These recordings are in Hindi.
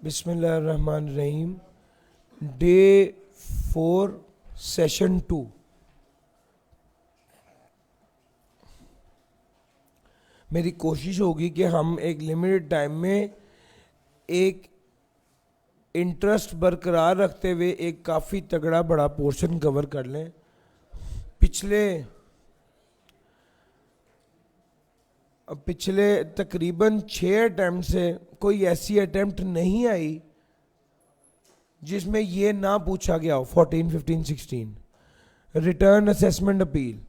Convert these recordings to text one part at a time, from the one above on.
बिस्मिल्लाहिर्रहमानिर्रहीम। Day 4 session 2। मेरी कोशिश होगी कि हम एक लिमिटेड टाइम में एक इंटरेस्ट बरकरार रखते हुए एक काफ़ी तगड़ा बड़ा पोर्शन कवर कर लें। पिछले तकरीबन 6 अटैम्प्ट से कोई ऐसी अटैम्प्ट नहीं आई जिसमें ये ना पूछा गया हो। 14, 15, 16 रिटर्न असेसमेंट अपील,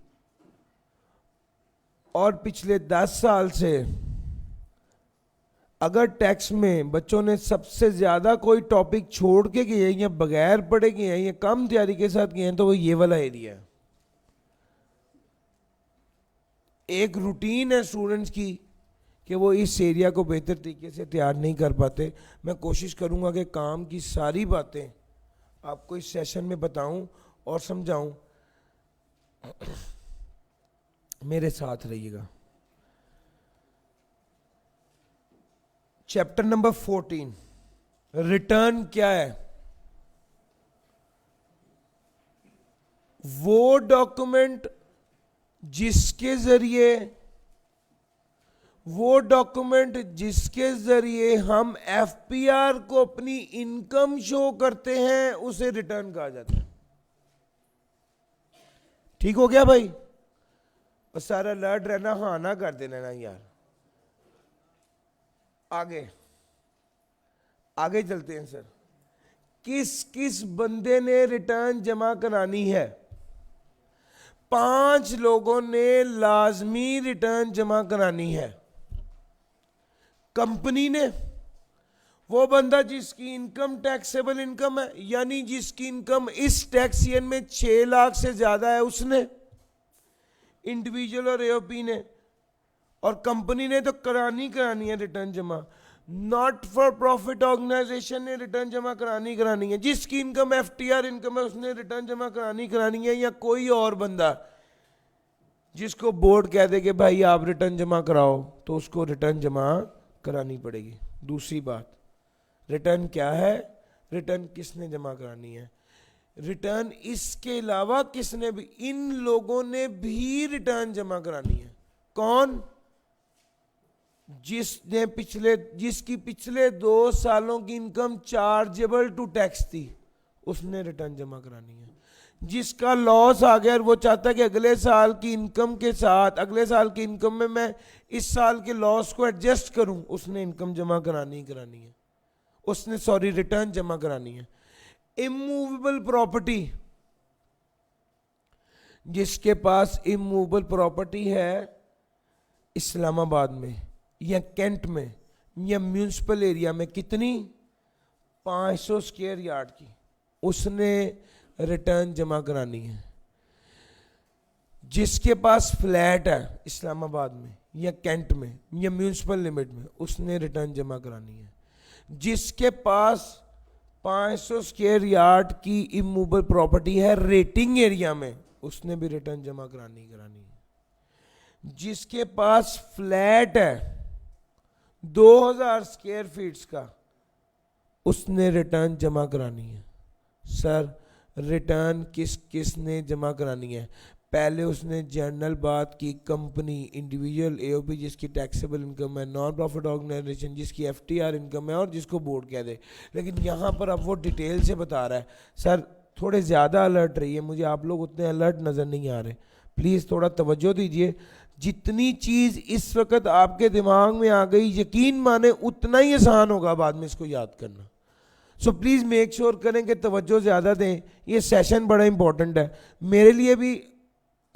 और पिछले 10 साल से अगर टैक्स में बच्चों ने सबसे ज्यादा कोई टॉपिक छोड़ के गए हैं या बगैर पढ़े गए हैं या कम तैयारी के साथ गए हैं तो वो ये वाला एरिया है। एक रूटीन है स्टूडेंट्स की कि वो इस एरिया को बेहतर तरीके से तैयार नहीं कर पाते। मैं कोशिश करूंगा कि काम की सारी बातें आपको इस सेशन में बताऊं और समझाऊं। मेरे साथ रहिएगा। चैप्टर नंबर 14, रिटर्न क्या है? वो डॉक्यूमेंट जिसके जरिए हम एफपीआर को अपनी इनकम शो करते हैं उसे रिटर्न कहा जाता है। ठीक हो गया भाई? और सारा अलर्ट रहना, हाँ ना कर देना ना यार। आगे चलते हैं सर। किस किस बंदे ने रिटर्न जमा करानी है? 5 लोगों ने लाजमी रिटर्न जमा करानी है। कंपनी ने, वो बंदा जिसकी इनकम टैक्सेबल इनकम है, यानी जिसकी इनकम इस टैक्स ईयर में 6 लाख से ज्यादा है, उसने, इंडिविजुअल और एओपी ने, और कंपनी ने तो करानी है रिटर्न जमा। नॉट फॉर प्रॉफिट ऑर्गेनाइजेशन ने रिटर्न जमा करानी है। जिसकी इनकम एफटीआर इनकम है उसने रिटर्न जमा करानी है। या कोई और बंदा जिसको बोर्ड कह दे कि भाई आप रिटर्न जमा कराओ तो उसको रिटर्न जमा करानी पड़ेगी। दूसरी बात, रिटर्न क्या है, रिटर्न किसने जमा करानी है, रिटर्न इसके अलावा किसने भी, इन लोगों ने भी रिटर्न जमा करानी है। कौन? जिसकी पिछले 2 सालों की इनकम चार्जेबल टू टैक्स थी उसने रिटर्न जमा करानी है। जिसका लॉस आ गया और वो चाहता है कि अगले साल की इनकम के साथ, अगले साल की इनकम में मैं इस साल के लॉस को एडजस्ट करूं, उसने इनकम जमा करानी है, उसने रिटर्न जमा करानी है। इमूवेबल प्रॉपर्टी, जिसके पास इमूवेबल प्रॉपर्टी है इस्लामाबाद में या कैंट में या म्यूनिसिपल एरिया में, कितनी? 500 स्क्वायर यार्ड की, उसने रिटर्न जमा करानी है। जिसके पास फ्लैट है इस्लामाबाद में या कैंट में या म्यूनिसिपल लिमिट में, उसने रिटर्न जमा करानी है। जिसके पास 500 स्क्वायर यार्ड की इमूवेबल प्रॉपर्टी है रेटिंग एरिया में, उसने भी रिटर्न जमा करानी है। जिसके पास फ्लैट है 2000 स्क्वायर फीट्स का, उसने रिटर्न जमा करानी है। सर, रिटर्न किसने जमा करानी है? पहले उसने जनरल बात की, कंपनी, इंडिविजुअल, एओपी जिसकी टैक्सेबल इनकम है, नॉन प्रॉफिट ऑर्गेनाइजेशन जिसकी एफटीआर इनकम है, और जिसको बोर्ड कह दे। लेकिन यहाँ पर अब वो डिटेल से बता रहा है। सर थोड़े ज़्यादा अलर्ट रहिए, मुझे आप लोग उतने अलर्ट नज़र नहीं आ रहे, प्लीज़ थोड़ा तवज्जो दीजिए। जितनी चीज़ इस वक्त आपके दिमाग में आ गई, यकीन माने उतना ही आसान होगा बाद में इसको याद करना। सो प्लीज़ मेक श्योर करें कि तवज्जो ज़्यादा दें। ये सेशन बड़ा इंपॉर्टेंट है मेरे लिए भी।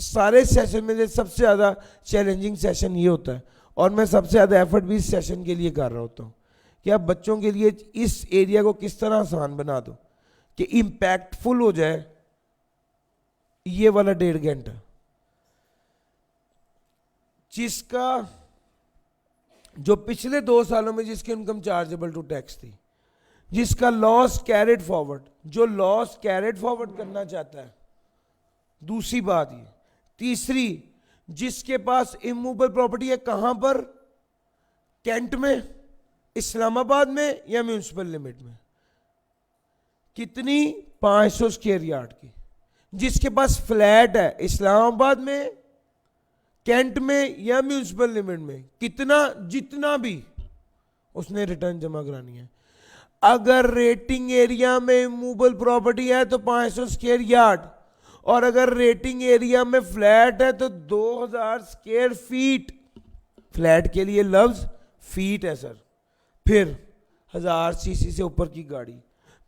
सारे सेशन में से सबसे ज़्यादा चैलेंजिंग सेशन ये होता है, और मैं सबसे ज़्यादा एफर्ट भी इस सेशन के लिए कर रहा होता हूँ कि आप बच्चों के लिए इस एरिया को किस तरह आसान बना दो कि इम्पैक्टफुल हो जाए ये वाला 1.5 घंटा। जिसका जो पिछले 2 सालों में जिसकी इनकम चार्जेबल टू टैक्स थी, जिसका लॉस कैरिड फॉरवर्ड, जो लॉस कैरिड फॉरवर्ड करना चाहता है। दूसरी बात ये। तीसरी, जिसके पास इमूवेबल प्रॉपर्टी है, कहां पर? कैंट में इस्लामाबाद में या म्यूनिसिपल लिमिट में? कितनी? 500 स्क्वायर यार्ड की। जिसके पास फ्लैट है इस्लामाबाद में, कैंट में या म्यूनिसिपल लिमिट में, कितना? जितना भी, उसने रिटर्न जमा करानी है। अगर रेटिंग एरिया में मूवेबल प्रॉपर्टी है तो 500 स्क्वायर यार्ड, और अगर रेटिंग एरिया में फ्लैट है तो 2000 स्क्वायर फीट। फ्लैट के लिए लफ्ज फीट है सर। फिर 1000 सीसी से ऊपर की गाड़ी,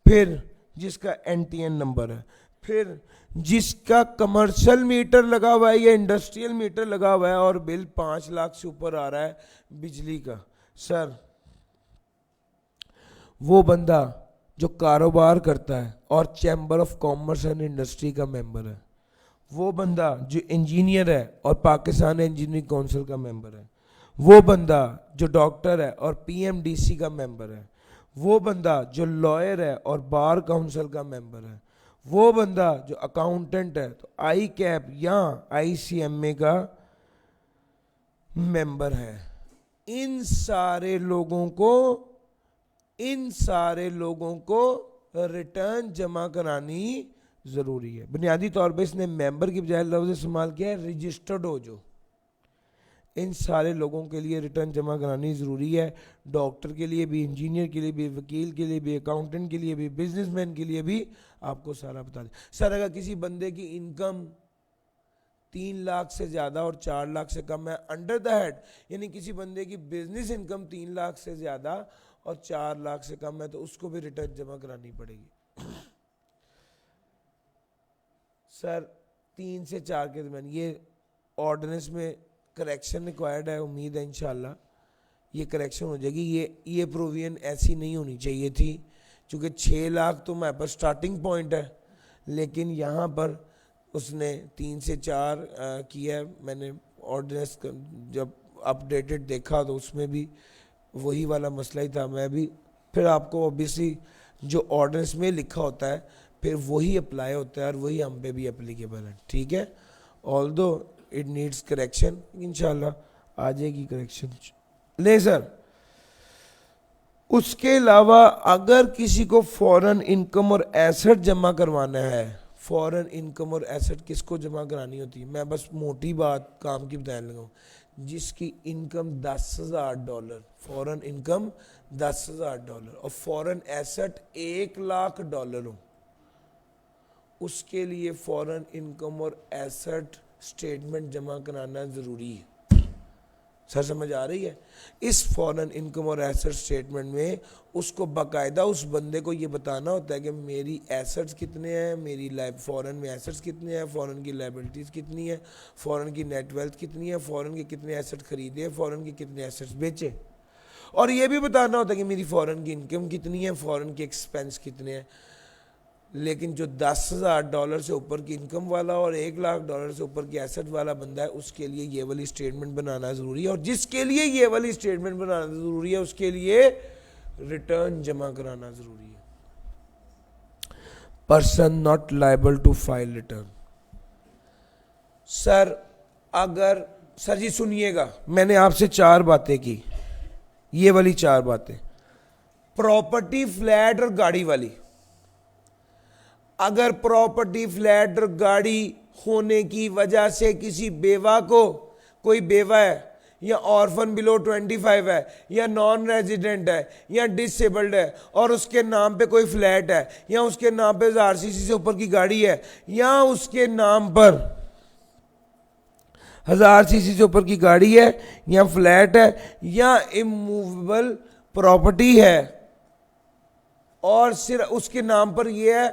फिर जिसका एनटीएन नंबर है, फिर जिसका कमर्शियल मीटर लगा हुआ है या इंडस्ट्रियल मीटर लगा हुआ है और बिल 5 लाख से ऊपर आ रहा है बिजली का, सर वो बंदा जो कारोबार करता है और chamber of commerce and industry का मेंबर है, वो बंदा जो इंजीनियर है और पाकिस्तान इंजीनियरिंग काउंसिल का मेंबर है, वो बंदा जो डॉक्टर है और पीएमडीसी का मेंबर है, वो बंदा जो लॉयर है और बार काउंसिल का मेंबर है, वो बंदा जो अकाउंटेंट है तो आई कैप या आईसीएमए का मेंबर है। इन सारे लोगों को रिटर्न जमा करानी जरूरी है। बुनियादी तौर पे इसने मेंबर की बजाय लफ्ज इस्तेमाल किया है रजिस्टर्ड हो जो। इन सारे लोगों के लिए रिटर्न जमा करानी ज़रूरी है। डॉक्टर के लिए भी, इंजीनियर के लिए भी, वकील के लिए भी, अकाउंटेंट के लिए भी, बिजनेसमैन के लिए भी, आपको सारा बता दें। सर अगर किसी बंदे की इनकम 3 लाख से ज़्यादा और 4 लाख से कम है अंडर द हेड, यानी किसी बंदे की बिजनेस इनकम 3 लाख से ज़्यादा और 4 लाख से कम है, तो उसको भी रिटर्न जमा करानी पड़ेगी। सर 3 से 4 के दरमियान ये ऑर्डिनेंस में करेक्शन रिक्वायर्ड है। उम्मीद है इंशाल्लाह ये करेक्शन हो जाएगी। ये प्रोविजन ऐसी नहीं होनी चाहिए थी, क्योंकि 6 लाख तो हमारे पास स्टार्टिंग पॉइंट है, लेकिन यहाँ पर उसने 3 से 4 किया है। मैंने ऑर्डिनेंस जब अपडेटेड देखा तो उसमें भी वही वाला मसला ही था। मैं भी फिर आपको ऑब्वियसली जो ऑर्डिनेंस में लिखा होता है फिर वही अप्लाई होता है और वही हम पे भी एप्लीकेबल है, ठीक है। ऑल्दो इट नीड्स करेक्शन, इंशाल्लाह आ जाएगी करेक्शन। ले सर, उसके अलावा अगर किसी को फॉरेन इनकम और एसेट जमा करवाना है, फॉरेन इनकम और एसेट किसको जमा करानी होती है? मैं बस मोटी बात काम की बताने लगा हूँ। जिसकी इनकम $10,000, फॉरेन इनकम $10,000 और फॉरेन एसेट $1,00,000 हो, उसके लिए फॉरेन इनकम और एसेट स्टेटमेंट जमा कराना ज़रूरी है। सर समझ आ रही है? इस फॉरेन इनकम और एसेट स्टेटमेंट में उसको बाकायदा उस बंदे को ये बताना होता है कि मेरी एसेट्स कितने हैं, मेरी फॉरेन में एसेट्स कितने हैं, फॉरेन की लाइबिलिटीज़ कितनी है, फॉरेन की नेट वेल्थ कितनी है, फॉरेन के कितने एसेट खरीदे, फॉरेन के कितने एसेट्स बेचे, और ये भी बताना होता है कि मेरी फॉरेन की इनकम कितनी है, फॉरेन के एक्सपेंस कितने हैं। लेकिन जो $10,000 से ऊपर की इनकम वाला और $1,00,000 से ऊपर की एसेट वाला बंदा है, उसके लिए ये वाली स्टेटमेंट बनाना ज़रूरी है। और जिसके लिए ये वाली स्टेटमेंट बनाना ज़रूरी है उसके लिए रिटर्न जमा कराना ज़रूरी है। Person not liable to file return. Sir ji सुनिएगा, मैंने आपसे 4 बातें की, ये वाली 4 बातें, प्रॉपर्टी, फ्लैट और गाड़ी वाली। अगर प्रॉपर्टी, फ्लैट और गाड़ी होने की वजह से किसी बेवा को, कोई बेवा है या ऑर्फन बिलो 25 है या नॉन रेजिडेंट है या डिसेबल्ड है और उसके नाम पे कोई फ्लैट है या उसके नाम पे 1000 सीसी से ऊपर की गाड़ी है या उसके नाम पर 1000 सीसी से ऊपर की गाड़ी है या फ्लैट है या इमूवेबल प्रॉपर्टी है और सिर्फ उसके नाम पर यह है,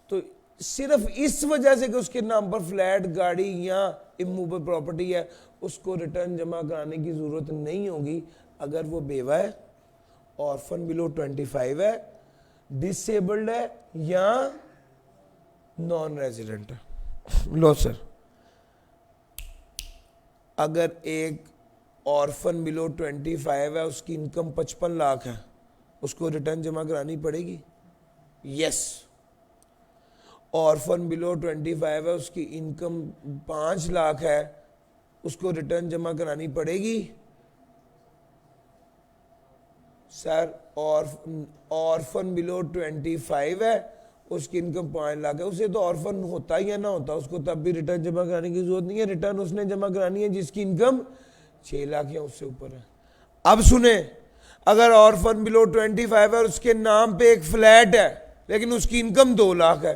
तो सिर्फ इस वजह से कि उसके नाम पर फ्लैट, गाड़ी या इमूवेबल प्रॉपर्टी है, उसको रिटर्न जमा कराने की जरूरत नहीं होगी। अगर वो बेवा है, ऑर्फन बिलो 25 है, डिसेबल्ड है या नॉन रेजिडेंट है। लो सर, अगर एक ऑर्फन बिलो 25 है, उसकी इनकम 55 लाख है, उसको रिटर्न जमा करानी पड़ेगी? यस। ऑर्फन बिलो 25 है, उसकी इनकम 5 लाख है, उसको रिटर्न जमा करानी पड़ेगी? सर ऑर्फन बिलो 25 है, उसकी इनकम 5 लाख है, उसे तो ऑर्फन होता ही है ना होता, उसको तब भी रिटर्न जमा कराने की जरूरत नहीं है। रिटर्न उसने जमा करानी है जिसकी इनकम 6 लाख या उससे ऊपर है। अब सुने, अगर ऑर्फन बिलो 25 है और उसके नाम पे एक फ्लैट है लेकिन उसकी इनकम 2 लाख है,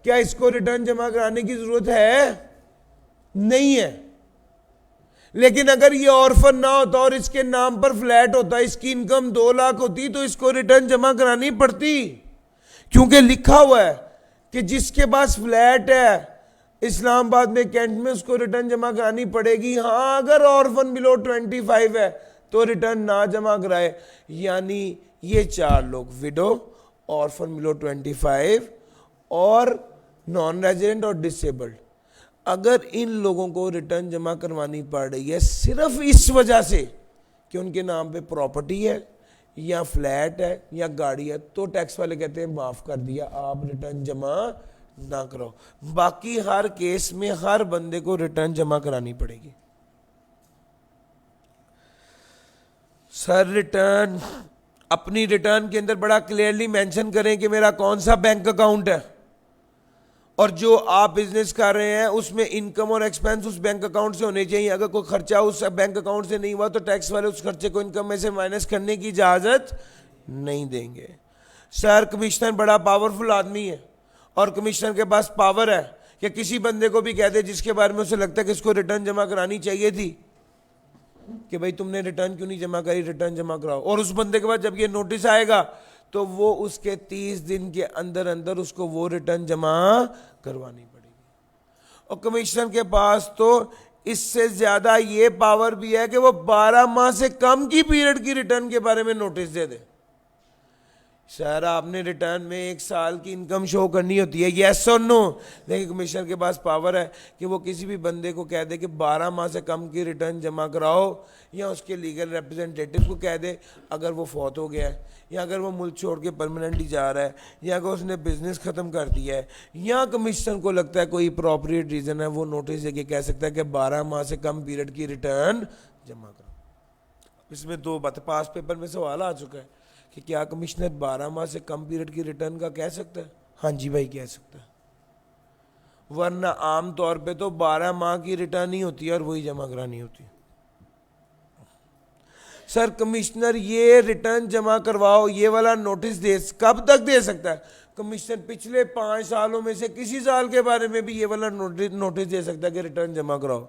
क्या इसको रिटर्न जमा कराने की जरूरत है? नहीं है। लेकिन अगर ये ऑर्फन ना होता और इसके नाम पर फ्लैट होता, इसकी इनकम 2 लाख होती, तो इसको रिटर्न जमा करानी पड़ती, क्योंकि लिखा हुआ है कि जिसके पास फ्लैट है इस्लामाबाद में कैंट में, उसको रिटर्न जमा करानी पड़ेगी। हाँ, अगर ऑर्फन बिलो 25 है तो रिटर्न ना जमा कराए। यानी ये 4 लोग, विडो, ऑर्फन बिलो 25 और नॉन रेजिडेंट और डिसेबल्ड, अगर इन लोगों को रिटर्न जमा करवानी पड़ रही है सिर्फ इस वजह से कि उनके नाम पे प्रॉपर्टी है या फ्लैट है या गाड़ी है, तो टैक्स वाले कहते हैं माफ कर दिया, आप रिटर्न जमा ना करो। बाकी हर केस में हर बंदे को रिटर्न जमा करानी पड़ेगी। सर रिटर्न, अपनी रिटर्न के अंदर बड़ा क्लियरली मेंशन करें कि मेरा कौन सा बैंक अकाउंट है, और जो आप बिजनेस कर रहे हैं उसमें इनकम और एक्सपेंस उस बैंक अकाउंट से होने चाहिए। अगर कोई खर्चा उस बैंक अकाउंट से नहीं हुआ तो टैक्स वाले उस खर्चे को इनकम में से माइनस करने की इजाजत नहीं देंगे। सर कमिश्नर बड़ा पावरफुल आदमी है और कमिश्नर के पास पावर है कि किसी बंदे को भी कह दे जिसके बारे में उसे लगता है कि इसको रिटर्न जमा करानी चाहिए थी, कि भाई तुमने रिटर्न क्यों नहीं जमा करी, रिटर्न जमा कराओ। और उस बंदे के पास जब ये नोटिस आएगा तो वो उसके 30 दिन के अंदर अंदर उसको वो रिटर्न जमा करवानी पड़ेगी। और कमिश्नर के पास तो इससे ज्यादा ये पावर भी है कि वो 12 माह से कम की पीरियड की रिटर्न के बारे में नोटिस दे दे। सर आपने रिटर्न में 1 साल की इनकम शो करनी होती है, यस और नो, लेकिन कमिश्नर के पास पावर है कि वो किसी भी बंदे को कह दे कि 12 माह से कम की रिटर्न जमा कराओ, या उसके लीगल रिप्रेजेंटेटिव को कह दे अगर वो फौत हो गया है, या अगर वो मुल्क छोड़ के परमानेंटली जा रहा है, या अगर उसने बिजनेस ख़त्म कर दिया है, या कमिश्नर को लगता है कोई अप्रोप्रिएट रीज़न है, वो नोटिस देके कह सकता है कि 12 माह से कम पीरियड की रिटर्न जमा कराओ। इसमें 2 बातें, पास पेपर में सवाल आ चुका है कि क्या कमिश्नर 12 माह से कम पीरियड की रिटर्न का कह सकता है? हाँ जी भाई कह सकता है, वरना आम तौर पे तो 12 माह की रिटर्न ही होती है और वही जमा करानी होती है। सर कमिश्नर ये रिटर्न जमा करवाओ ये वाला नोटिस दे कब तक दे सकता है? कमिश्नर पिछले 5 सालों में से किसी साल के बारे में भी ये वाला नोटिस दे सकता है कि रिटर्न जमा कराओ।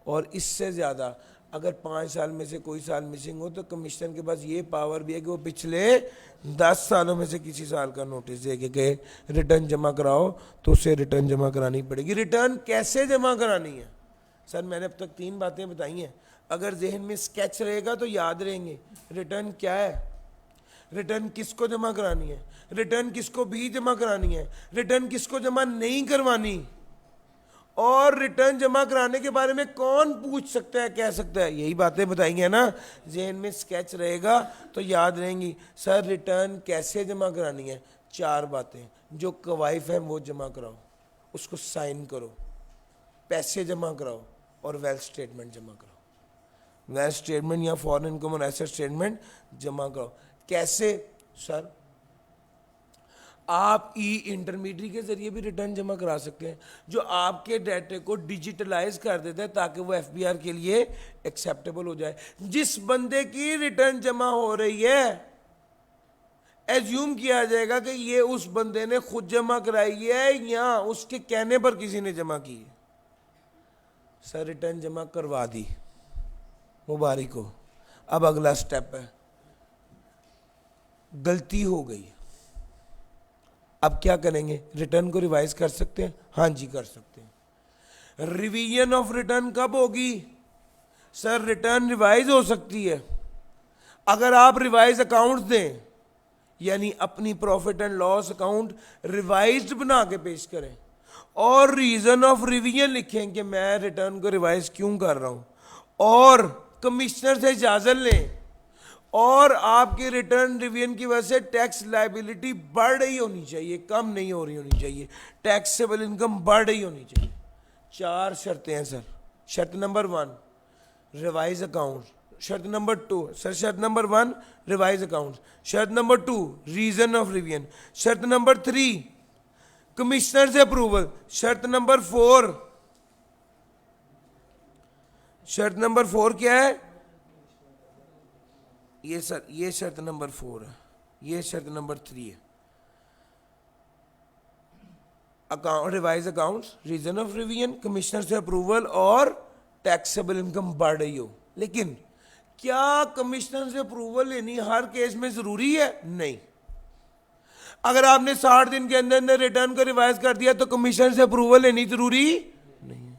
और इससे ज़्यादा अगर 5 साल में से कोई साल मिसिंग हो तो कमिश्नर के पास ये पावर भी है कि वो पिछले 10 सालों में से किसी साल का नोटिस दे के रिटर्न जमा कराओ, तो उसे रिटर्न जमा करानी पड़ेगी। रिटर्न कैसे जमा करानी है? सर मैंने अब तक 3 बातें बताई हैं, अगर जहन में स्केच रहेगा तो याद रहेंगे। रिटर्न क्या है, रिटर्न किसको जमा करानी है, रिटर्न किसको भी जमा करानी है, रिटर्न किसको जमा नहीं करवानी, और रिटर्न जमा कराने के बारे में कौन पूछ सकता है, कह सकता है, यही बातें बताएंगे ना। जहन में स्केच रहेगा तो याद रहेंगी। सर रिटर्न कैसे जमा करानी है? 4 बातें, जो कवाइफ है वो जमा कराओ, उसको साइन करो, पैसे जमा कराओ और वेल्थ स्टेटमेंट जमा कराओ। वेल्थ स्टेटमेंट या फॉरेन इनकम और एसेट स्टेटमेंट जमा कराओ। कैसे? सर आप ई इंटरमीडिएट के जरिए भी रिटर्न जमा करा सकते हैं, जो आपके डाटे को डिजिटलाइज कर देता है ताकि वो एफबीआर के लिए एक्सेप्टेबल हो जाए। जिस बंदे की रिटर्न जमा हो रही है एज्यूम किया जाएगा कि ये उस बंदे ने खुद जमा कराई है या उसके कहने पर किसी ने जमा की है। सर रिटर्न जमा करवा दी, मुबारक हो। अब अगला स्टेप है, गलती हो गई, अब क्या करेंगे? रिटर्न को रिवाइज कर सकते हैं? हाँ जी कर सकते हैं। रिवीजन ऑफ रिटर्न कब होगी? सर रिटर्न रिवाइज हो सकती है अगर आप रिवाइज अकाउंट दें, यानी अपनी profit and loss account revised बना के पेश करें और रीजन ऑफ रिवीजन लिखें कि मैं रिटर्न को रिवाइज क्यों कर रहा हूं, और कमिश्नर से इजाजत लें, और आपकी रिटर्न रिवीजन की वजह से टैक्स लायबिलिटी बढ़ रही होनी चाहिए, कम नहीं हो रही होनी चाहिए, टैक्सेबल इनकम बढ़ रही होनी चाहिए। 4 शर्तें हैं सर। शर्त नंबर 1, रिवाइज अकाउंट शर्त नंबर 2 सर, शर्त नंबर 1 रिवाइज अकाउंट, शर्त नंबर 2 रीजन ऑफ रिवीजन, शर्त नंबर 3 कमिश्नर से अप्रूवल, शर्त नंबर 4, शर्त नंबर 4 क्या है ये सर, ये शर्त नंबर 4 है, ये शर्त नंबर 3 है। Account revise accounts, reason of revision, commissioner से अप्रूवल और टैक्सेबल इनकम बढ़ रही हो। लेकिन क्या कमिश्नर से अप्रूवल लेनी हर केस में जरूरी है? नहीं। अगर आपने 60 दिन के अंदर अंदर रिटर्न को रिवाइज कर दिया तो कमिश्नर से अप्रूवल लेनी जरूरी नहीं है।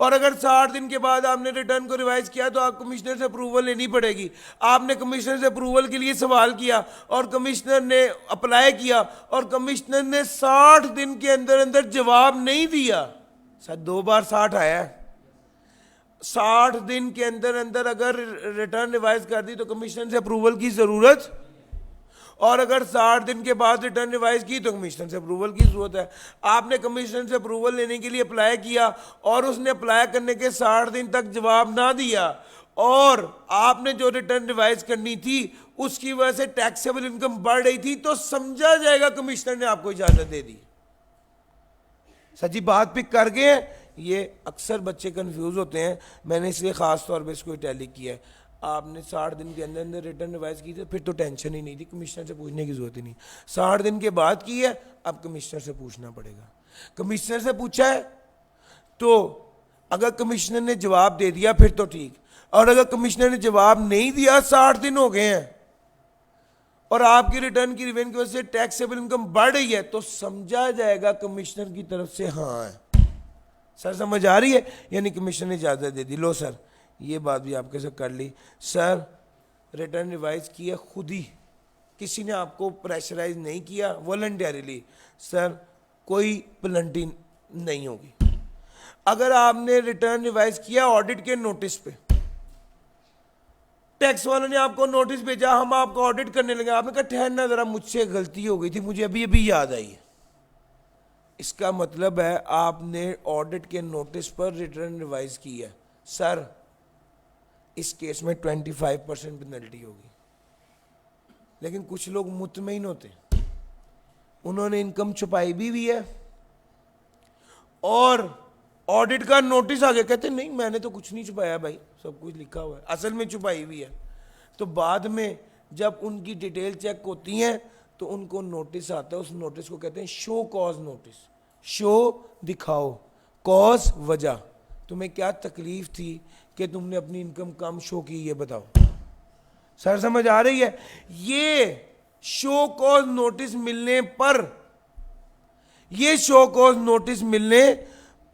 और अगर 60 दिन के बाद आपने रिटर्न को रिवाइज किया तो आप कमिश्नर से अप्रूवल लेनी पड़ेगी। आपने कमिश्नर से अप्रूवल के लिए सवाल किया और कमिश्नर ने अप्लाई किया और कमिश्नर ने 60 दिन के अंदर अंदर जवाब नहीं दिया, सर 2 बार 60 आया है, 60 दिन के अंदर अंदर अगर रिटर्न रिवाइज कर दी तो कमिश्नर से अप्रूवल की जरूरत, और अगर 60 दिन के बाद रिटर्न रिवाइज की तो कमिश्नर से अप्रूवल की जरूरत है। आपने कमिश्नर से अप्रूवल लेने के लिए अप्लाई किया और उसने अप्लाई करने के 60 दिन तक जवाब ना दिया और आपने जो रिटर्न रिवाइज करनी थी उसकी वजह से टैक्सेबल इनकम बढ़ रही थी, तो समझा जाएगा कमिश्नर ने आपको इजाजत दे दी। सच्ची बात पिक कर गए। ये अक्सर बच्चे कंफ्यूज होते हैं, मैंने इसलिए खास तौर पे इसको इटैलिक किया है। आपने 60 दिन के अंदर अंदर रिटर्न रिवाइज की थी, फिर तो टेंशन ही नहीं थी, कमिश्नर से पूछने की जरूरत ही नहीं। 60 दिन के बाद की है, अब कमिश्नर से पूछना पड़ेगा। कमिश्नर से पूछा है तो अगर कमिश्नर ने जवाब दे दिया फिर तो ठीक, और अगर कमिश्नर ने जवाब नहीं दिया, 60 दिन हो गए हैं और आपकी रिटर्न की रिवीजन की वजह से टैक्सेबल इनकम बढ़ रही है, तो समझा जाएगा कमिश्नर की तरफ से हाँ है। सर समझ आ रही है? यानी कमिश्नर ने इजाजत दे दी। लो सर, ये बात भी आपके साथ कर ली। सर रिटर्न रिवाइज किया खुद ही, किसी ने आपको प्रेशराइज नहीं किया, वॉलंटियरली। सर कोई पेनल्टी नहीं होगी। अगर आपने रिटर्न रिवाइज किया ऑडिट के नोटिस पे, टैक्स वालों ने आपको नोटिस भेजा, हम आपको ऑडिट करने लगे, आपने कहा ठहरना जरा, मुझसे गलती हो गई थी, मुझे अभी अभी याद आई है। इसका मतलब है आपने ऑडिट के नोटिस पर रिटर्न रिवाइज की है। सर इस केस में 25% पेनल्टी होगी। लेकिन कुछ लोग मुतमईन होते हैं, उन्होंने इनकम छुपाई भी हुई है और ऑडिट का नोटिस आ गया, कहते नहीं मैंने तो कुछ नहीं छुपाया भाई, सब कुछ लिखा हुआ है, असल में छुपाई हुई है। तो बाद में जब उनकी डिटेल चेक होती है तो उनको नोटिस आता है, उस नोटिस को कहते हैं शो कॉज नोटिस। शो दिखाओ, कॉज वजह, तुम्हें क्या तकलीफ थी कि तुमने अपनी इनकम कम शो की, ये बताओ। सर समझ आ रही है? ये शो कॉज नोटिस मिलने पर, ये शो कॉज नोटिस मिलने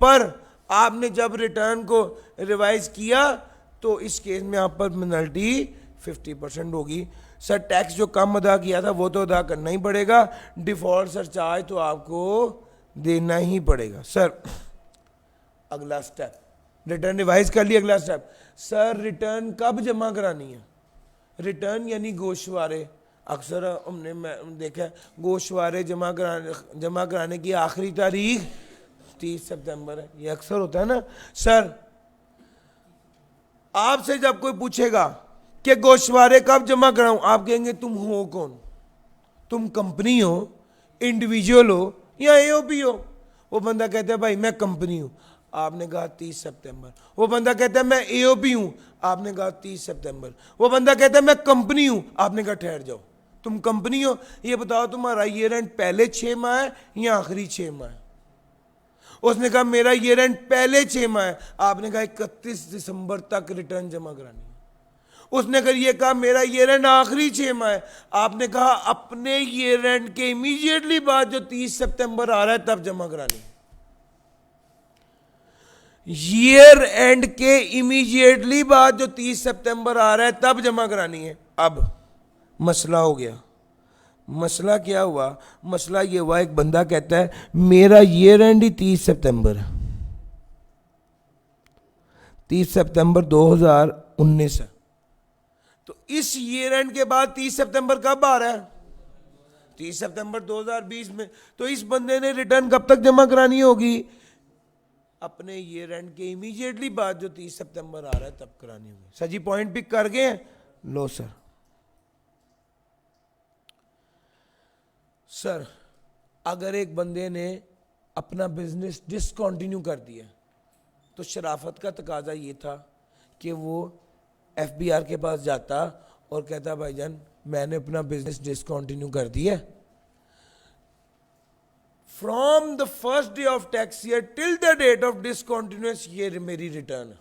पर आपने जब रिटर्न को रिवाइज किया तो इस केस में आप पर पेनल्टी 50% होगी। सर टैक्स जो कम अदा किया था वो तो अदा करना ही पड़ेगा, डिफॉल्ट सरचार्ज तो आपको देना ही पड़ेगा। सर अगला स्टेप, रिटर्न रिवाइज कर लिया, अगला स्टेप सर रिटर्न कब जमा करानी है? रिटर्न यानी गोशवारे, अक्सर हमने देखा है गोशवारे जमा कराने की आखिरी तारीख 30 सितंबर है, ये अक्सर होता है ना। सर आपसे जब कोई पूछेगा कि गोशवारे कब जमा कराऊं, आप कहेंगे तुम हो कौन? तुम कंपनी हो, इंडिविजुअल हो या एओपी हो? वो बंदा कहता है भाई मैं कंपनी हूं, आपने कहा 30 सितंबर। वो बंदा कहता है मैं एओपी हूं, आपने कहा 30 सितंबर। वो बंदा कहता है मैं कंपनी हूं, आपने कहा ठहर जाओ, तुम कंपनी हो, ये बताओ तुम्हारा ईयर एंड पहले 6 माह है या आखिरी 6 माह है? उसने कहा मेरा ईयर एंड पहले 6 माह है, आपने कहा 31 दिसंबर तक रिटर्न जमा करानी है। उसने अगर ये कहा मेरा ईयर एंड आखिरी 6 माह है, आपने कहा अपने ईयर एंड के इमीडिएटली बाद जो 30 सितंबर आ रहा है तब जमा करानी है। ईयर एंड के इमीडिएटली बाद जो 30 सितंबर आ रहा है तब जमा करानी है। अब मसला हो गया। मसला क्या हुआ? मसला ये हुआ, एक बंदा कहता है मेरा ईयर एंड ही 30 सितंबर है, 30 सितंबर 2019 है, तो इस ईयर एंड के बाद 30 सितंबर कब आ रहा है? 30 सितंबर 2020 में। तो इस बंदे ने रिटर्न कब तक जमा करानी होगी? अपने ईयर एंड के इमीडिएटली बाद जो 30 सितंबर आ रहा है तब करानी होगी। सर जी पॉइंट पिक कर गए हैं? लो सर। सर अगर एक बंदे ने अपना बिजनेस डिसकंटिन्यू कर दिया तो शराफत का तकाजा ये था कि वो एफबीआर के पास जाता और कहता भाईजान मैंने अपना बिजनेस डिसकंटिन्यू कर दिया, from the first day of tax year till the date of discontinuous ये मेरी रिटर्न।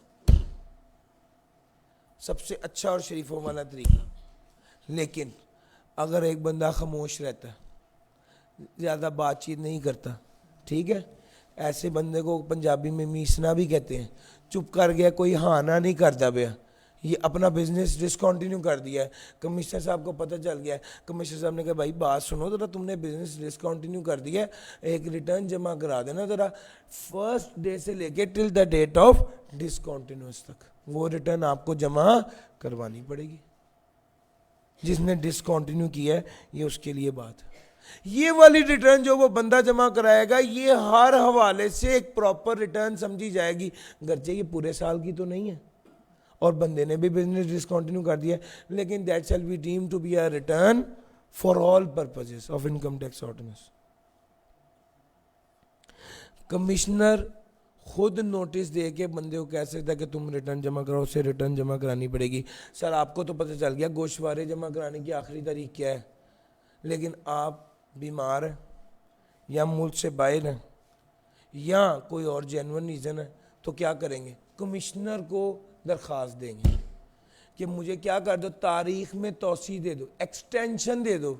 सबसे अच्छा और शरीफों वाला तरीका। लेकिन अगर एक बंदा खामोश रहता, ज़्यादा बातचीत नहीं करता, ठीक है, ऐसे बंदे को पंजाबी में मीसना भी कहते हैं, चुप कर गया, कोई हाना नहीं करता भैया, ये अपना बिजनेस डिसकंटिन्यू कर दिया है, कमिश्नर साहब को पता चल गया है, कमिश्नर साहब ने कहा भाई बात सुनो जरा, तुमने बिजनेस डिसकंटिन्यू कर दिया है, एक रिटर्न जमा करा देना जरा, फर्स्ट डे से लेके till the date of discontinuous तक वो रिटर्न आपको जमा करवानी पड़ेगी। जिसने डिसकंटिन्यू किया है ये उसके लिए बात है। ये वाली रिटर्न जो वो बंदा जमा कराएगा ये हर हवाले से एक प्रॉपर रिटर्न समझी जाएगी, गर्चे ये पूरे साल की तो नहीं है और बंदे ने भी बिजनेस डिसकंटिन्यू कर दिया, लेकिन that shall be deemed to be a return for all purposes of income tax ordinance. Commissioner खुद नोटिस दे के बंदे को कह सकता है कि तुम रिटर्न जमा करो, उसे रिटर्न जमा करानी पड़ेगी। सर आपको तो पता चल गया गोशवारे जमा कराने की आखिरी तारीख क्या है, लेकिन आप बीमार हैं या मुल्क से बाहर हैं या कोई और जेन्युइन रीज़न है तो क्या करेंगे? कमिश्नर को दरख्वास्त देंगे कि मुझे क्या कर दो, तारीख में तोसी दे दो, एक्सटेंशन दे दो।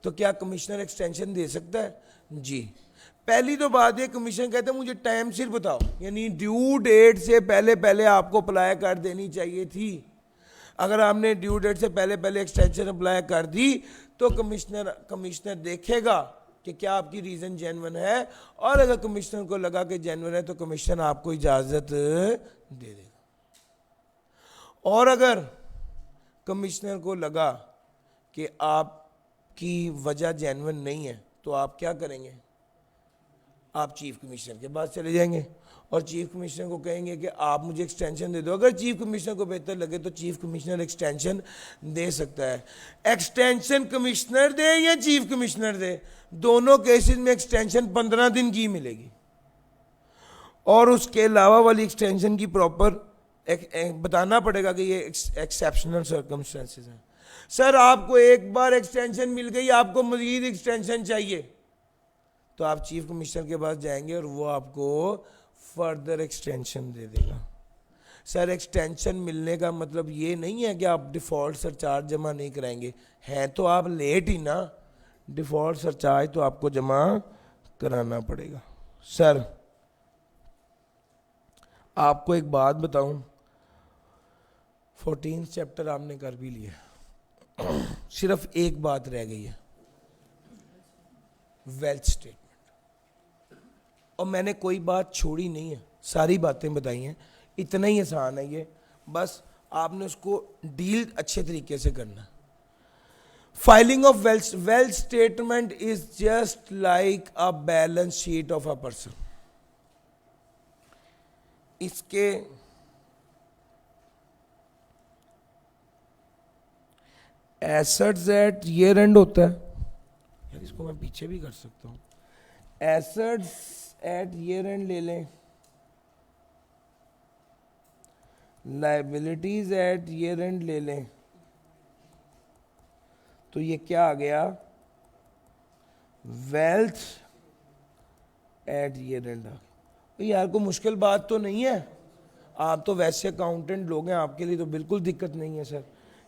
तो क्या कमिश्नर एक्सटेंशन दे सकता है? जी। पहली तो बात ये, कमीशन कहते हैं मुझे टाइम सिर बताओ, यानी ड्यू डेट से पहले पहले आपको अप्लाई कर देनी चाहिए थी। अगर आपने ड्यू डेट से पहले पहले एक्सटेंशन अप्लाई कर दी तो कमिश्नर देखेगा कि क्या आपकी रीज़न जेन्युइन है, और अगर कमिश्नर को लगा कि जेन्युइन है तो कमिश्नर आपको इजाज़त दे देगा। और अगर कमिश्नर को लगा कि आपकी वजह जेन्युइन नहीं है तो आप क्या करेंगे? आप चीफ कमिश्नर के पास चले जाएंगे और चीफ कमिश्नर को कहेंगे कि आप मुझे एक्सटेंशन दे दो। अगर चीफ कमिश्नर को बेहतर लगे तो चीफ कमिश्नर एक्सटेंशन दे सकता है। एक्सटेंशन कमिश्नर दे या चीफ कमिश्नर दे, दोनों केसेस में एक्सटेंशन 15 दिन की मिलेगी, और उसके अलावा वाली एक्सटेंशन की प्रॉपर बताना पड़ेगा कि ये एक्सेप्शनल सर्कमस्टेंसेस हैं। सर आपको एक बार एक्सटेंशन मिल गई, आपको मजीद एक्सटेंशन चाहिए, तो आप चीफ कमिश्नर के पास जाएंगे और वो आपको फर्दर एक्सटेंशन दे देगा। सर एक्सटेंशन मिलने का मतलब ये नहीं है कि आप डिफ़ॉल्ट सरचार्ज जमा नहीं कराएंगे, हैं तो आप लेट ही ना, डिफ़ॉल्ट सरचार्ज तो आपको जमा कराना पड़ेगा। सर आपको एक बात बताऊं, 14 चैप्टर आपने कर भी लिया, सिर्फ एक बात रह गई है, वेल्थ स्टेटमेंट, और मैंने कोई बात छोड़ी नहीं है, सारी बातें बताई हैं। इतना ही आसान है ये, बस आपने उसको डील अच्छे तरीके से करना। Filing of wealth statement is just like a balance sheet of a person. इसके एसेट्स एट ईयर एंड होता है, यार इसको मैं पीछे भी कर सकता हूँ, एसेट्स एट ईयर एंड ले लें, लाइबिलिटीज एट ईयर एंड ले लें, तो ये क्या आ गया? Wealth at year end. यार को मुश्किल बात तो नहीं है, आप तो वैसे अकाउंटेंट लोग हैं, आपके लिए तो बिल्कुल दिक्कत नहीं है सर।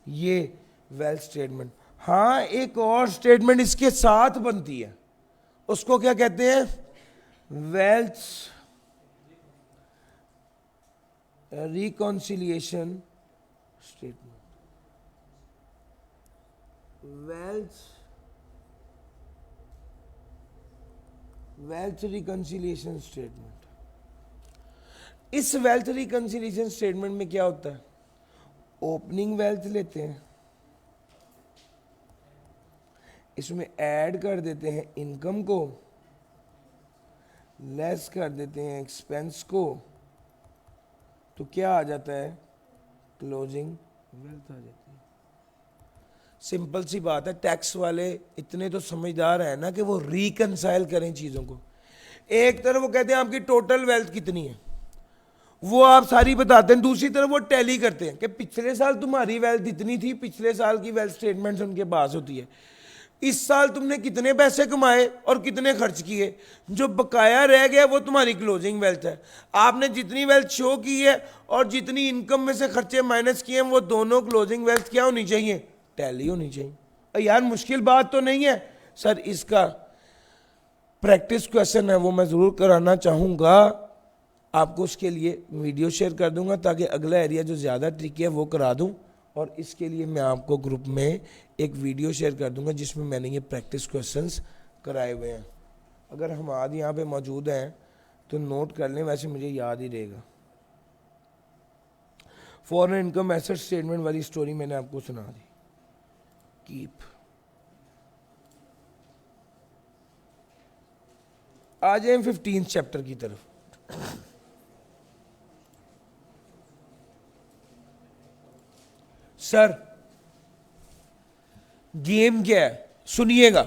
ये वेल्थ स्टेटमेंट, हाँ एक और स्टेटमेंट इसके साथ बनती है, उसको क्या कहते हैं? Wealth reconciliation statement. Wealth reconciliation statement. इस वेल्थ रिकॉन्सिलिएशन स्टेटमेंट में क्या होता है? ओपनिंग वेल्थ लेते हैं, इसमें ऐड कर देते हैं इनकम को, लेस कर देते हैं एक्सपेंस को, तो क्या आ जाता है, क्लोजिंग वेल्थ आ जाती है। सिंपल सी बात है, टैक्स वाले इतने तो समझदार है ना कि वो रिकंसाइल करें चीज़ों को। एक तरफ वो कहते हैं आपकी टोटल वेल्थ कितनी है, वो आप सारी बताते हैं, दूसरी तरफ वो टैली करते हैं कि पिछले साल तुम्हारी वेल्थ इतनी थी, पिछले साल की वेल्थ स्टेटमेंट्स उनके पास होती है, इस साल तुमने कितने पैसे कमाए और कितने खर्च किए, जो बकाया रह गया वो तुम्हारी क्लोजिंग वेल्थ है। आपने जितनी वेल्थ शो की है और जितनी इनकम में से खर्चे माइनस किए हैं, वो दोनों क्लोजिंग वेल्थ क्या होनी चाहिए, टैली होनी चाहिए। यार मुश्किल बात तो नहीं है सर, इसका प्रैक्टिस क्वेश्चन है वो मैं ज़रूर कराना चाहूँगा आपको, उसके लिए वीडियो शेयर कर दूंगा ताकि अगला एरिया जो ज़्यादा ट्रिकी है वो करा दूं, और इसके लिए मैं आपको ग्रुप में एक वीडियो शेयर कर दूंगा जिसमें मैंने ये प्रैक्टिस क्वेश्चंस कराए हुए हैं। अगर हम आज यहाँ पे मौजूद हैं तो नोट कर लें, वैसे मुझे याद ही रहेगा। फॉरेन इनकम एसेट स्टेटमेंट वाली स्टोरी मैंने आपको सुना दी। कीप आ जाए 15 चैप्टर की तरफ। सर गेम क्या है, सुनिएगा,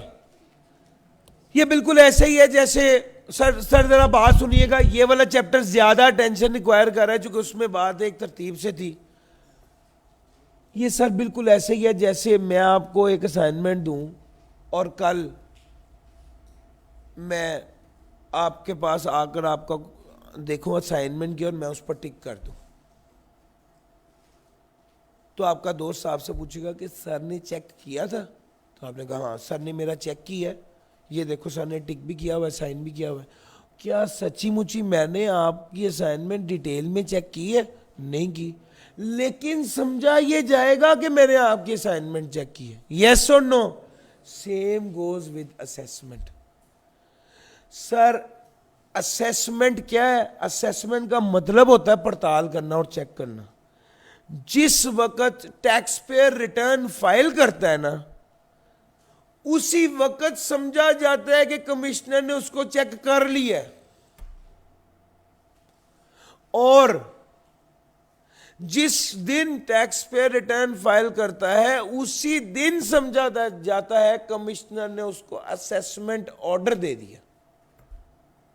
ये बिल्कुल ऐसे ही है जैसे, सर जरा बात सुनिएगा, ये वाला चैप्टर ज्यादा टेंशन रिक्वायर कर रहा है क्योंकि उसमें बात एक तरतीब से थी। ये सर बिल्कुल ऐसे ही है जैसे मैं आपको एक असाइनमेंट दूं और कल मैं आपके पास आकर आपका देखूं असाइनमेंट की और मैं उस पर टिक कर दूं, तो आपका दोस्त आपसे पूछेगा कि सर ने चेक किया था, तो आपने कहा हाँ सर ने मेरा चेक किया है, ये देखो सर ने टिक भी किया हुआ है, साइन भी किया हुआ है। क्या सच्ची मुची मैंने आपकी असाइनमेंट डिटेल में चेक की है? नहीं की, लेकिन समझा ये जाएगा कि मैंने आपकी असाइनमेंट चेक की है। यस और no? Same goes with assessment. Sir assessment क्या है? असेसमेंट का मतलब होता है पड़ताल करना और चेक करना। जिस वक्त टैक्स पेयर रिटर्न फाइल करता है ना, उसी वक्त समझा जाता है कि कमिश्नर ने उसको चेक कर लिया है, और जिस दिन टैक्स पेयर रिटर्न फाइल करता है उसी दिन समझा जाता है कमिश्नर ने उसको असेसमेंट ऑर्डर दे दिया।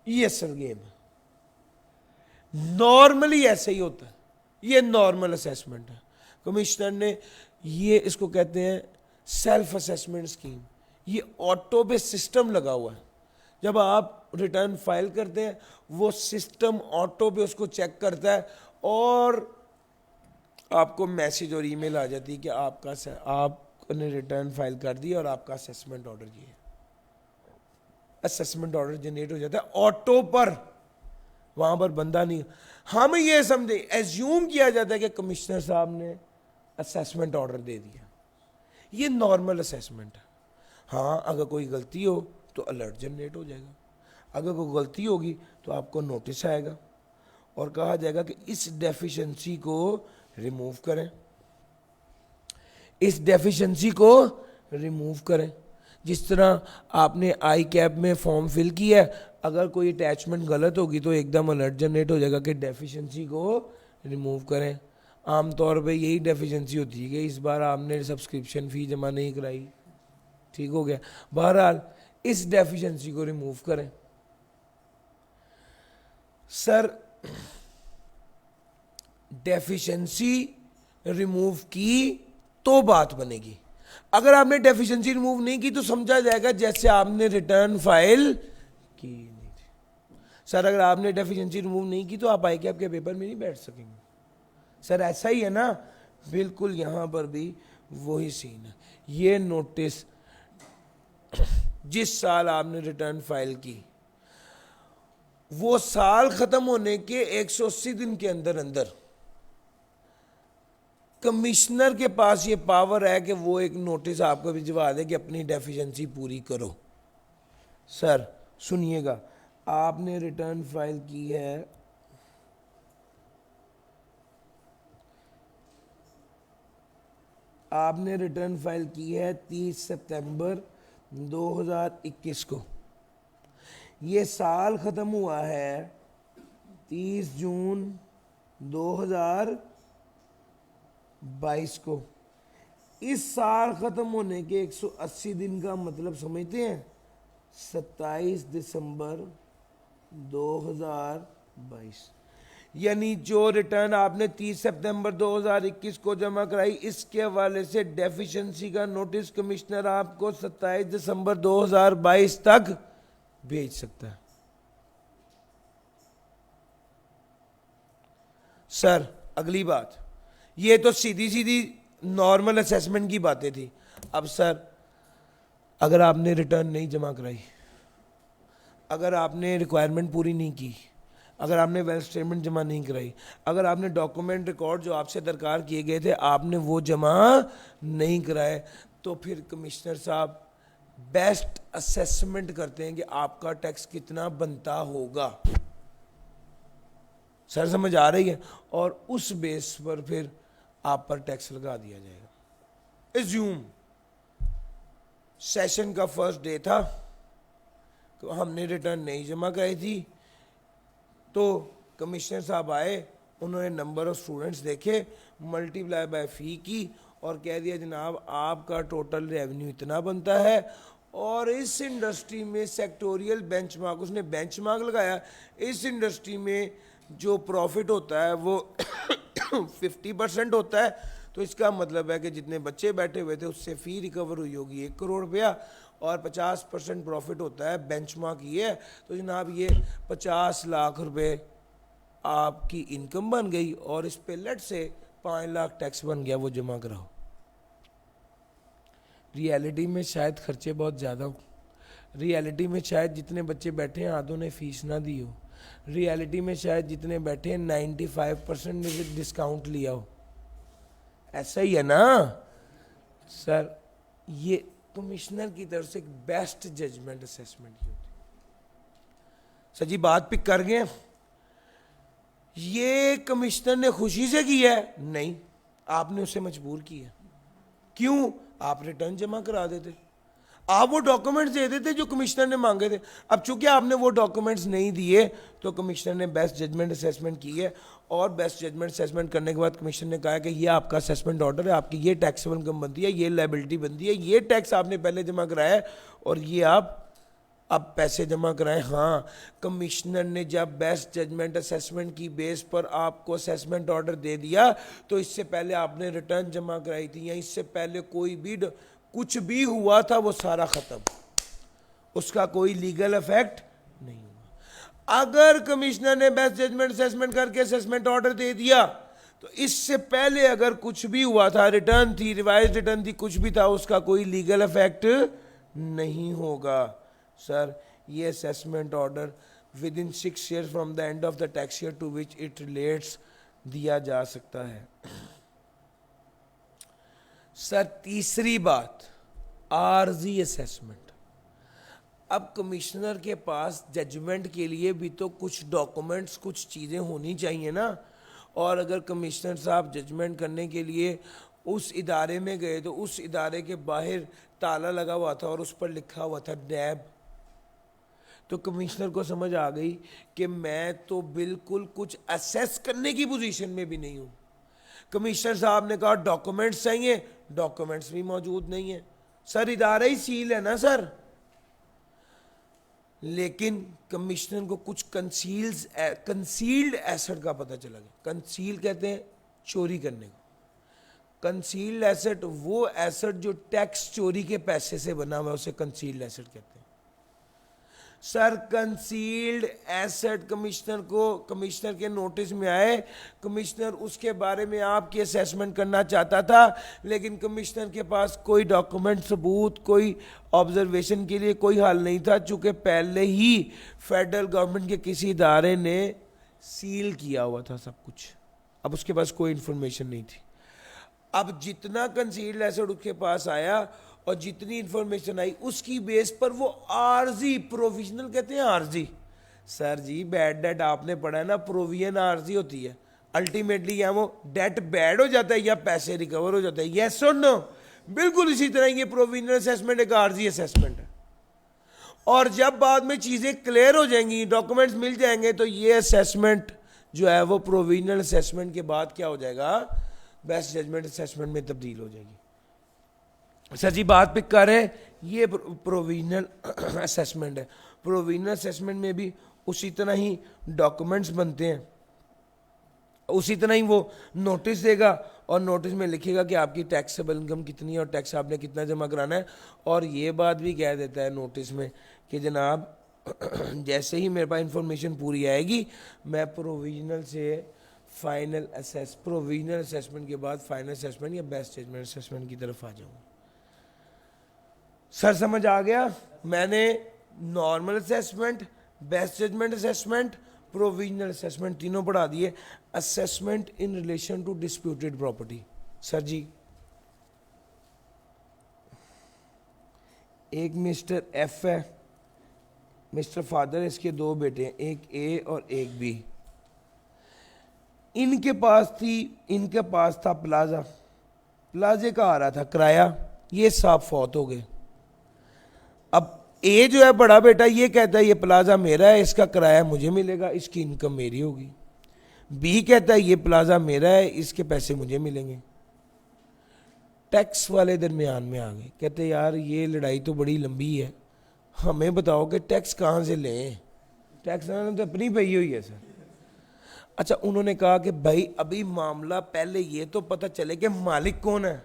ये असल गेम है, नॉर्मली ऐसे ही होता है, ये नॉर्मल असेसमेंट है। कमिश्नर ने ये, इसको कहते हैं सेल्फ असेसमेंट स्कीम, ये ऑटो पे सिस्टम लगा हुआ है। जब आप रिटर्न फाइल करते हैं वो सिस्टम ऑटो पे उसको चेक करता है और आपको मैसेज और ईमेल आ जाती है कि आपने रिटर्न फाइल कर दिया और आपका असेसमेंट ऑर्डर ये है। असेसमेंट ऑर्डर जनरेट हो जाता है ऑटो पर, वहां पर बंदा नहीं। हम ये समझे, एज्यूम किया जाता है कि कमिश्नर साहब ने असेसमेंट ऑर्डर दे दिया, ये नॉर्मल असेसमेंट है। हाँ, अगर कोई गलती हो तो अलर्ट जनरेट हो जाएगा, अगर कोई गलती होगी तो आपको नोटिस आएगा और कहा जाएगा कि इस डेफिशिएंसी को रिमूव करें, इस डेफिशिएंसी को रिमूव करें। जिस तरह आपने आई कैप में फॉर्म फिल किया है, अगर कोई अटैचमेंट गलत होगी तो एकदम अलर्ट जनरेट हो जाएगा कि डेफिशिएंसी को रिमूव करें। आमतौर पे यही डेफिशिएंसी होती है कि इस बार आपने सब्सक्रिप्शन फ़ी जमा नहीं कराई, ठीक हो गया। बहरहाल इस डेफिशिएंसी को रिमूव करें। सर डेफिशिएंसी रिमूव की तो बात बनेगी, अगर आपने डेफिशिएंसी रिमूव नहीं की तो समझा जाएगा जैसे आपने रिटर्न फाइल की नहीं थी। सर अगर आपने डेफिशिएंसी रिमूव नहीं की तो आप आई कैप के पेपर में नहीं बैठ सकेंगे। सर ऐसा ही है ना? बिल्कुल, यहां पर भी वही सीन है। ये नोटिस जिस साल आपने रिटर्न फाइल की, वो साल खत्म होने के 180 दिन के अंदर अंदर कमिश्नर के पास ये पावर है कि वो एक नोटिस आपको भिजवा दे कि अपनी डेफिशिएंसी पूरी करो। सर सुनिएगा, आपने रिटर्न फाइल की है, आपने रिटर्न फाइल की है 30 सितंबर 2021 को। ये साल ख़त्म हुआ है 30 जून 2022 को। इस साल ख़त्म होने के 180 दिन का मतलब समझते हैं, 27 दिसंबर 2022। यानी जो रिटर्न आपने 30 सितंबर 2021 को जमा कराई, इसके हवाले से डेफिशिएंसी का नोटिस कमिश्नर आपको 27 दिसंबर 2022 तक भेज सकता है। सर अगली बात, ये तो सीधी सीधी नॉर्मल असेसमेंट की बातें थी। अब सर अगर आपने रिटर्न नहीं जमा कराई, अगर आपने रिक्वायरमेंट पूरी नहीं की, अगर आपने वेल्थ स्टेटमेंट जमा नहीं कराई, अगर आपने डॉक्यूमेंट रिकॉर्ड जो आपसे दरकार किए गए थे आपने वो जमा नहीं कराए, तो फिर कमिश्नर साहब बेस्ट असेसमेंट करते हैं कि आपका टैक्स कितना बनता होगा। सर समझ आ रही है? और उस बेस पर फिर आप पर टैक्स लगा दिया जाएगा। एज्यूम सेशन का फर्स्ट डे था, तो हमने रिटर्न नहीं जमा कराई थी, तो कमिश्नर साहब आए, उन्होंने नंबर ऑफ स्टूडेंट्स देखे, मल्टीप्लाई बाय फी की और कह दिया जनाब आपका टोटल रेवेन्यू इतना बनता है, और इस इंडस्ट्री में सेक्टोरियल बेंचमार्क, उसने बेंचमार्क लगाया, इस इंडस्ट्री में जो प्रॉफिट होता है वो 50% होता है, तो इसका मतलब है कि जितने बच्चे बैठे हुए थे उससे फ़ी रिकवर हुई होगी 1 करोड़ रुपया, और 50% प्रॉफिट होता है, बेंचमार्क ये है, तो जनाब ये 50 लाख रुपए आपकी इनकम बन गई, और इस पे लेट से 5 लाख टैक्स बन गया, वो जमा कराओ। रियलिटी में शायद खर्चे बहुत ज़्यादा हो, रियलिटी में शायद जितने बच्चे बैठे हैं आधों ने फीस ना दी हो, रियलिटी में शायद जितने बैठे हैं 95% ने डिस्काउंट लिया हो। ऐसा ही है ना सर? ये कमिश्नर की तरफ से एक बेस्ट जजमेंट असेसमेंट की होती है। सर जी बात पिक कर गए? ये कमिश्नर ने खुशी से किया है? नहीं, आपने उसे मजबूर किया। क्यों? आप रिटर्न जमा करा देते, आप वो डॉक्यूमेंट्स दे देते जो कमिश्नर ने मांगे थे। अब चूंकि आपने वो डॉक्यूमेंट्स नहीं दिए, तो कमिश्नर ने बेस्ट जजमेंट असेसमेंट की है, और बेस्ट जजमेंट असेसमेंट करने के बाद कमिश्नर ने कहा कि ये आपका असेसमेंट ऑर्डर है, आपकी ये टैक्सेबल इनकम बनती है, ये लायबिलिटी बनती है, ये टैक्स आपने पहले जमा कराया है, और ये आप अब पैसे जमा कराएं। हाँ, कमिश्नर ने जब बेस्ट जजमेंट असेसमेंट की बेस पर आपको असेसमेंट ऑर्डर दे दिया, तो इससे पहले आपने रिटर्न जमा कराई थी, या इससे पहले कोई भी कुछ भी हुआ था वो सारा खत्म, उसका कोई लीगल इफेक्ट नहीं हुआ। अगर कमिश्नर ने बेस्ट जजमेंट असेसमेंट करके असेसमेंट ऑर्डर दे दिया, तो इससे पहले अगर कुछ भी हुआ था, रिटर्न थी, रिवाइज रिटर्न थी, कुछ भी था, उसका कोई लीगल इफेक्ट नहीं होगा। सर ये assessment order within 6 years from the end of the tax year to which it relates दिया जा सकता है। सर तीसरी बात, आरजी असेसमेंट। अब कमिश्नर के पास जजमेंट के लिए भी तो कुछ डॉक्यूमेंट्स, कुछ चीज़ें होनी चाहिए ना, और अगर कमिश्नर साहब जजमेंट करने के लिए उस इदारे में गए, तो उस इदारे के बाहर ताला लगा हुआ था और उस पर लिखा हुआ था नैब, तो कमिश्नर को समझ आ गई कि मैं तो बिल्कुल कुछ असेस करने की पोजीशन में भी नहीं हूँ। कमिश्नर साहब ने कहा डॉक्यूमेंट्स चाहिए, डॉक्यूमेंट्स भी मौजूद नहीं है। सर इदारा ही सील है ना सर, लेकिन कमिश्नर को कुछ कंसील्ड एसेट का पता चला गया। कंसील कहते हैं चोरी करने को, कंसील्ड एसेट वो एसेट जो टैक्स चोरी के पैसे से बना हुआ है, उसे कंसील्ड एसेट कहते हैं। सर कंसील्ड एसेट कमिश्नर के नोटिस में आए, कमिश्नर उसके बारे में आपकी असेसमेंट करना चाहता था, लेकिन कमिश्नर के पास कोई डॉक्यूमेंट सबूत, कोई ऑब्जर्वेशन के लिए कोई हल नहीं था, चूंकि पहले ही फेडरल गवर्नमेंट के किसी इदारे ने सील किया हुआ था सब कुछ। अब उसके पास कोई इंफॉर्मेशन नहीं थी। अब जितना कंसील्ड एसेट उसके पास आया और जितनी इंफॉर्मेशन आई, उसकी बेस पर वो आरजी, प्रोविजनल कहते हैं आरजी। सर जी बैड डेट आपने पढ़ा है ना, प्रोविजन आरजी होती है। अल्टीमेटली या वो डेट बैड हो जाता है या पैसे रिकवर हो जाता है, यस और नो। बिल्कुल इसी तरह ये प्रोविजनल असेसमेंट एक आरजी असेसमेंट है। और जब बाद में चीज़ें क्लियर हो जाएंगी, डॉक्यूमेंट्स मिल जाएंगे, तो ये असेसमेंट जो है वो प्रोविजनल असेसमेंट के बाद क्या हो जाएगा, बेस्ट जजमेंट असेसमेंट में तब्दील हो जाएगी। सर जी बात पिक कर रहे हैं, ये प्रोविजनल असेसमेंट है। प्रोविजनल असेसमेंट में भी उसी तरह ही डॉक्यूमेंट्स बनते हैं, उसी तरह ही वो नोटिस देगा और नोटिस में लिखेगा कि आपकी टैक्सेबल इनकम कितनी है और टैक्स आपने कितना जमा कराना है। और ये बात भी कह देता है नोटिस में कि जनाब जैसे ही मेरे पास इंफॉर्मेशन पूरी आएगी मैं प्रोविजनल से प्रोविजनल असेसमेंट के बाद फाइनल असेसमेंट या बेस्ट जजमेंट असेसमेंट की तरफ आ जाऊँगा। सर समझ आ गया? मैंने normal assessment, best judgment assessment, provisional assessment तीनों पढ़ा दिए। Assessment in relation to disputed property. Sir ji एक मिस्टर एफ है, मिस्टर फादर, इसके दो बेटे हैं, एक ए और एक बी। इनके पास था प्लाजा, प्लाजे का आ रहा था किराया, ये साहब फौत हो गए। अब ए जो है बड़ा बेटा ये कहता है ये प्लाजा मेरा है, इसका किराया मुझे मिलेगा, इसकी इनकम मेरी होगी। बी कहता है ये प्लाजा मेरा है, इसके पैसे मुझे मिलेंगे। टैक्स वाले दरमियान में आ गए, कहते यार ये लड़ाई तो बड़ी लंबी है, हमें बताओ कि टैक्स कहाँ से लें, टैक्स तो अपनी पई हुई है सर। अच्छा उन्होंने कहा कि भाई अभी मामला पहले ये तो पता चले कि मालिक कौन है,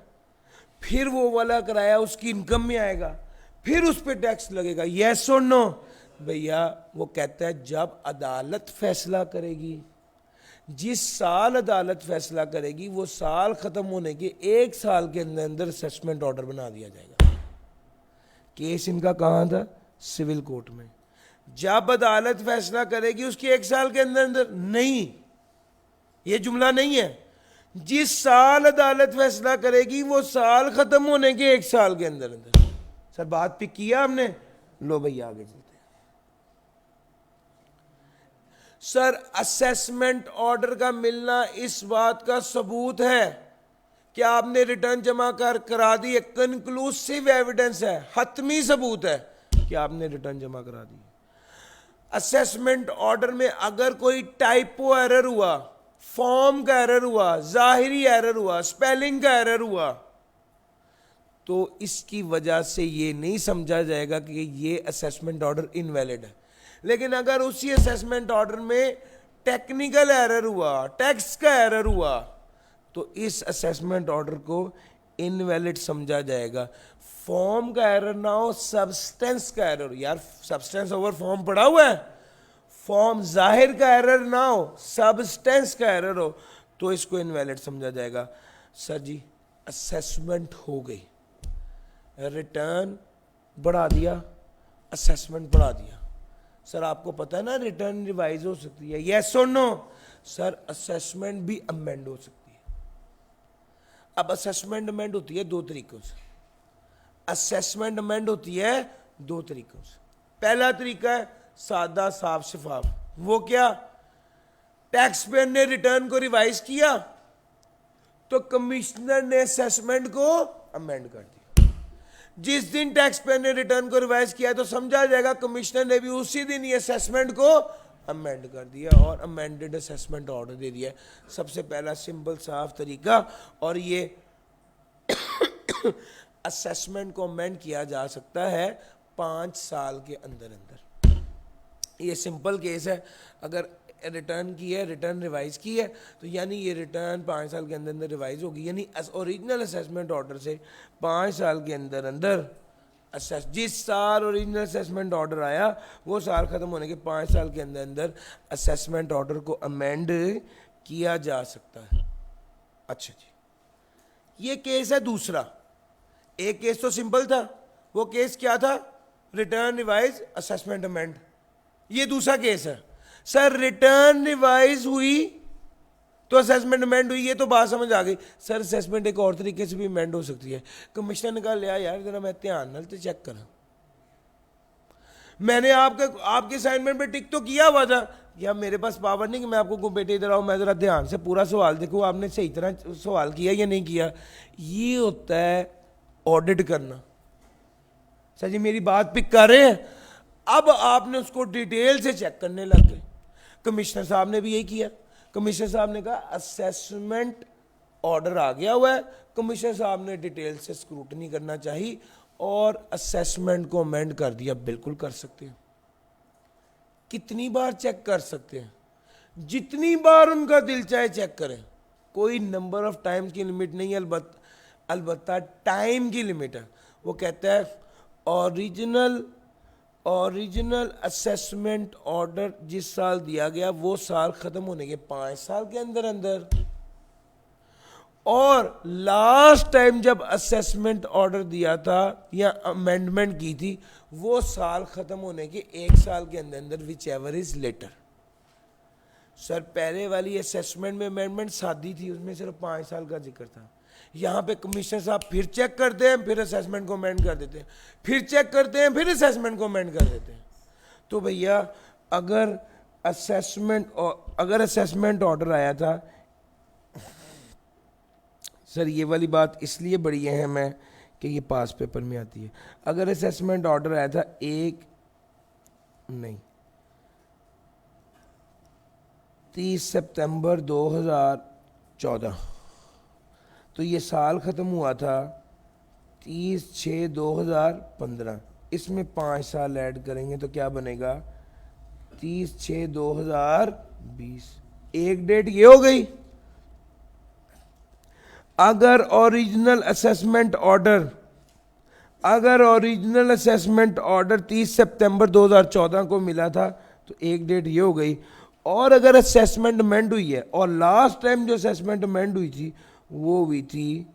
फिर वो वाला किराया उसकी इनकम में आएगा, फिर उस पर टैक्स लगेगा। यस और नो? भैया वो कहता है जब अदालत फैसला करेगी, जिस साल अदालत फैसला करेगी वो साल खत्म होने के 1 साल के अंदर अंदर असेसमेंट ऑर्डर बना दिया जाएगा। केस इनका कहाँ था? सिविल कोर्ट में। जब अदालत फैसला करेगी उसके 1 साल के अंदर अंदर नहीं, ये जुमला नहीं है, जिस साल अदालत फैसला करेगी वो साल खत्म होने के 1 साल के अंदर अंदर। सर बात पिक किया हमने? लो भैया आगे चलते हैं। सर असेसमेंट ऑर्डर का मिलना इस बात का सबूत है कि आपने रिटर्न जमा करा दी, कंक्लूसिव एविडेंस है, हतमी सबूत है कि आपने रिटर्न जमा करा दी। असेसमेंट ऑर्डर में अगर कोई टाइपो एरर हुआ, फॉर्म का एरर हुआ, जाहिरी एरर हुआ, स्पेलिंग का एरर हुआ, तो इसकी वजह से ये नहीं समझा जाएगा कि ये असेसमेंट ऑर्डर इनवैलिड है। लेकिन अगर उसी असेसमेंट ऑर्डर में टेक्निकल एरर हुआ, टेक्स्ट का एरर हुआ, तो इस असेसमेंट ऑर्डर को इनवैलिड समझा जाएगा। फॉर्म का एरर ना हो, सब्सटेंस का एरर, यार सब्सटेंस ओवर फॉर्म पड़ा हुआ है, फॉर्म जाहिर का एरर ना हो, सब्सटेंस का एरर हो, तो इसको इनवैलिड समझा जाएगा। सर जी असेसमेंट हो गई, रिटर्न बढ़ा दिया, असेसमेंट बढ़ा दिया। सर आपको पता है ना रिटर्न रिवाइज हो सकती है, यस और नो? सर असेसमेंट भी अमेंड हो सकती है। अब असेसमेंट अमेंड होती है 2 तरीकों से। असेसमेंट अमेंड होती है 2 तरीकों से। पहला तरीका है सादा साफ शफाफ, वो क्या? टैक्स पेयर ने रिटर्न को रिवाइज किया तो कमिश्नर ने असेसमेंट को अमेंड कर दिया। जिस दिन टैक्स पेयर ने रिटर्न को रिवाइज किया तो समझा जाएगा कमिश्नर ने भी उसी दिन ये असेसमेंट को अमेंड कर दिया और अमेंडेड असेसमेंट ऑर्डर दे दिया। सबसे पहला सिंपल साफ तरीका, और ये असेसमेंट को अमेंड किया जा सकता है 5 साल के अंदर अंदर। ये सिंपल केस है, अगर रिटर्न की है, रिटर्न रिवाइज की है, तो यानी ये रिटर्न 5 साल के अंदर अंदर रिवाइज होगी, यानी ओरिजिनल असेसमेंट ऑर्डर से 5 साल के अंदर अंदर जिस साल ओरिजिनल असेसमेंट ऑर्डर आया वो साल खत्म होने के 5 साल के अंदर अंदर असेसमेंट ऑर्डर को अमेंड किया जा सकता है। अच्छा जी, ये केस है दूसरा। एक केस तो सिंपल था, वो केस क्या था? Return revise assessment amend. ये दूसरा केस है। सर रिटर्न रिवाइज हुई तो असेसमेंट अमेंड हुई, ये तो बात समझ आ गई। सर असेसमेंट एक और तरीके से भी अमेंड हो सकती है। कमिश्नर ने कहा लिया यार जरा मैं ध्यान नाल तो चेक करा, मैंने आपके असाइनमेंट पे टिक तो किया हुआ था, या मेरे पास पावर नहीं कि मैं आपको बेटे इधर आओ मैं जरा ध्यान से पूरा सवाल देखूँ आपने सही तरह सवाल किया या नहीं किया। ये होता है ऑडिट करना। सर जी मेरी बात पिक कर रहे हैं? अब आपने उसको डिटेल से चेक करने लग गए। कमिश्नर साहब ने भी यही किया। कमिश्नर साहब ने कहा असेसमेंट ऑर्डर आ गया हुआ है, कमिश्नर साहब ने डिटेल से स्क्रूटनी करना चाहिए और असेसमेंट को अमेंड कर दिया। बिल्कुल कर सकते हैं। कितनी बार चेक कर सकते हैं? जितनी बार उनका दिल चाहे चेक करें, कोई नंबर ऑफ टाइम्स की लिमिट नहीं है, अलबत्ता टाइम की लिमिट है। वो कहता है ओरिजिनल असेसमेंट ऑर्डर जिस साल दिया गया वो साल खत्म होने के 5 साल के अंदर अंदर, और लास्ट टाइम जब असेसमेंट ऑर्डर दिया था या अमेंडमेंट की थी वो साल खत्म होने के 1 साल के अंदर अंदर, whichever is later. Sir पहले वाली असेसमेंट में अमेंडमेंट सादी थी, उसमें सिर्फ 5 साल का जिक्र था। यहाँ पे कमिश्नर साहब फिर चेक करते हैं, फिर असेसमेंट को अमेंड कर देते हैं, फिर चेक करते हैं, फिर असेसमेंट को अमेंड कर देते हैं। तो भैया अगर असेसमेंट ऑर्डर आया था, सर ये वाली बात इसलिए बड़ी अहम है कि ये पास पेपर में आती है। अगर असेसमेंट ऑर्डर आया था 30 सितंबर 2014, तो ये साल ख़त्म हुआ था 30/6/2015, इसमें 5 साल ऐड करेंगे तो क्या बनेगा 30/6/2020। एक डेट ये हो गई। अगर ओरिजिनल असेसमेंट ऑर्डर 30 सितंबर 2014 को मिला था तो एक डेट ये हो गई। और अगर असेसमेंट अमेंड हुई है, और लास्ट टाइम जो असेसमेंट अमेंड हुई थी वो हुई थी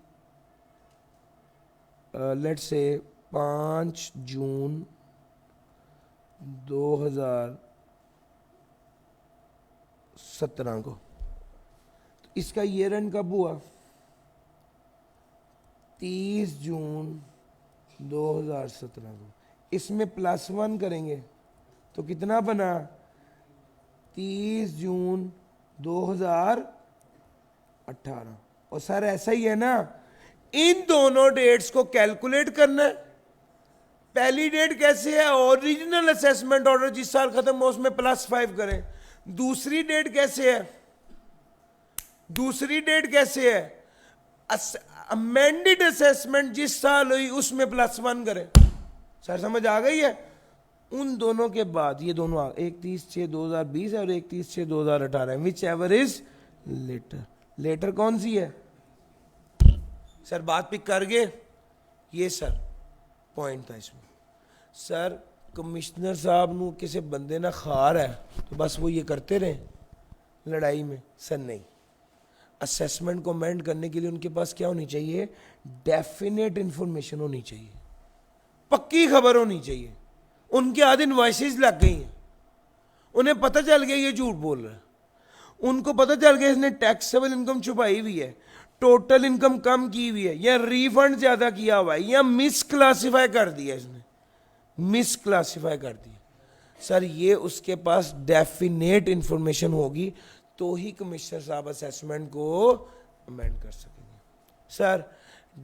लेट्स से 5 जून 2017 को, तो इसका ईयर एंड कब हुआ 30 जून 2017 को। इसमें +1 करेंगे तो कितना बना 30 जून 2018। और सर ऐसा ही है ना, इन दोनों डेट्स को कैलकुलेट करना है। पहली डेट कैसे है, ओरिजिनल असेसमेंट ऑर्डर जिस साल खत्म हो उसमें +5 करें। दूसरी डेट कैसे है, अमेंडेड असेसमेंट जिस साल हुई उसमें +1 करें। सर समझ आ गई है? उन दोनों के बाद ये दोनों 31/6/2020 है और 31/6/2018 है, विच एवर इज लेटर कौन सी है? सर बात पिक कर गए? ये सर पॉइंट था इसमें। सर कमिश्नर साहब नू किसी बंदे ना खार है तो बस वो ये करते रहे लड़ाई में? सर नहीं, असेसमेंट को अमेंड करने के लिए उनके पास क्या होनी चाहिए, डेफिनेट इंफॉर्मेशन होनी चाहिए, पक्की खबर होनी चाहिए। उनके आधे इनवॉइसेस लग गई हैं, उन्हें पता चल गया ये झूठ बोल रहा है, उनको पता चल गया इसने टैक्सेबल इनकम छुपाई हुई है, टोटल इनकम कम की हुई है, या रिफंड ज्यादा किया हुआ है, या मिसक्लासिफाई कर दिया इसने, मिसक्लासिफाई कर दिया। सर ये उसके पास डेफिनेट इंफॉर्मेशन होगी तो ही कमिश्नर साहब असेसमेंट को अमेंड कर सकेंगे। सर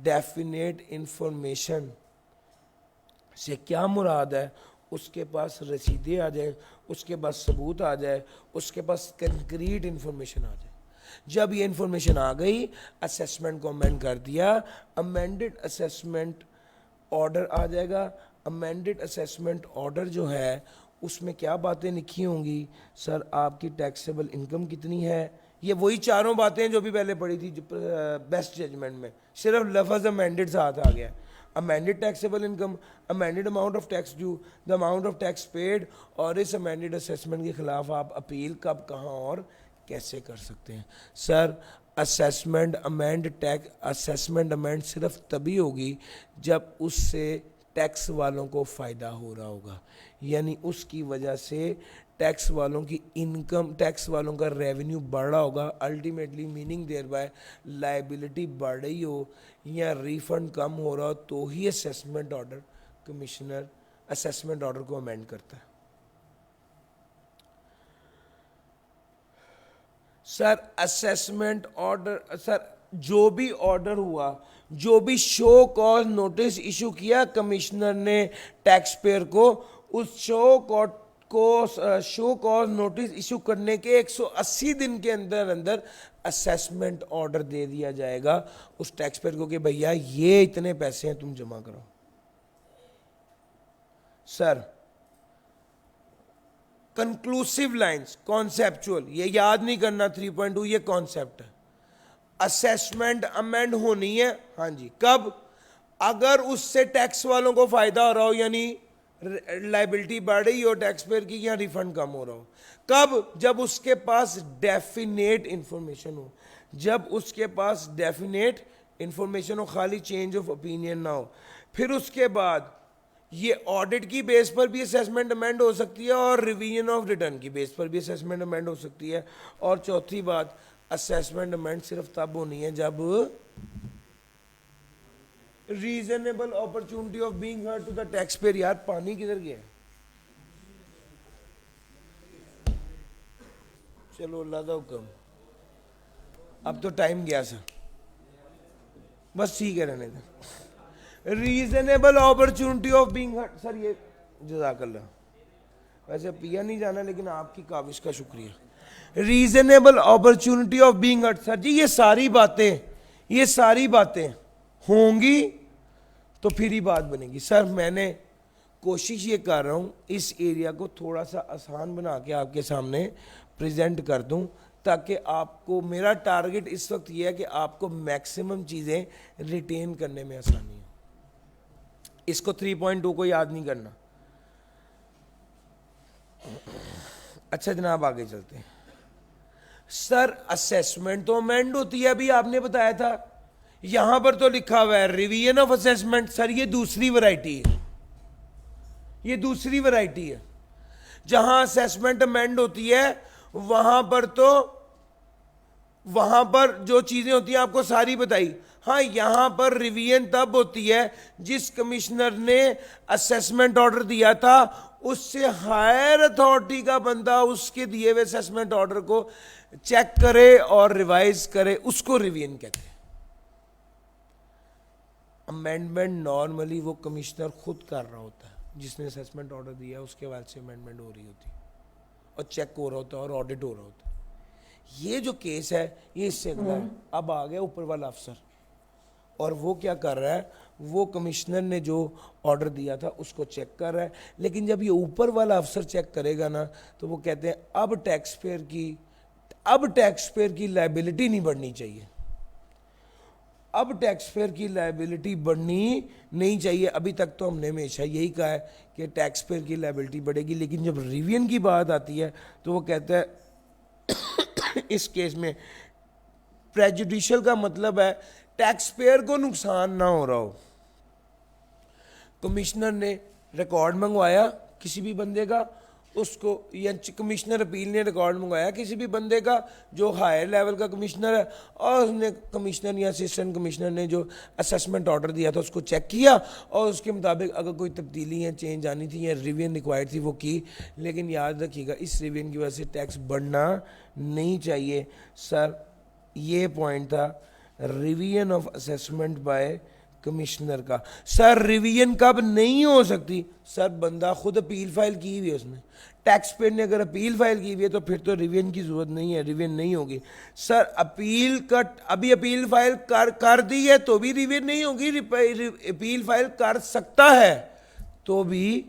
डेफिनेट इंफॉर्मेशन से क्या मुराद है, उसके पास रसीदें आ जाए, उसके पास सबूत आ जाए, उसके पास कंक्रीट इंफॉर्मेशन आ जाए। जब ये इंफॉर्मेशन आ गई, असेसमेंट को अमेंड कर दिया, अमेंडेड असेसमेंट ऑर्डर आ जाएगा। अमेंडेड असेसमेंट ऑर्डर जो है उसमें क्या बातें लिखी होंगी, सर आपकी टैक्सेबल इनकम कितनी है, ये वही चारों बातें जो भी पहले पढ़ी थी बेस्ट जजमेंट में, सिर्फ लफ्ज़ अमेंडेड साथ आ गया। Amended taxable income, amended amount of tax due, the amount of tax paid, और इस अमेंडेड असेसमेंट के खिलाफ आप अपील कब, कहाँ और कैसे कर सकते हैं। सर असेसमेंट अमेंड सिर्फ तभी होगी जब उससे टैक्स वालों को फ़ायदा हो रहा होगा, यानी उसकी वजह से टैक्स वालों की इनकम, टैक्स वालों का रेवेन्यू बढ़ रहा होगा, ultimately meaning thereby liability बढ़ रही हो या रिफंड कम हो रहा हो, तो ही assessment order, commissioner assessment order को अमेंड करता है। सर असेसमेंट ऑर्डर, सर जो भी ऑर्डर हुआ, जो भी शो कॉज नोटिस इशू किया कमिश्नर ने टैक्स पेयर को, उस शो कॉज नोटिस इशू करने के 180 दिन के अंदर अंदर असेसमेंट ऑर्डर दे दिया जाएगा उस टैक्स पेयर को कि भैया ये इतने पैसे हैं, तुम जमा करो। सर कंक्लूसिव लाइंस, कॉन्सेप्चुअल, ये याद नहीं करना 3.2, ये कॉन्सेप्ट है। असेसमेंट अमेंड होनी है, हाँ जी, कब? अगर उससे टैक्स वालों को फायदा हो रहा हो, यानी लाइबिलिटी बढ़ रही हो टैक्स पेयर की, या रिफंड कम हो रहा हो। कब? जब उसके पास डेफिनेट इंफॉर्मेशन हो, जब उसके पास डेफिनेट इंफॉर्मेशन हो, खाली चेंज ऑफ ओपिनियन ना हो। फिर उसके बाद ये ऑडिट की बेस पर भी असेसमेंट अमेंड हो सकती है और रिवीजन ऑफ रिटर्न की बेस पर भी असेसमेंट अमेंड हो सकती है। और चौथी बात, असेसमेंट अमेंड सिर्फ तब होनी है जब reasonable opportunity of being heard to the tax payer. यार पानी किधर गया? चलो अल्लाह का हुक्म, अब तो टाइम गया सर, बस ठीक है रहने दे। Reasonable opportunity of being heard, sir ये जज़ाकल्लाह, वैसे पिया नहीं जाना लेकिन आपकी काविश का शुक्रिया। Reasonable opportunity of being heard, sir ji ये सारी बातें होंगी तो फिर ही बात बनेगी। सर मैंने कोशिश ये कर रहा हूँ इस एरिया को थोड़ा सा आसान बना के आपके सामने प्रेजेंट कर दूँ, ताकि आपको, मेरा टारगेट इस वक्त ये है कि आपको मैक्सिमम चीज़ें रिटेन करने में आसानी हो। इसको 3.2 को याद नहीं करना। अच्छा जनाब आगे चलते हैं। सर असेसमेंट तो अमेंड होती है, अभी आपने बताया था, यहां पर तो लिखा हुआ है रिवीजन ऑफ असेसमेंट। सर ये दूसरी वैरायटी है, ये दूसरी वैरायटी है। जहां असेसमेंट अमेंड होती है वहां पर जो चीजें होती हैं आपको सारी बताई। हाँ यहां पर रिवीजन तब होती है जिस कमिश्नर ने असेसमेंट ऑर्डर दिया था उससे हायर अथॉरिटी का बंदा उसके दिए हुए असेसमेंट ऑर्डर को चेक करे और रिवाइज करे, उसको रिवीजन कहते हैं। अमेंडमेंट नॉर्मली वो कमिश्नर खुद कर रहा होता है, जिसने असेसमेंट ऑर्डर दिया है उसके बाद से अमेंडमेंट हो रही होती है और चेक हो रहा होता है और ऑडिट हो रहा होता है। ये जो केस है ये इससे अगला है। अब आ गया ऊपर वाला अफसर, और वो क्या कर रहा है, वो कमिश्नर ने जो ऑर्डर दिया था उसको चेक कर रहा है। लेकिन जब ये ऊपर वाला अफसर चेक करेगा ना तो वो कहते हैं अब टैक्स पेयर की लायबिलिटी नहीं बढ़नी चाहिए, अब टैक्स पेयर की लायबिलिटी बढ़नी नहीं चाहिए। अभी तक तो हमने हमेशा यही कहा है कि टैक्स पेयर की लायबिलिटी बढ़ेगी, लेकिन जब रिवीजन की बात आती है तो वो कहता है इस केस में प्रेजुडिशियल का मतलब है टैक्स पेयर को नुकसान ना हो रहा हो। कमिश्नर ने रिकॉर्ड मंगवाया किसी भी बंदे का, उसको, या कमिश्नर अपील ने रिकॉर्ड मंगवाया किसी भी बंदे का जो हायर लेवल का कमिश्नर है, और उसने कमिश्नर या असिस्टेंट कमिश्नर ने जो असेसमेंट ऑर्डर दिया था उसको चेक किया और उसके मुताबिक अगर कोई तब्दीली या चेंज आनी थी या रिवीजन रिक्वायर्ड थी वो की। लेकिन याद रखिएगा इस रिवीजन की वजह से टैक्स बढ़ना नहीं चाहिए। सर ये पॉइंट था revision of assessment by commissioner का। सर रिवीजन कब नहीं हो सकती? सर बंदा खुद अपील फाइल की हुई है, उसने टैक्स पेयर ने अगर अपील फाइल की हुई है तो फिर तो रिवीजन की जरूरत नहीं है, रिवीजन नहीं होगी। सर अपील अभी अपील फाइल कर दी है तो भी रिवीजन नहीं होगी, अपील फाइल कर सकता है तो भी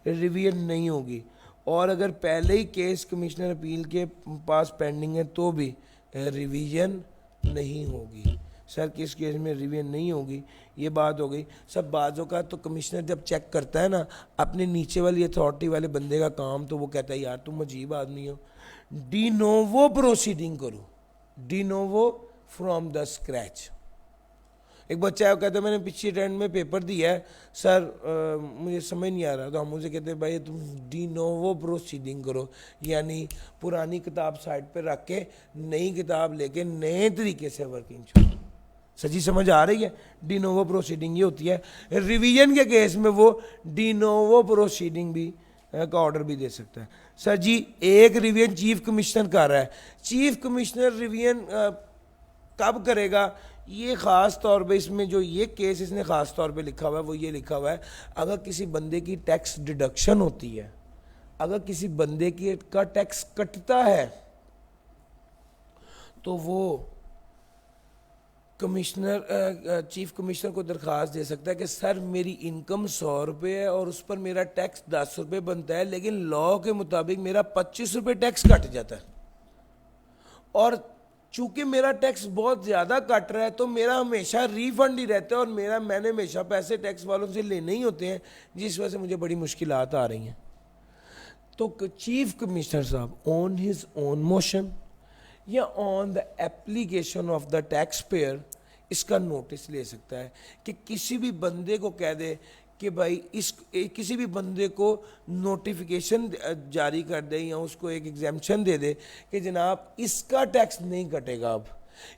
रिवीजन नहीं होगी। और अगर पहले ही केस कमिश्नर अपील के पास पेंडिंग है तो भी रिवीजन नहीं होगी। सर किस केस में रिवीजन नहीं होगी, ये बात हो गई। सब बातों का तो कमिश्नर जब चेक करता है ना अपने नीचे वाली अथॉरिटी वाले बंदे का काम, तो वो कहता है यार तुम अजीब आदमी हो, डी नोवो प्रोसीडिंग करो, de novo from the scratch. एक बच्चा है वो कहता है मैंने पिछले अटेम्प्ट में पेपर दिया है सर मुझे समझ नहीं आ रहा, तो हम उसे कहते हैं भाई तुम डी नोवो प्रोसीडिंग करो, यानी पुरानी किताब साइड पे रख के नई किताब लेके नए तरीके से वर्किंग शुरू। सच्ची समझ आ रही है? डी नोवो प्रोसीडिंग ये होती है। रिवीजन के केस में वो डी नोवो प्रोसीडिंग भी का ऑर्डर भी दे सकता है। सर जी एक रिवीजन चीफ कमिश्नर कर रहा है, चीफ कमिश्नर रिवीजन कब करेगा? ये ख़ास तौर पे इसमें जो ये केस इसने ख़ास तौर पे लिखा हुआ है वो ये लिखा हुआ है, अगर किसी बंदे की टैक्स डिडक्शन होती है, अगर किसी बंदे की का टैक्स कटता है, तो वो कमिश्नर चीफ कमिश्नर को दरख्वास्त दे सकता है कि सर मेरी इनकम 100 रुपये है और उस पर मेरा टैक्स 10 रुपये बनता है, लेकिन लॉ के मुताबिक मेरा 25 रुपये टैक्स कट जाता है, और चूंकि मेरा टैक्स बहुत ज़्यादा कट रहा है तो मेरा हमेशा रिफंड ही रहता है, और मैंने हमेशा पैसे टैक्स वालों से लेने ही होते हैं, जिस वजह से मुझे बड़ी मुश्किलात आ रही हैं। तो चीफ कमिश्नर साहब ऑन हिज ओन मोशन या on the application of the tax pair इसका नोटिस ले सकता है कि किसी भी बंदे को कह दे कि भाई किसी भी बंदे को नोटिफिकेशन जारी कर दे या उसको एक एग्जाम्पशन दे दे कि जनाब इसका टैक्स नहीं कटेगा अब,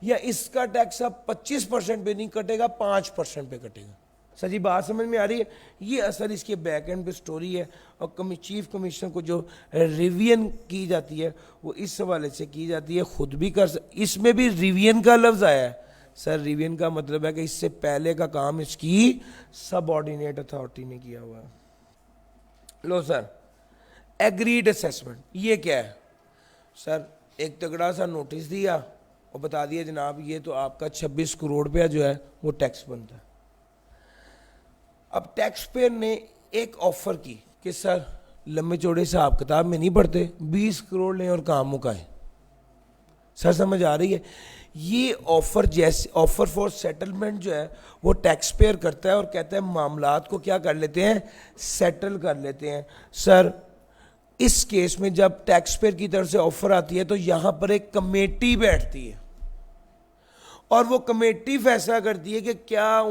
या इसका टैक्स अब 25% पे नहीं कटेगा, 5% पे कटेगा। सर जी बात समझ में आ रही है? ये असल इसके बैक एंड पे स्टोरी है, और चीफ कमिश्नर को जो रिवीजन की जाती है वो इस हवाले से की जाती है, खुद भी इसमें भी रिवीजन का लफ्ज़ आया है। सर रिवीजन का मतलब है कि इससे पहले का काम इसकी सबऑर्डिनेट अथॉरिटी ने किया हुआ है। लो सर, एग्रीड असेसमेंट ये क्या है? सर एक तगड़ा सा नोटिस दिया और बता दिया जनाब ये तो आपका 26 करोड़ रुपया जो है वो टैक्स बनता है। अब टैक्स पेयर ने एक ऑफर की कि सर लंबे चौड़े हिसाब किताब में नहीं पढ़ते, 20 करोड़ लें और काम मुकाएं। सर समझ आ रही है? ये ऑफर जैसे ऑफर फॉर सेटलमेंट जो है वो टैक्स पेयर करता है और कहता है मामलात को क्या कर लेते हैं, सेटल कर लेते हैं। सर इस केस में जब टैक्स पेयर की तरफ से ऑफर आती है तो यहां पर एक कमेटी बैठती है और वो कमेटी फैसला करती है कि क्या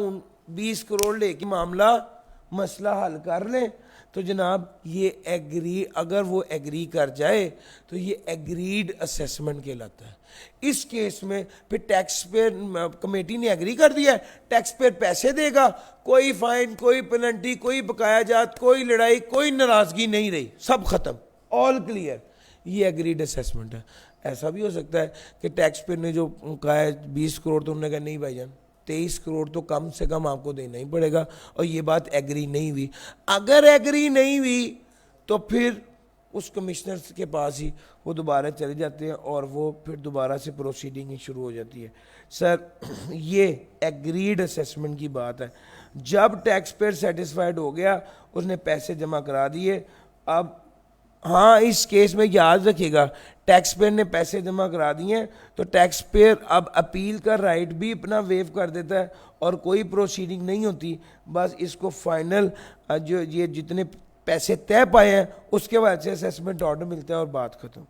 20 करोड़ लेके मामला मसला हल कर लें। तो जनाब ये एग्री, अगर वो एग्री कर जाए तो ये एग्रीड असेसमेंट कहलाता है। इस केस में फिर टैक्स पेयर कमेटी ने एग्री कर दिया, टैक्स पेयर पैसे देगा, कोई फाइन, कोई पेनल्टी, कोई बकाया जात, कोई लड़ाई, कोई नाराजगी नहीं रही, सब खत्म, ऑल क्लियर। ये एग्रीड असेसमेंट है। ऐसा भी हो सकता है कि टैक्स पेयर ने जो कहा है 20 करोड़, तो उन्होंने कहा नहीं भाईजान 23 करोड़ तो कम से कम आपको देना ही पड़ेगा, और ये बात एग्री नहीं हुई। अगर एग्री नहीं हुई तो फिर उस कमिश्नर के पास ही वो दोबारा चले जाते हैं और वो फिर दोबारा से प्रोसीडिंग ही शुरू हो जाती है। सर ये एग्रीड असेसमेंट की बात है। जब टैक्स पेयर सेटिस्फाइड हो गया, उसने पैसे जमा करा दिए। अब हाँ, इस केस में याद रखिएगा टैक्स पेयर ने पैसे जमा करा दिए हैं तो टैक्स पेयर अब अपील का राइट भी अपना वेव कर देता है और कोई प्रोसीडिंग नहीं होती। बस इसको फाइनल जो ये जितने पैसे तय पाए हैं उसके बाद से असेसमेंट ऑर्डर मिलता है और बात खत्म।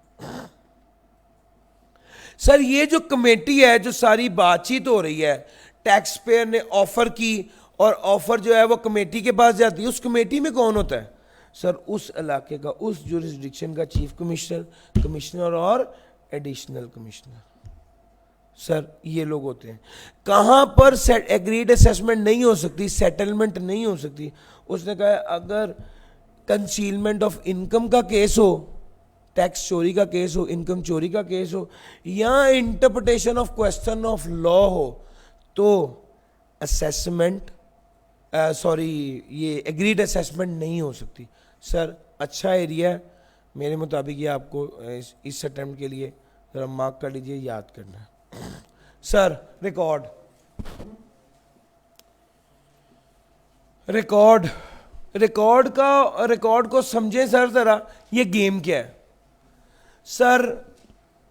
सर ये जो कमेटी है, जो सारी बातचीत हो रही है, टैक्स पेयर ने ऑफर की और ऑफर जो है वो कमेटी के पास जाती है। उस कमेटी में कौन होता है? सर उस इलाके का, उस जुरिस्डिक्शन का चीफ कमिश्नर, कमिश्नर और एडिशनल कमिश्नर। सर ये लोग होते हैं। कहां पर एग्रीड असेसमेंट नहीं हो सकती, सेटलमेंट नहीं हो सकती? उसने कहा अगर कंसीलमेंट ऑफ इनकम का केस हो, टैक्स चोरी का केस हो, इनकम चोरी का केस हो, या interpretation of question of law हो, तो असेसमेंट ये एग्रीड असेसमेंट नहीं हो सकती। सर अच्छा एरिया है मेरे मुताबिक, ये आपको इस अटेम्प्ट के लिए जरा मार्क कर लीजिए, याद करना है। सर रिकॉर्ड रिकॉर्ड को समझें सर जरा, ये गेम क्या है? सर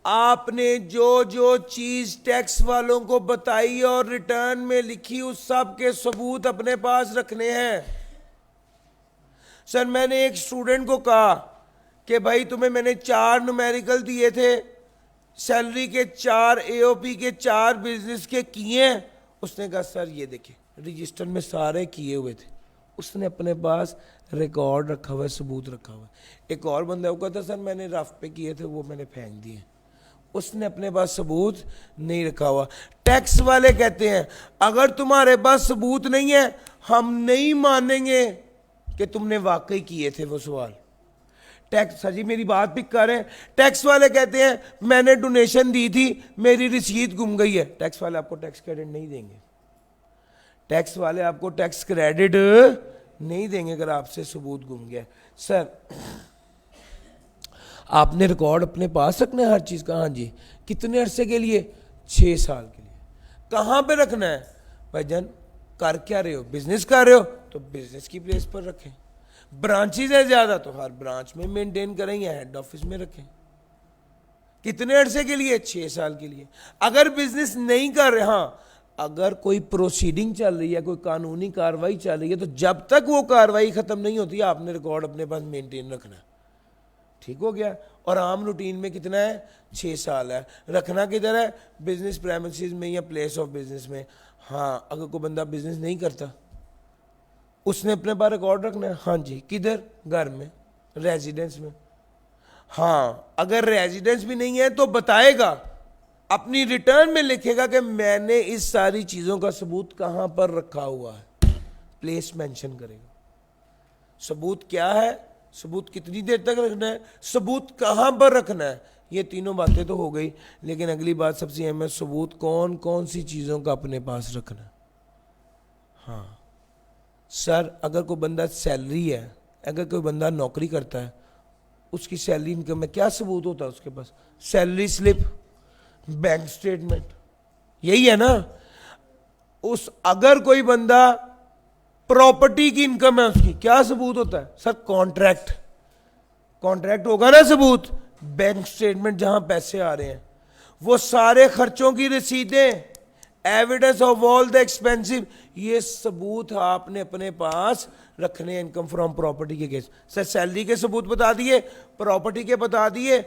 आपने जो जो चीज टैक्स वालों को बताई और रिटर्न में लिखी उस सब के सबूत अपने पास रखने हैं। सर मैंने एक स्टूडेंट को कहा कि भाई तुम्हें मैंने 4 न्यूमेरिकल दिए थे, सैलरी के 4, एओपी के 4 बिजनेस के किए हैं। उसने कहा सर ये देखिए रजिस्टर में सारे किए हुए थे। उसने अपने पास रिकॉर्ड रखा हुआ है, सबूत रखा हुआ है। एक और बंदा हुआ था सर मैंने रफ पे किए थे, वो मैंने फेंक दिए। उसने अपने पास सबूत नहीं रखा हुआ। टैक्स वाले कहते हैं अगर तुम्हारे पास सबूत नहीं है हम नहीं मानेंगे कि तुमने वाकई किए थे वो सवाल। टैक्स, सर जी मेरी बात पिक कर रहे हैं। टैक्स वाले कहते हैं मैंने डोनेशन दी थी, मेरी रसीद गुम गई है। टैक्स वाले आपको टैक्स क्रेडिट नहीं देंगे, टैक्स वाले आपको टैक्स क्रेडिट नहीं देंगे अगर आपसे सबूत गुम गया। सर आपने रिकॉर्ड अपने पास रखना है हर चीज का। हाँ जी, कितने अरसे के लिए? 6 साल के लिए। कहां पे रखना है? भाईजान कर क्या रहे हो? बिजनेस कर रहे हो तो बिजनेस की प्लेस पर रखें। ब्रांचेज है ज्यादा तो हर ब्रांच में मेंटेन करें या हेड ऑफिस में रखें। कितने अरसे के लिए? 6 साल के लिए। अगर बिजनेस नहीं कर रहे, हाँ अगर कोई प्रोसीडिंग चल रही है, कोई कानूनी कार्रवाई चल रही है, तो जब तक वो कार्रवाई खत्म नहीं होती आपने रिकॉर्ड अपने पास मेंटेन रखना है। ठीक हो गया। और आम रूटीन में कितना है? 6 साल है। रखना किधर है? बिजनेस प्रेमिसेस में या प्लेस ऑफ बिजनेस में। हाँ अगर कोई बंदा बिजनेस नहीं करता उसने अपने पास रिकॉर्ड रखना है। हाँ जी, किधर? घर में, रेजिडेंस में। हाँ अगर रेजिडेंस भी नहीं है तो बताएगा, अपनी रिटर्न में लिखेगा कि मैंने इस सारी चीजों का सबूत कहां पर रखा हुआ है, प्लेस मेंशन करेगा। सबूत क्या है, सबूत कितनी देर तक रखना है, सबूत कहां पर रखना है, ये तीनों बातें तो हो गई। लेकिन अगली बात सबसे अहम है, सबूत कौन कौन सी चीजों का अपने पास रखना है। हाँ सर अगर कोई बंदा सैलरी है, अगर कोई बंदा नौकरी करता है, उसकी सैलरी इनकम में क्या सबूत होता है उसके पास? सैलरी स्लिप, बैंक स्टेटमेंट, यही है ना। उस अगर कोई बंदा प्रॉपर्टी की इनकम है उसकी, क्या सबूत होता है? सर कॉन्ट्रैक्ट, कॉन्ट्रैक्ट होगा ना सबूत। बैंक स्टेटमेंट जहां पैसे आ रहे हैं, वो सारे खर्चों की रसीदें, evidence of all the expensive, ये सबूत आपने अपने पास रखने हैं इनकम फ्रॉम प्रॉपर्टी के केस। सर सैलरी के सबूत बता दिए, प्रॉपर्टी के बता दिए।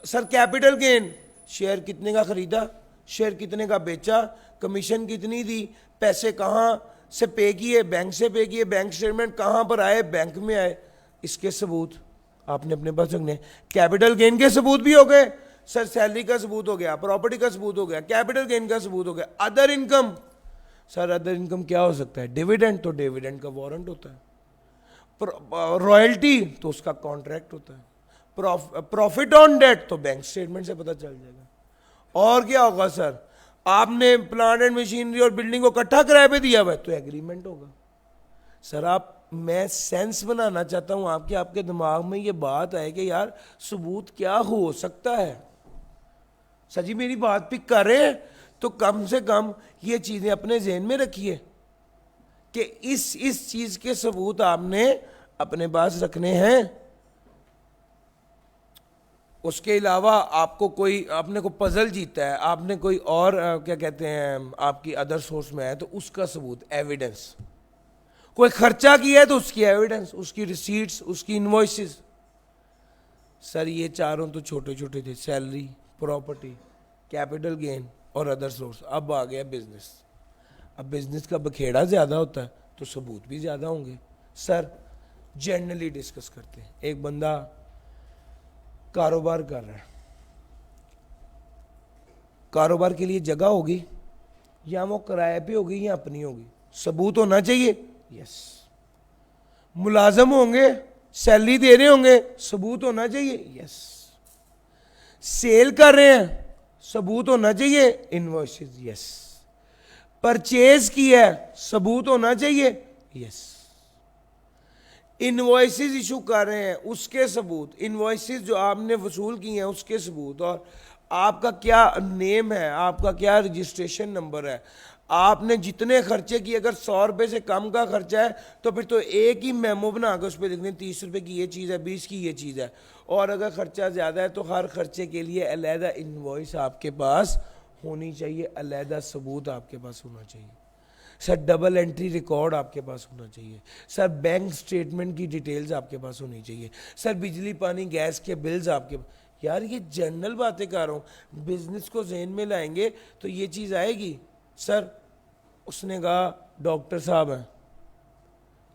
सर कैपिटल गेन, शेयर कितने का खरीदा, शेयर कितने का बेचा, कमीशन कितनी दी, पैसे कहाँ से पे किए, बैंक से पे किए, बैंक स्टेटमेंट कहाँ पर आए, बैंक में आए, इसके सबूत आपने अपने पास रखने। कैपिटल गेन के सबूत भी हो गए। सर सैलरी का सबूत हो गया, प्रॉपर्टी का सबूत हो गया, कैपिटल गेन का सबूत हो गया। Other income, sir other income क्या हो सकता है? डिविडेंड, तो डिविडेंड का वारंट होता है। रॉयल्टी तो उसका कॉन्ट्रैक्ट होता है। प्रॉफिट ऑन डेट तो बैंक स्टेटमेंट से पता चल जाएगा। और क्या होगा सर? आपने प्लांट एंड मशीनरी और बिल्डिंग को इकट्ठा किराए पे दिया हुआ है तो एग्रीमेंट होगा। सर आप, मैं सेंस बनाना चाहता हूं आपके दिमाग में ये बात आए कि यार सबूत क्या हो सकता है। सर जी मेरी बात पिक कर रहे हैं तो कम से कम ये चीजें अपने जहन में रखिए कि इस चीज के सबूत आपने अपने पास रखने हैं। उसके अलावा आपको कोई, आपने को पजल जीता है, आपने कोई और क्या कहते हैं आपकी अदर सोर्स में है तो उसका सबूत, एविडेंस। कोई खर्चा किया है तो उसकी एविडेंस, उसकी रिसीट्स, उसकी इनवॉइसेस। सर ये चारों तो छोटे छोटे थे, सैलरी, प्रॉपर्टी, कैपिटल गेन और अदर सोर्स। अब आ गया बिजनेस। अब बिजनेस का बखेड़ा ज्यादा होता है तो सबूत भी ज्यादा होंगे। सर जनरली डिस्कस करते हैं, एक बंदा कारोबार कर रहा है, कारोबार के लिए जगह होगी या वो किराए पे होगी या अपनी होगी, सबूत होना चाहिए। यस। मुलाजम होंगे, सैलरी दे रहे होंगे, सबूत होना चाहिए। यस। सेल कर रहे हैं, सबूत होना चाहिए, इनवॉइसेस। यस। परचेज किया है, सबूत होना चाहिए। यस। इनवॉइसेस इशू कर रहे हैं, उसके सबूत, इनवॉइसेस जो आपने वसूल किए हैं उसके सबूत, और आपका क्या नेम है, आपका क्या रजिस्ट्रेशन नंबर है, आपने जितने खर्चे किए, अगर 100 रुपए से कम का खर्चा है तो फिर तो एक ही मेमो बना कर उस पर लिखने 30 रुपए की ये चीज़ है, 20 की ये चीज़ है। और अगर खर्चा ज़्यादा है तो हर खर्चे के लिए अलहदा इनवॉइस आपके पास होनी चाहिए, अलहदा सबूत आपके पास होना चाहिए। सर डबल एंट्री रिकॉर्ड आपके पास होना चाहिए। सर बैंक स्टेटमेंट की डिटेल्स आपके पास होनी चाहिए। सर बिजली पानी गैस के बिल्स आपके पास। यार ये जनरल बातें कर रहा हूँ, बिजनेस को जहन में लाएंगे तो ये चीज़ आएगी। सर उसने कहा डॉक्टर साहब हैं,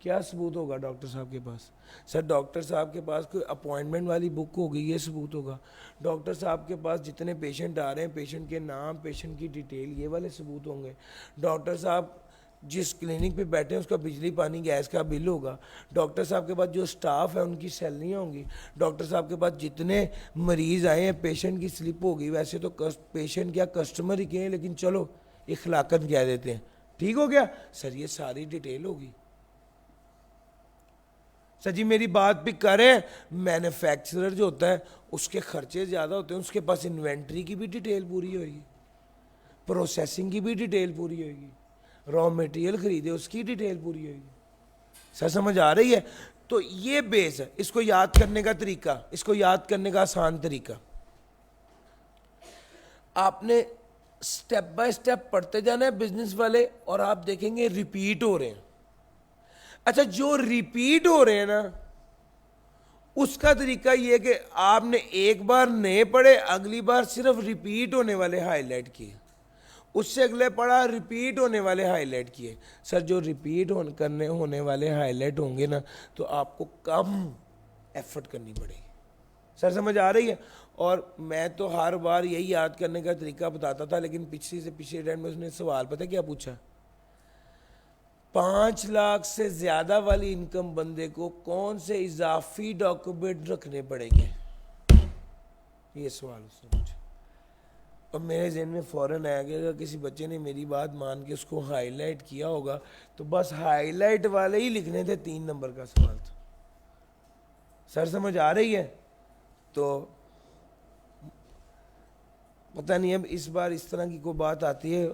क्या सबूत होगा डॉक्टर साहब के पास? सर डॉक्टर साहब के पास कोई अपॉइंटमेंट वाली बुक होगी, ये सबूत होगा। डॉक्टर साहब के पास जितने पेशेंट आ रहे हैं, पेशेंट के नाम, पेशेंट की डिटेल, ये वाले सबूत होंगे। डॉक्टर साहब जिस क्लिनिक पे बैठे हैं उसका बिजली पानी गैस का बिल होगा, डॉक्टर साहब के पास जो स्टाफ है उनकी सैलरियाँ होंगी, डॉक्टर साहब के पास जितने मरीज़ आए हैं पेशेंट की स्लिप होगी। वैसे तो पेशेंट क्या कस्टमर ही कहें, लेकिन चलो इखलाकन कह देते हैं, ठीक हो गया सर। ये सारी डिटेल होगी सर जी, मेरी बात भी करें। मैन्युफैक्चरर जो होता है उसके खर्चे ज़्यादा होते हैं, उसके पास इन्वेंट्री की भी डिटेल पूरी होगी, प्रोसेसिंग की भी डिटेल पूरी होगी, रॉ मटेरियल खरीदे उसकी डिटेल पूरी होगी। सर समझ आ रही है? तो ये बेस है। इसको याद करने का तरीका, इसको याद करने का आसान तरीका, आपने स्टेप बाय स्टेप पढ़ते जाना है बिजनेस वाले, और आप देखेंगे रिपीट हो रहे हैं। अच्छा, जो रिपीट हो रहे हैं ना, उसका तरीका ये कि आपने एक बार नए पढ़े, अगली बार सिर्फ रिपीट होने वाले हाईलाइट किए, उससे अगले पढ़ा रिपीट होने वाले हाईलाइट किए। सर जो रिपीट होने वाले हाईलाइट होंगे ना, तो आपको कम एफर्ट करनी पड़ेगी। सर समझ आ रही है? और मैं तो हर बार यही याद करने का तरीका बताता था, लेकिन पिछली से पिछले टाइम में उसने सवाल पता क्या पूछा, 5 लाख से ज़्यादा वाली इनकम बंदे को कौन से इजाफी डॉक्यूमेंट रखने पड़ेंगे, ये सवाल उसने पूछा। और मेरे जहन में फ़ौरन आया कि अगर किसी बच्चे ने मेरी बात मान के उसको हाईलाइट किया होगा, तो बस हाईलाइट वाले ही लिखने थे, 3 नंबर का सवाल था। सर समझ आ रही है? तो पता नहीं अब इस बार इस तरह की कोई बात आती है,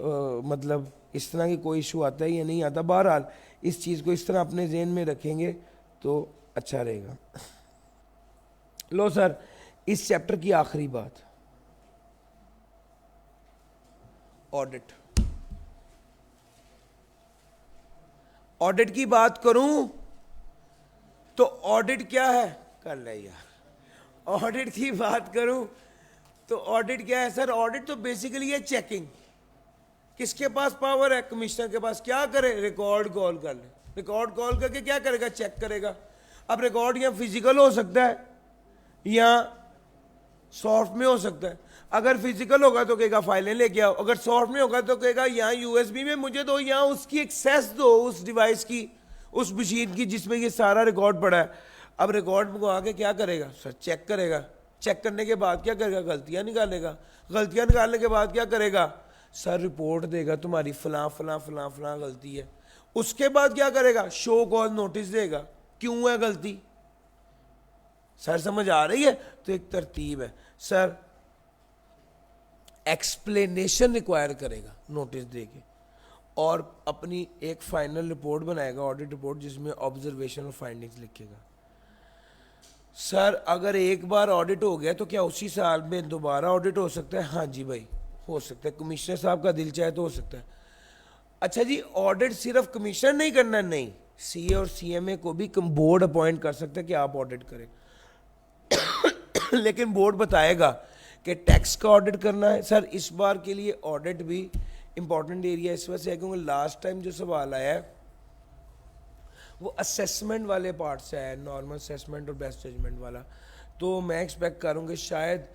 मतलब इस तरह की कोई इशू आता है या नहीं आता। बहरहाल इस चीज़ को इस तरह अपने जहन में रखेंगे तो अच्छा रहेगा। लो सर, इस चैप्टर की आखिरी बात, ऑडिट। ऑडिट की बात करूं तो ऑडिट क्या है, कर ले यार। ऑडिट की बात करूं तो ऑडिट क्या है सर? ऑडिट तो बेसिकली है चेकिंग। किसके पास पावर है? कमिश्नर के पास। क्या करे? रिकॉर्ड कॉल कर ले। रिकॉर्ड कॉल करके क्या करेगा? चेक करेगा। अब रिकॉर्ड या फिजिकल हो सकता है या सॉफ्ट में हो सकता है। अगर फिजिकल होगा तो कहेगा फाइलें लेके आओ, अगर सॉफ्ट में होगा तो कहेगा यहाँ यूएसबी में मुझे दो, यहाँ उसकी एक्सेस दो, उस डिवाइस की, उस मशीन की जिसमें ये सारा रिकॉर्ड पड़ा है। अब रिकॉर्ड मंगवा के क्या करेगा सर? चेक करेगा। चेक करने के बाद क्या करेगा? गलतियां निकालेगा। गलतियां निकालने के बाद क्या करेगा सर? रिपोर्ट देगा, तुम्हारी फलां फलां फलां फलां गलती है। उसके बाद क्या करेगा? शो कॉज नोटिस देगा, क्यों है गलती। सर समझ आ रही है? तो एक तरतीब है सर। एक्सप्लेनेशन रिक्वायर करेगा नोटिस देके, और अपनी एक फाइनल रिपोर्ट बनाएगा, ऑडिट रिपोर्ट, जिसमें ऑब्जर्वेशन और फाइंडिंग्स लिखेगा। सर अगर एक बार ऑडिट हो गया तो क्या उसी साल में दोबारा ऑडिट हो सकता है? हाँ जी भाई, हो सकता है। कमिश्नर साहब का दिल चाहे तो हो सकता है। अच्छा जी, ऑडिट सिर्फ कमिश्नर नहीं करना, नहीं, सीए और सीएमए को भी बोर्ड अपॉइंट कर सकता है कि आप ऑडिट करें। लेकिन बोर्ड बताएगा कि टैक्स का ऑडिट करना है। सर इस बार के लिए ऑडिट भी इंपॉर्टेंट एरिया इस वजह से है क्योंकि लास्ट टाइम जो सवाल आया है वो असेसमेंट वाले पार्ट से है, नॉर्मल असेसमेंट और बेस्ट जजमेंट वाला। तो मैं एक्सपेक्ट करूँगा शायद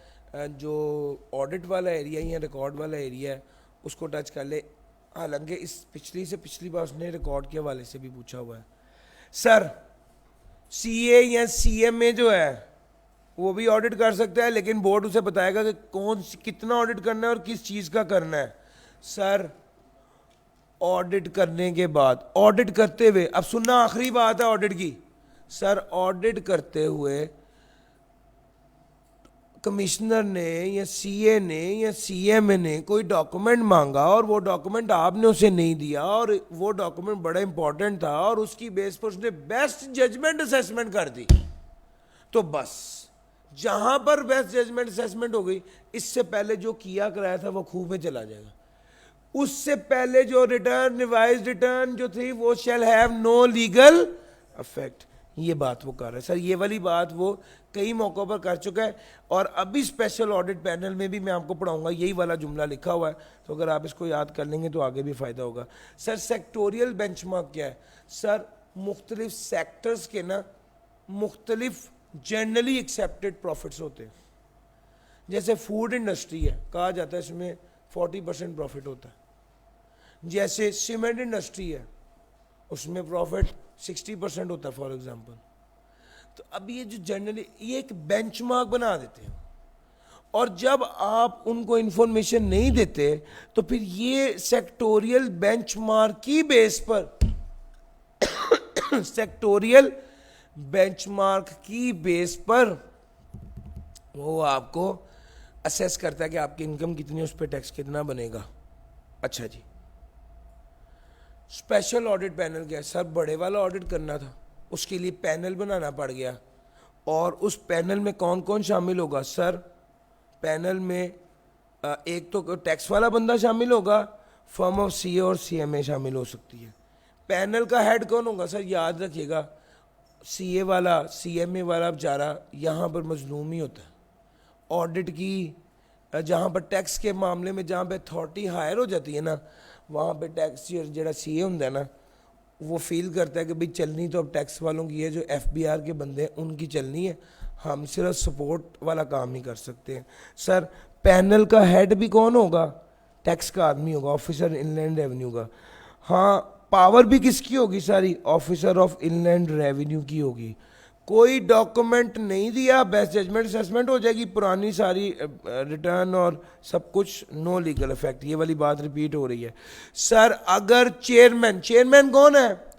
जो ऑडिट वाला एरिया या रिकॉर्ड वाला एरिया है उसको टच कर ले। हालांकि इस पिछली से पिछली बार उसने रिकॉर्ड के हवाले से भी पूछा हुआ है। सर सीए या सीएमए जो है वो भी ऑडिट कर सकता है, लेकिन बोर्ड उसे बताएगा कि कौन कितना ऑडिट करना है और किस चीज़ का करना है। सर ऑडिट करने के बाद, ऑडिट करते हुए, अब सुनना आखिरी बात है ऑडिट की। सर ऑडिट करते हुए कमिश्नर ने या सीए ने या सीएमए ने कोई डॉक्यूमेंट मांगा और वो डॉक्यूमेंट आपने उसे नहीं दिया और वो डॉक्यूमेंट बड़ा इंपॉर्टेंट था और उसकी बेस पर उसने बेस्ट जजमेंट असेसमेंट कर दी, तो बस जहां पर बेस्ट जजमेंट असेसमेंट हो गई, इससे पहले जो किया कराया था वो खूह में चला जाएगा। उससे पहले जो रिटर्न, रिवाइज रिटर्न जो थी, वो shall have no legal effect. ये बात वो कर रहा है सर। ये वाली बात वो कई मौक़ों पर कर चुका है और अभी स्पेशल ऑडिट पैनल में भी मैं आपको पढ़ाऊंगा, यही वाला जुमला लिखा हुआ है। तो अगर आप इसको याद कर लेंगे तो आगे भी फ़ायदा होगा। सर सेक्टोरियल बेंचमार्क क्या है? सर मुख्तलिफ सेक्टर्स के ना मुख्तलिफ जनरली एक्सेप्टेड प्रॉफिट्स होते हैं। जैसे फूड इंडस्ट्री है, कहा जाता है इसमें 40% प्रॉफिट होता है, जैसे सीमेंट इंडस्ट्री है, उसमें प्रॉफिट 60% होता है फॉर एग्जांपल। तो अब ये जो जनरली ये एक बेंचमार्क बना देते हैं, और जब आप उनको इंफॉर्मेशन नहीं देते तो फिर ये सेक्टोरियल बेंचमार्क की बेस पर सेक्टोरियल बेंचमार्क की बेस पर वो आपको असेस करता है कि आपकी इनकम कितनी है, उस पर टैक्स कितना बनेगा। अच्छा जी, स्पेशल ऑडिट पैनल क्या है? सर बड़े वाला ऑडिट करना था, उसके लिए पैनल बनाना पड़ गया। और उस पैनल में कौन कौन शामिल होगा? सर पैनल में एक तो टैक्स वाला बंदा शामिल होगा, फर्म ऑफ सीए और सीएमए शामिल हो सकती है। पैनल का हेड कौन होगा? सर याद रखिएगा, सीए वाला सीएमए वाला बेचारा यहाँ पर मजलूम ही होता है। ऑडिट की जहाँ पर टैक्स के मामले में जहाँ पे अथॉरिटी हायर हो जाती है ना, वहाँ पे टैक्स जो सीए होता है ना, वो फील करता है कि भाई चलनी तो अब टैक्स वालों की है, जो एफबीआर के बंदे हैं उनकी चलनी है, हम सिर्फ सपोर्ट वाला काम ही कर सकते हैं। सर पैनल का हेड भी कौन होगा? टैक्स का आदमी होगा, ऑफिसर इनलैंड रेवेन्यू का। हाँ, पावर भी किसकी होगी? सारी ऑफिसर ऑफ इनलैंड रेवेन्यू की होगी। कोई डॉक्यूमेंट नहीं दिया, बेस्ट जजमेंट असेसमेंट हो जाएगी, पुरानी सारी रिटर्न और सब कुछ नो लीगल इफेक्ट। ये वाली बात रिपीट हो रही है। सर अगर चेयरमैन कौन है?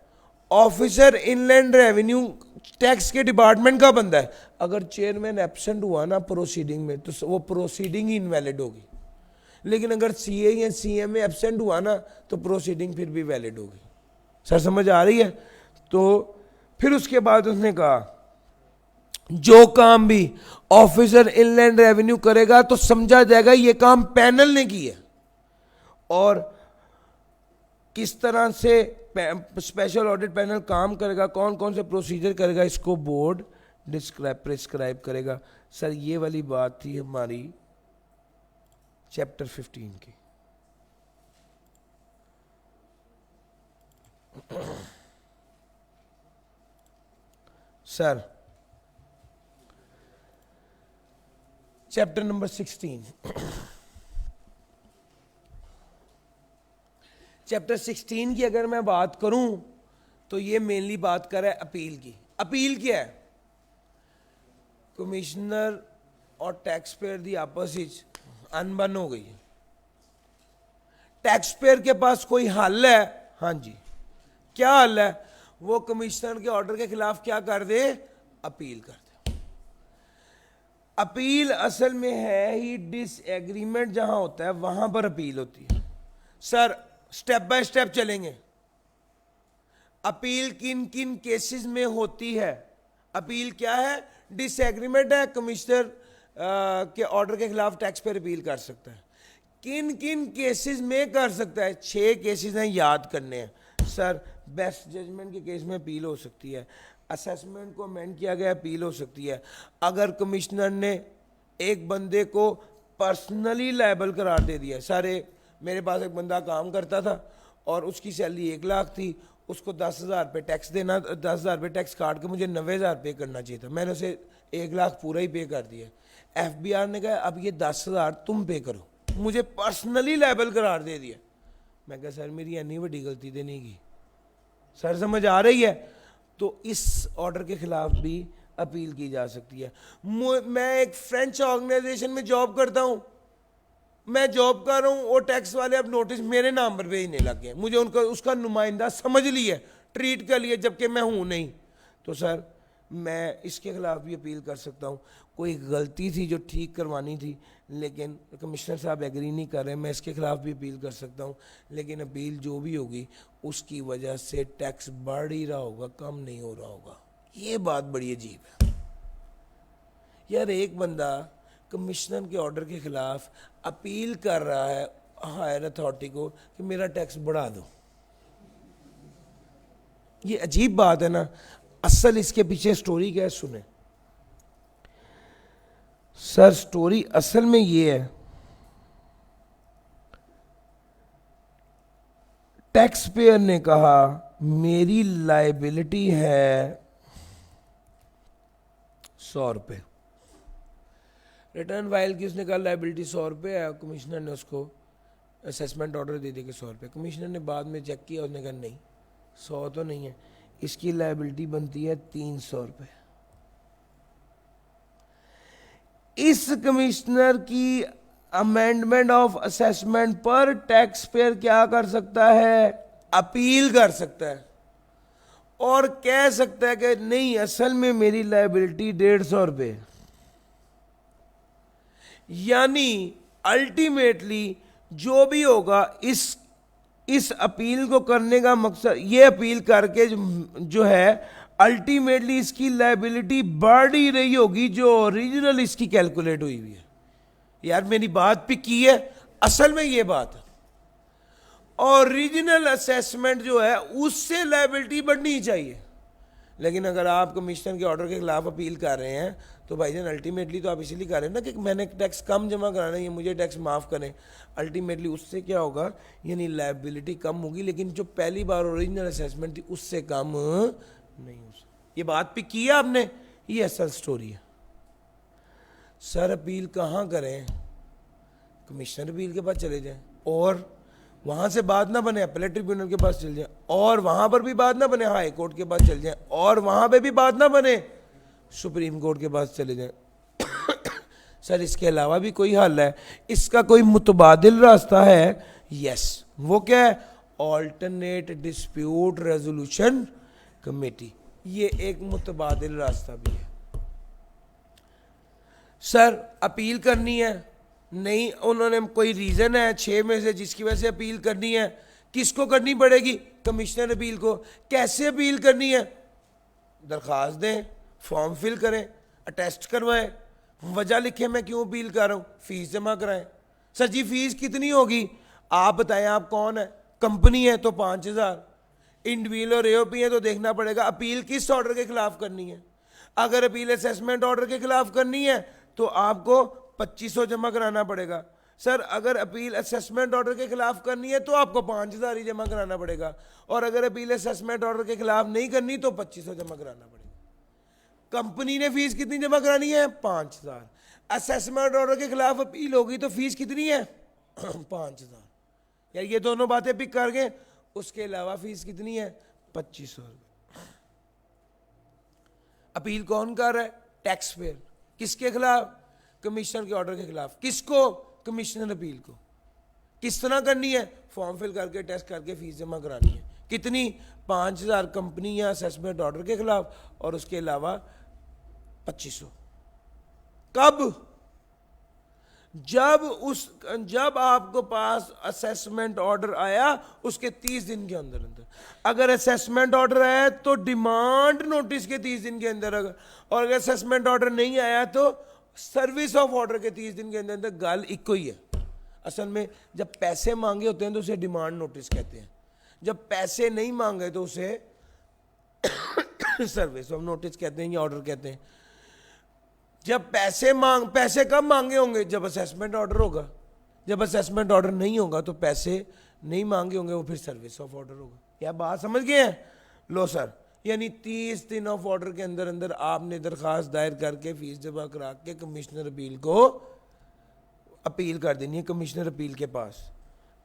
ऑफिसर इनलैंड रेवेन्यू टैक्स के डिपार्टमेंट का बंदा है। अगर चेयरमैन एब्सेंट हुआ ना प्रोसीडिंग में, तो वो प्रोसीडिंग ही इनवैलिड होगी। लेकिन अगर सीए या सीएमए एब्सेंट हुआ ना, तो प्रोसीडिंग फिर भी वैलिड होगी। सर समझ आ रही है? तो फिर उसके बाद उसने कहा जो काम भी ऑफिसर इनलैंड रेवेन्यू करेगा तो समझा जाएगा ये काम पैनल ने किया। और किस तरह से स्पेशल ऑडिट पैनल काम करेगा, कौन कौन से प्रोसीजर करेगा, इसको बोर्ड प्रिस्क्राइब करेगा। सर ये वाली बात थी हमारी चैप्टर 15 की। सर चैप्टर नंबर 16 चैप्टर 16 की अगर मैं बात करूं तो ये मेनली बात कर रहा है अपील की। अपील क्या है? कमिश्नर और टैक्स पेयर दी आपस में अनबन हो गई है। टैक्स पेयर के पास कोई हल है? हाँ जी, क्या हल है? वो कमिश्नर के ऑर्डर के खिलाफ क्या कर दे? अपील कर दे। अपील असल में है ही डिसएग्रीमेंट जहां होता है वहां पर अपील होती है। सर स्टेप बाय स्टेप चलेंगे। अपील किन किन केसेस में होती है? अपील क्या है? डिसएग्रीमेंट है, कमिश्नर के ऑर्डर के खिलाफ टैक्स पेयर अपील कर सकता है। किन किन केसेस में कर सकता है? 6 केसेस हैं, याद करने हैं। सर बेस्ट जजमेंट के केस में अपील हो सकती है, असेसमेंट को अमेंड किया गया अपील हो सकती है, अगर कमिश्नर ने एक बंदे को पर्सनली लायबल करार दे दिया। सारे मेरे पास एक बंदा काम करता था और उसकी सैलरी 1 लाख थी, उसको 10,000 रुपये टैक्स देना, 10,000 रुपये टैक्स काट के मुझे 90,000 पे करना चाहिए था। मैंने उसे 1 लाख पूरा ही पे कर दिया। एफबीआर ने कहा अब ये 10,000 तुम पे करो, मुझे पर्सनली लायबल करार दे दिया। मैं कहा सर मेरी इतनी बड़ी गलती तो नहीं की। सर समझ आ रही है? तो इस ऑर्डर के खिलाफ भी अपील की जा सकती है। मैं एक फ्रेंच ऑर्गेनाइजेशन में जॉब करता हूं, मैं जॉब कर रहा हूं और टैक्स वाले अब नोटिस मेरे नाम पर भेजने लग गए। मुझे उनका उसका नुमाइंदा समझ लिया, ट्रीट कर लिया, जबकि मैं हूं नहीं। तो सर मैं इसके खिलाफ भी अपील कर सकता हूं। कोई गलती थी जो ठीक करवानी थी, लेकिन कमिश्नर साहब एग्री नहीं कर रहे, मैं इसके खिलाफ भी अपील कर सकता हूं। लेकिन अपील जो भी होगी उसकी वजह से टैक्स बढ़ ही रहा होगा, कम नहीं हो रहा होगा। ये बात बड़ी अजीब है यार। एक बंदा कमिश्नर के ऑर्डर के खिलाफ अपील कर रहा है हायर अथॉरिटी को कि मेरा टैक्स बढ़ा दो। ये अजीब बात है ना। असल इसके पीछे स्टोरी क्या है, सुने सर। स्टोरी असल में ये है, टैक्स पेयर ने कहा मेरी लायबिलिटी है 100 रुपये। रिटर्न फाइल की, उसने कहा लायबिलिटी 100 रुपये है, कमिश्नर ने उसको असेसमेंट ऑर्डर दे देंगे 100 रुपये। कमिश्नर ने बाद में चेक किया, उसने कहा नहीं 100 तो नहीं है, इसकी लायबिलिटी बनती है 300 रुपये। इस कमिश्नर की अमेंडमेंट ऑफ असेसमेंट पर टैक्स पेयर क्या कर सकता है? अपील कर सकता है और कह सकता है कि नहीं असल में मेरी लायबिलिटी 150 रुपये। यानी अल्टीमेटली जो भी होगा इस अपील को करने का मकसद, ये अपील करके जो है अल्टीमेटली इसकी लायबिलिटी बढ़ ही रही होगी जो ओरिजिनल इसकी कैलकुलेट हुई हुई है। यार मेरी बात पे की है, असल में ये बात है, ओरिजिनल असेसमेंट जो है उससे लायबिलिटी बढ़नी चाहिए। लेकिन अगर आप कमिश्नर के ऑर्डर के खिलाफ अपील कर रहे हैं तो भाईजान अल्टीमेटली तो आप इसीलिए कर रहे हैं ना कि मैंने टैक्स कम जमा कराना है, मुझे टैक्स माफ़ करें। अल्टीमेटली उससे क्या होगा, यानी लायबिलिटी कम होगी, लेकिन जो पहली बार ओरिजिनल असेसमेंट थी उससे कम नहीं हो सकती। ये बात पे की है आपने, ये असल स्टोरी है। सर अपील कहाँ करें? कमिश्नर अपील के पास चले जाएं और वहां से बात ना बने अपीलेट ट्रिब्यूनल के पास चले जाएं और वहां पर भी बात ना बने हाई कोर्ट के पास चले जाएं और वहां पे भी बात ना बने सुप्रीम कोर्ट के पास चले जाएं। सर इसके अलावा भी कोई हल है? इसका कोई मुतबादिल रास्ता है? यस, वो क्या है? Alternate dispute resolution committee. ये एक मुतबादिल रास्ता भी है। सर अपील करनी है, नहीं उन्होंने कोई रीज़न है 6 में से जिसकी वजह से अपील करनी है, किसको करनी पड़ेगी? कमिश्नर अपील को। कैसे अपील करनी है? दरख्वास्त दें, फॉर्म फिल करें, अटेस्ट करवाएं, वजह लिखें मैं क्यों अपील कर रहा हूँ, फीस जमा कराएं। सर जी फीस कितनी होगी? आप बताएं आप कौन है? कंपनी है तो 5000, इंडिविजुअल और एओपी है तो देखना पड़ेगा अपील किस ऑर्डर के खिलाफ करनी है। अगर अपील असेसमेंट ऑर्डर के खिलाफ करनी है तो आपको 2500 जमा कराना पड़ेगा। सर अगर अपील असेसमेंट ऑर्डर के खिलाफ करनी है तो आपको 5000 ही जमा कराना पड़ेगा, और अगर अपील असेसमेंट ऑर्डर के खिलाफ नहीं करनी तो 2500 जमा कराना पड़ेगा। कंपनी ने फीस कितनी जमा करानी है? 5000। असेसमेंट ऑर्डर के खिलाफ अपील होगी तो फीस कितनी है? 5000। यार ये दोनों बातें पिक कर गए। उसके अलावा फीस कितनी है? 2500 रुपये। अपील कौन कर रहा है? Tax payer. किसके खिलाफ? कमिश्नर के ऑर्डर के खिलाफ। किसको? कमिश्नर अपील को। किस तरह करनी है? फॉर्म फिल करके टेस्ट करके फीस जमा करानी है। कितनी? 5000 कंपनी या असेसमेंट ऑर्डर के खिलाफ और उसके अलावा 2500। कब? जब आपको पास असेसमेंट ऑर्डर आया उसके 30 दिन के अंदर अंदर। अगर असेसमेंट ऑर्डर आया तो डिमांड नोटिस के 30 दिन के अंदर, और अगर असेसमेंट ऑर्डर नहीं आया तो सर्विस ऑफ ऑर्डर के 30 दिन के अंदर अंदर। गल एक ही है। असल में जब पैसे मांगे होते हैं तो उसे डिमांड नोटिस कहते हैं, जब पैसे नहीं मांगे तो उसे सर्विस ऑफ नोटिस कहते हैं या ऑर्डर कहते हैं। जब पैसे कब मांगे होंगे? जब असेसमेंट ऑर्डर होगा। जब असेसमेंट ऑर्डर नहीं होगा तो पैसे नहीं मांगे होंगे, वो फिर सर्विस ऑफ ऑर्डर होगा। क्या बात समझ गए हैं? लो सर, यानी 30 दिन ऑफ ऑर्डर के अंदर अंदर आपने दरखास्त दायर करके फीस जमा करा के कमिश्नर अपील को अपील कर देनी है कमिश्नर अपील के पास।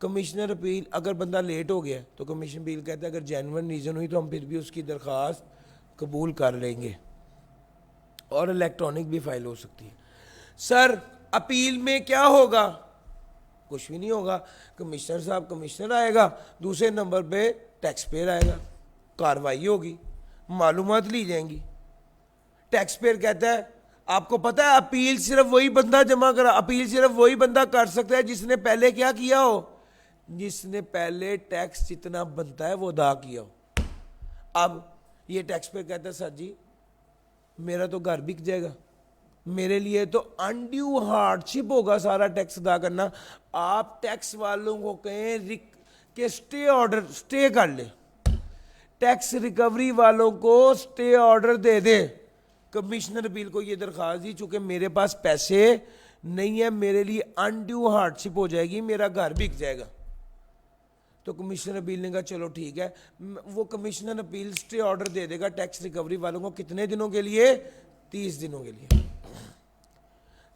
कमिश्नर अपील अगर बंदा लेट हो गया तो कमिश्नर अपील कहता है अगर जेन्युइन रीज़न हुई तो हम फिर भी उसकी दरखास्त कबूल कर लेंगे और इलेक्ट्रॉनिक भी फाइल हो सकती है। सर अपील में क्या होगा? कुछ भी नहीं होगा। कमिश्नर साहब कमिश्नर आएगा, दूसरे नंबर पे टैक्स पेयर आएगा, कार्रवाई होगी, मालूमात ली जाएंगी। टैक्स पेयर कहता है आपको पता है अपील सिर्फ वही बंदा अपील सिर्फ वही बंदा कर सकता है जिसने पहले क्या किया हो, जिसने पहले टैक्स जितना बनता है वो अदा किया हो। अब ये टैक्स पेयर कहता है सर जी मेरा तो घर बिक जाएगा, मेरे लिए तो अनड्यू हार्डशिप होगा सारा टैक्स अदा करना। आप टैक्स वालों को कहें कि स्टे ऑर्डर स्टे कर ले, टैक्स रिकवरी वालों को स्टे ऑर्डर दे दे। कमिश्नर अपील को ये दरखास्त दी, चूंकि मेरे पास पैसे नहीं है, मेरे लिए अनड्यू हार्डशिप हो जाएगी, मेरा घर बिक जाएगा। तो कमिश्नर अपील ने कहा चलो ठीक है, वो कमिश्नर अपील स्टे ऑर्डर दे देगा टैक्स रिकवरी वालों को। कितने दिनों के लिए? 30 दिनों के लिए।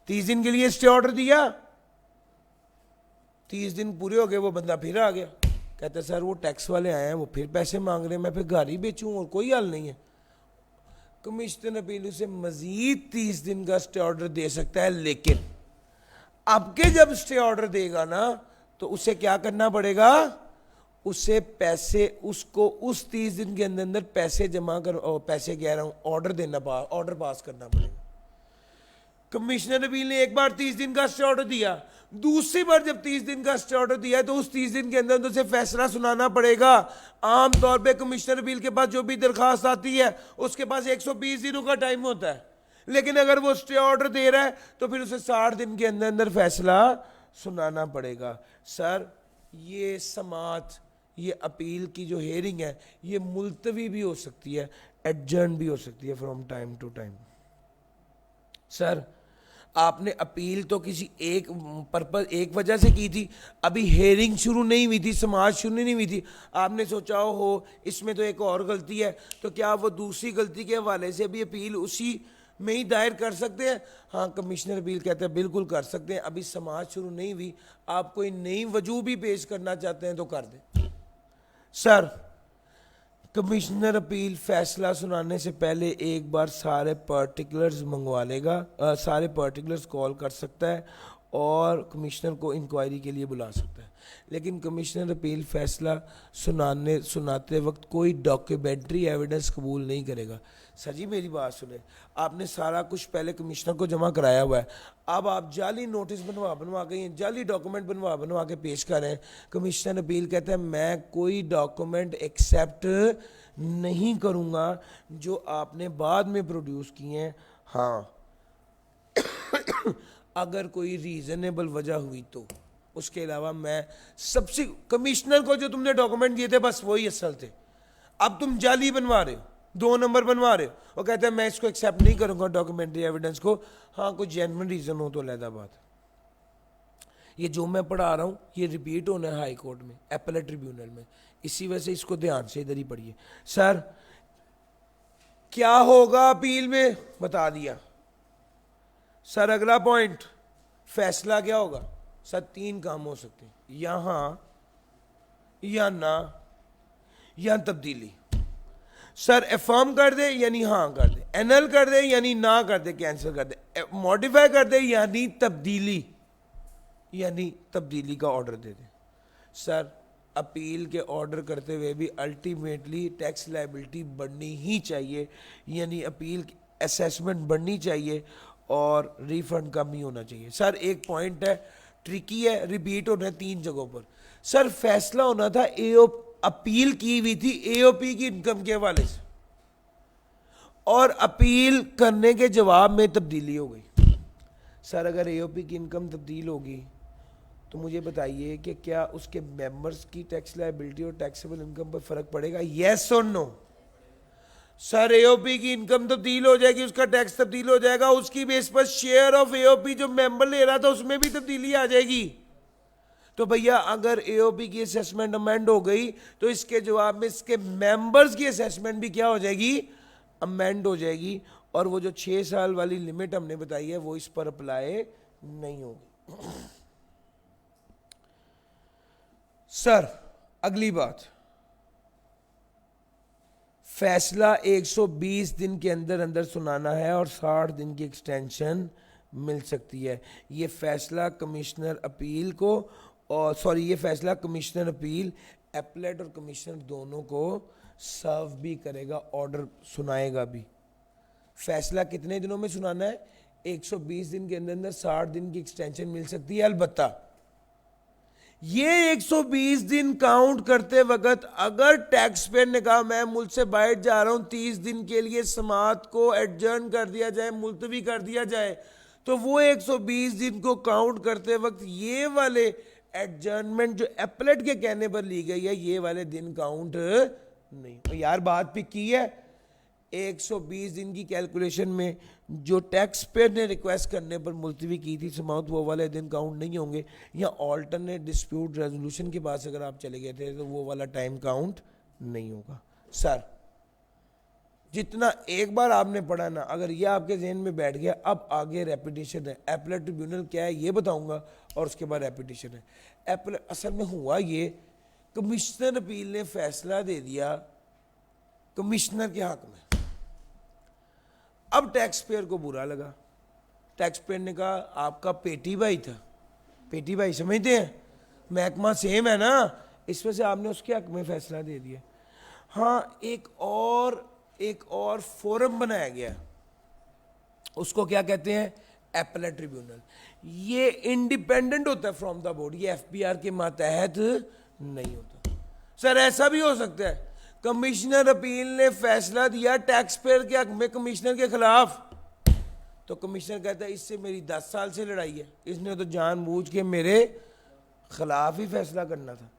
30 दिन के लिए स्टे ऑर्डर दिया, 30 दिन पूरे हो गए, वो बंदा फिर आ गया, कहता है सर वो टैक्स वाले आए हैं, वो फिर पैसे मांग रहे हैं, मैं फिर घर ही बेचूं और कोई हल नहीं है। कमिश्नर अपील उसे मजीद 30 दिन का स्टे ऑर्डर दे सकता है, लेकिन आपके जब स्टे ऑर्डर देगा ना तो उसे क्या करना पड़ेगा, उसे पैसे, उसको उस 30 दिन के अंदर अंदर पैसे जमा कर, पैसे कह रहा हूं, ऑर्डर पास करना पड़ेगा। कमिश्नर अपील ने एक बार 30 दिन का स्टे ऑर्डर दिया, दूसरी बार जब 30 दिन का स्टे ऑर्डर दिया है तो उस 30 दिन के अंदर उसे फैसला सुनाना पड़ेगा। आमतौर पे कमिश्नर अपील के पास जो भी दरखास्त आती है उसके पास 120 दिनों का टाइम होता है, लेकिन अगर वो स्टे ऑर्डर दे रहा है तो फिर उसे 60 दिन के अंदर अंदर फैसला सुनाना पड़ेगा। सर ये समाअत, ये अपील की जो हेयरिंग है ये मुलतवी भी हो सकती है, एडजर्न भी हो सकती है from time to time. Sir आपने अपील तो किसी एक पर्पज, एक वजह से की थी, अभी हेयरिंग शुरू नहीं हुई थी, समाज शुरू नहीं हुई थी, आपने सोचा हो इसमें तो एक और गलती है, तो क्या वो दूसरी गलती के हवाले से भी अपील उसी में ही दायर कर सकते हैं? हाँ, कमिश्नर अपील कहते हैं बिल्कुल कर सकते हैं, अभी समाज शुरू नहीं हुई, आप कोई नई वजह भी पेश करना चाहते हैं तो कर दें। सर कमिश्नर अपील फैसला सुनाने से पहले एक बार सारे पर्टिकुलर्स मंगवा लेगा, सारे पर्टिकुलर्स कॉल कर सकता है और कमिश्नर को इंक्वायरी के लिए बुला सकता है, लेकिन कमिश्नर अपील फैसला सुनाते वक्त कोई डॉक्यूमेंट्री एविडेंस कबूल नहीं करेगा। सर जी मेरी बात सुने, आपने सारा कुछ पहले कमिश्नर को जमा कराया हुआ है, अब आप जाली नोटिस बनवा के, जाली डॉक्यूमेंट बनवा के पेश कर रहे हैं। कमिश्नर अपील कहता है मैं कोई डॉक्यूमेंट एक्सेप्ट नहीं करूंगा जो आपने बाद में प्रोड्यूस किए हैं। हाँ अगर कोई रीजनेबल वजह हुई तो, उसके अलावा मैं सबसे, कमिश्नर को जो तुमने डॉक्यूमेंट दिए थे बस वही असल थे, अब तुम जाली बनवा रहे हो, 2 नंबर बनवा रहे हो, वो कहते हैं मैं इसको एक्सेप्ट नहीं करूंगा डॉक्यूमेंट्री एविडेंस को। हाँ कोई जेन्युइन रीजन हो तो अलग बात। ये जो मैं पढ़ा रहा हूँ ये रिपीट होना है हाई कोर्ट में, एपेलेट ट्रिब्यूनल में, इसी वजह से इसको ध्यान से इधर ही पढ़िए। सर क्या होगा अपील में, बता दिया। सर अगला पॉइंट, फैसला क्या होगा? सर 3 काम हो सकते हैं, या हाँ या ना या तब्दीली। सर एफर्म कर दे यानी हाँ कर दे, एनल कर दे यानी ना कर दे, कैंसिल कर दे, मॉडिफाई कर दे यानी तब्दीली का ऑर्डर दे दे। सर अपील के ऑर्डर करते हुए भी अल्टीमेटली टैक्स लायबिलिटी बढ़नी ही चाहिए, यानी अपील असेसमेंट बढ़नी चाहिए और रिफंड कम ही होना चाहिए। सर एक पॉइंट है, ट्रिकी है, रिपीट होना है 3 जगहों पर। सर फैसला होना था अपील की हुई थी एओपी की इनकम के हवाले से, और अपील करने के जवाब में तब्दीली हो गई। सर अगर एओपी की इनकम तब्दील होगी तो मुझे बताइए कि क्या उसके मेंबर्स की टैक्स लायबिलिटी और टैक्सेबल इनकम पर फर्क पड़ेगा, येस और नो? सर एओपी की इनकम तब्दील हो जाएगी, उसका टैक्स तब्दील हो जाएगा, उसकी बेस पर शेयर ऑफ एओपी जो मेंबर ले रहा था उसमें भी तब्दीली आ जाएगी। तो भैया अगर एओपी की असेसमेंट अमेंड हो गई तो इसके जवाब में इसके मेंबर्स की असेसमेंट भी क्या हो जाएगी, अमेंड हो जाएगी, और वो जो 6 साल वाली लिमिट हमने बताई है वो इस पर अप्लाई नहीं होगी। सर अगली बात, फैसला 120 दिन के अंदर अंदर सुनाना है और 60 दिन की एक्सटेंशन मिल सकती है। ये फैसला कमिश्नर अपील को, और ये फैसला कमिश्नर अपील एपलेट और कमिश्नर दोनों को सर्व भी करेगा, ऑर्डर सुनाएगा भी। फैसला कितने दिनों में सुनाना है? 120 दिन के अंदर अंदर 60 दिन की एक्सटेंशन मिल सकती है। अलबत्ता ये 120 दिन काउंट करते वक्त अगर टैक्स पेयर ने कहा मैं मुल्क से बाहर जा रहा हूं, 30 दिन के लिए समाअत को एडजर्न कर दिया जाए, मुलतवी कर दिया जाए, तो वो 120 दिन को काउंट करते वक्त ये वाले एडजर्नमेंट जो एपलेट के कहने पर ली गई है ये वाले दिन काउंट नहीं। तो यार बात भी की है, 120 दिन की कैलकुलेशन में जो टैक्स पेयर ने रिक्वेस्ट करने पर मुलतवी की थी समाअत, वो वाले दिन काउंट नहीं होंगे, या ऑल्टरनेट डिस्प्यूट रेजोल्यूशन के पास अगर आप चले गए थे तो वो वाला टाइम काउंट नहीं होगा। सर जितना एक बार आपने पढ़ा ना, अगर ये आपके जहन में बैठ गया, अब आगे रेपिटेशन है। एपलेट ट्रिब्यूनल क्या है ये बताऊंगा और उसके बाद रेपिटेशन है। एपलेट असल में हुआ ये, कमिश्नर अपील ने फैसला दे दिया कमिश्नर के हक में। अब टैक्स पेयर को बुरा लगा। टैक्स पेयर ने कहा आपका पेटी भाई था, पेटी भाई समझते हैं, महकमा सेम है ना, इस वजह से आपने उसके हक में फैसला दे दिया। हाँ, एक और फोरम बनाया गया, उसको क्या कहते हैं, एपलेट ट्रिब्यूनल। ये इंडिपेंडेंट होता है फ्रॉम द बोर्ड, ये एफपीआर के मातहत नहीं होता। सर ऐसा भी हो सकता है कमिश्नर अपील ने फैसला दिया टैक्स पेयर के हक में कमिश्नर के खिलाफ, तो कमिश्नर कहता है इससे मेरी 10 साल से लड़ाई है, इसने तो जानबूझ के मेरे खिलाफ ही फैसला करना था।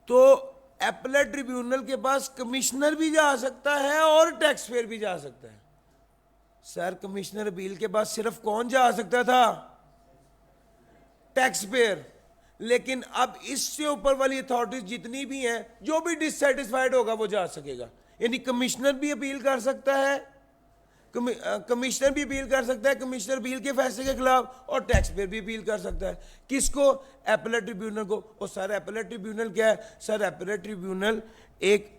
तो एपलेट ट्रिब्यूनल के पास कमिश्नर भी जा सकता है और टैक्स पेयर भी जा सकता है। सर कमिश्नर अपील के पास सिर्फ कौन जा सकता था, टैक्स पेयर। लेकिन अब इससे ऊपर वाली अथॉरिटीज जितनी भी हैं, जो भी डिससेटिस्फाइड होगा वो जा सकेगा। यानी कमिश्नर भी अपील कर सकता है, कमिश्नर भी अपील कर सकता है कमिश्नर अपील के फैसले के खिलाफ, और टैक्स पेयर भी अपील कर सकता है। किसको, एपलेट ट्रिब्यूनल को। और सर एपलेट ट्रिब्यूनल क्या है, सर एपलेट ट्रिब्यूनल एक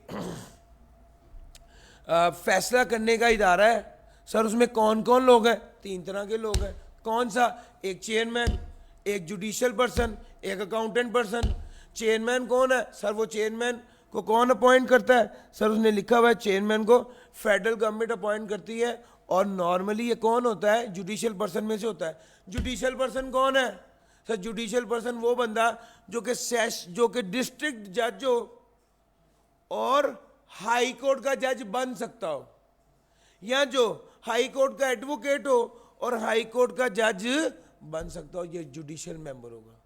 फैसला करने का इदारा है। सर उसमें कौन कौन लोग हैं, 3 तरह के लोग हैं। कौन सा, एक चेयरमैन, एक जुडिशियल पर्सन, एक अकाउंटेंट पर्सन। चेयरमैन कौन है, सर वो चेयरमैन को कौन अपॉइंट करता है, सर उसने लिखा हुआ है चेयरमैन को फेडरल गवर्नमेंट अपॉइंट करती है, और नॉर्मली ये कौन होता है, जुडिशियल पर्सन में से होता है। जुडिशियल पर्सन कौन है, सर जुडिशियल पर्सन वो बंदा जो कि डिस्ट्रिक्ट जज हो और हाई कोर्ट का जज बन सकता हो, या जो हाई कोर्ट का एडवोकेट हो और हाई कोर्ट का जज बन सकता हो, ये जुडिशियल मेंबर होगा।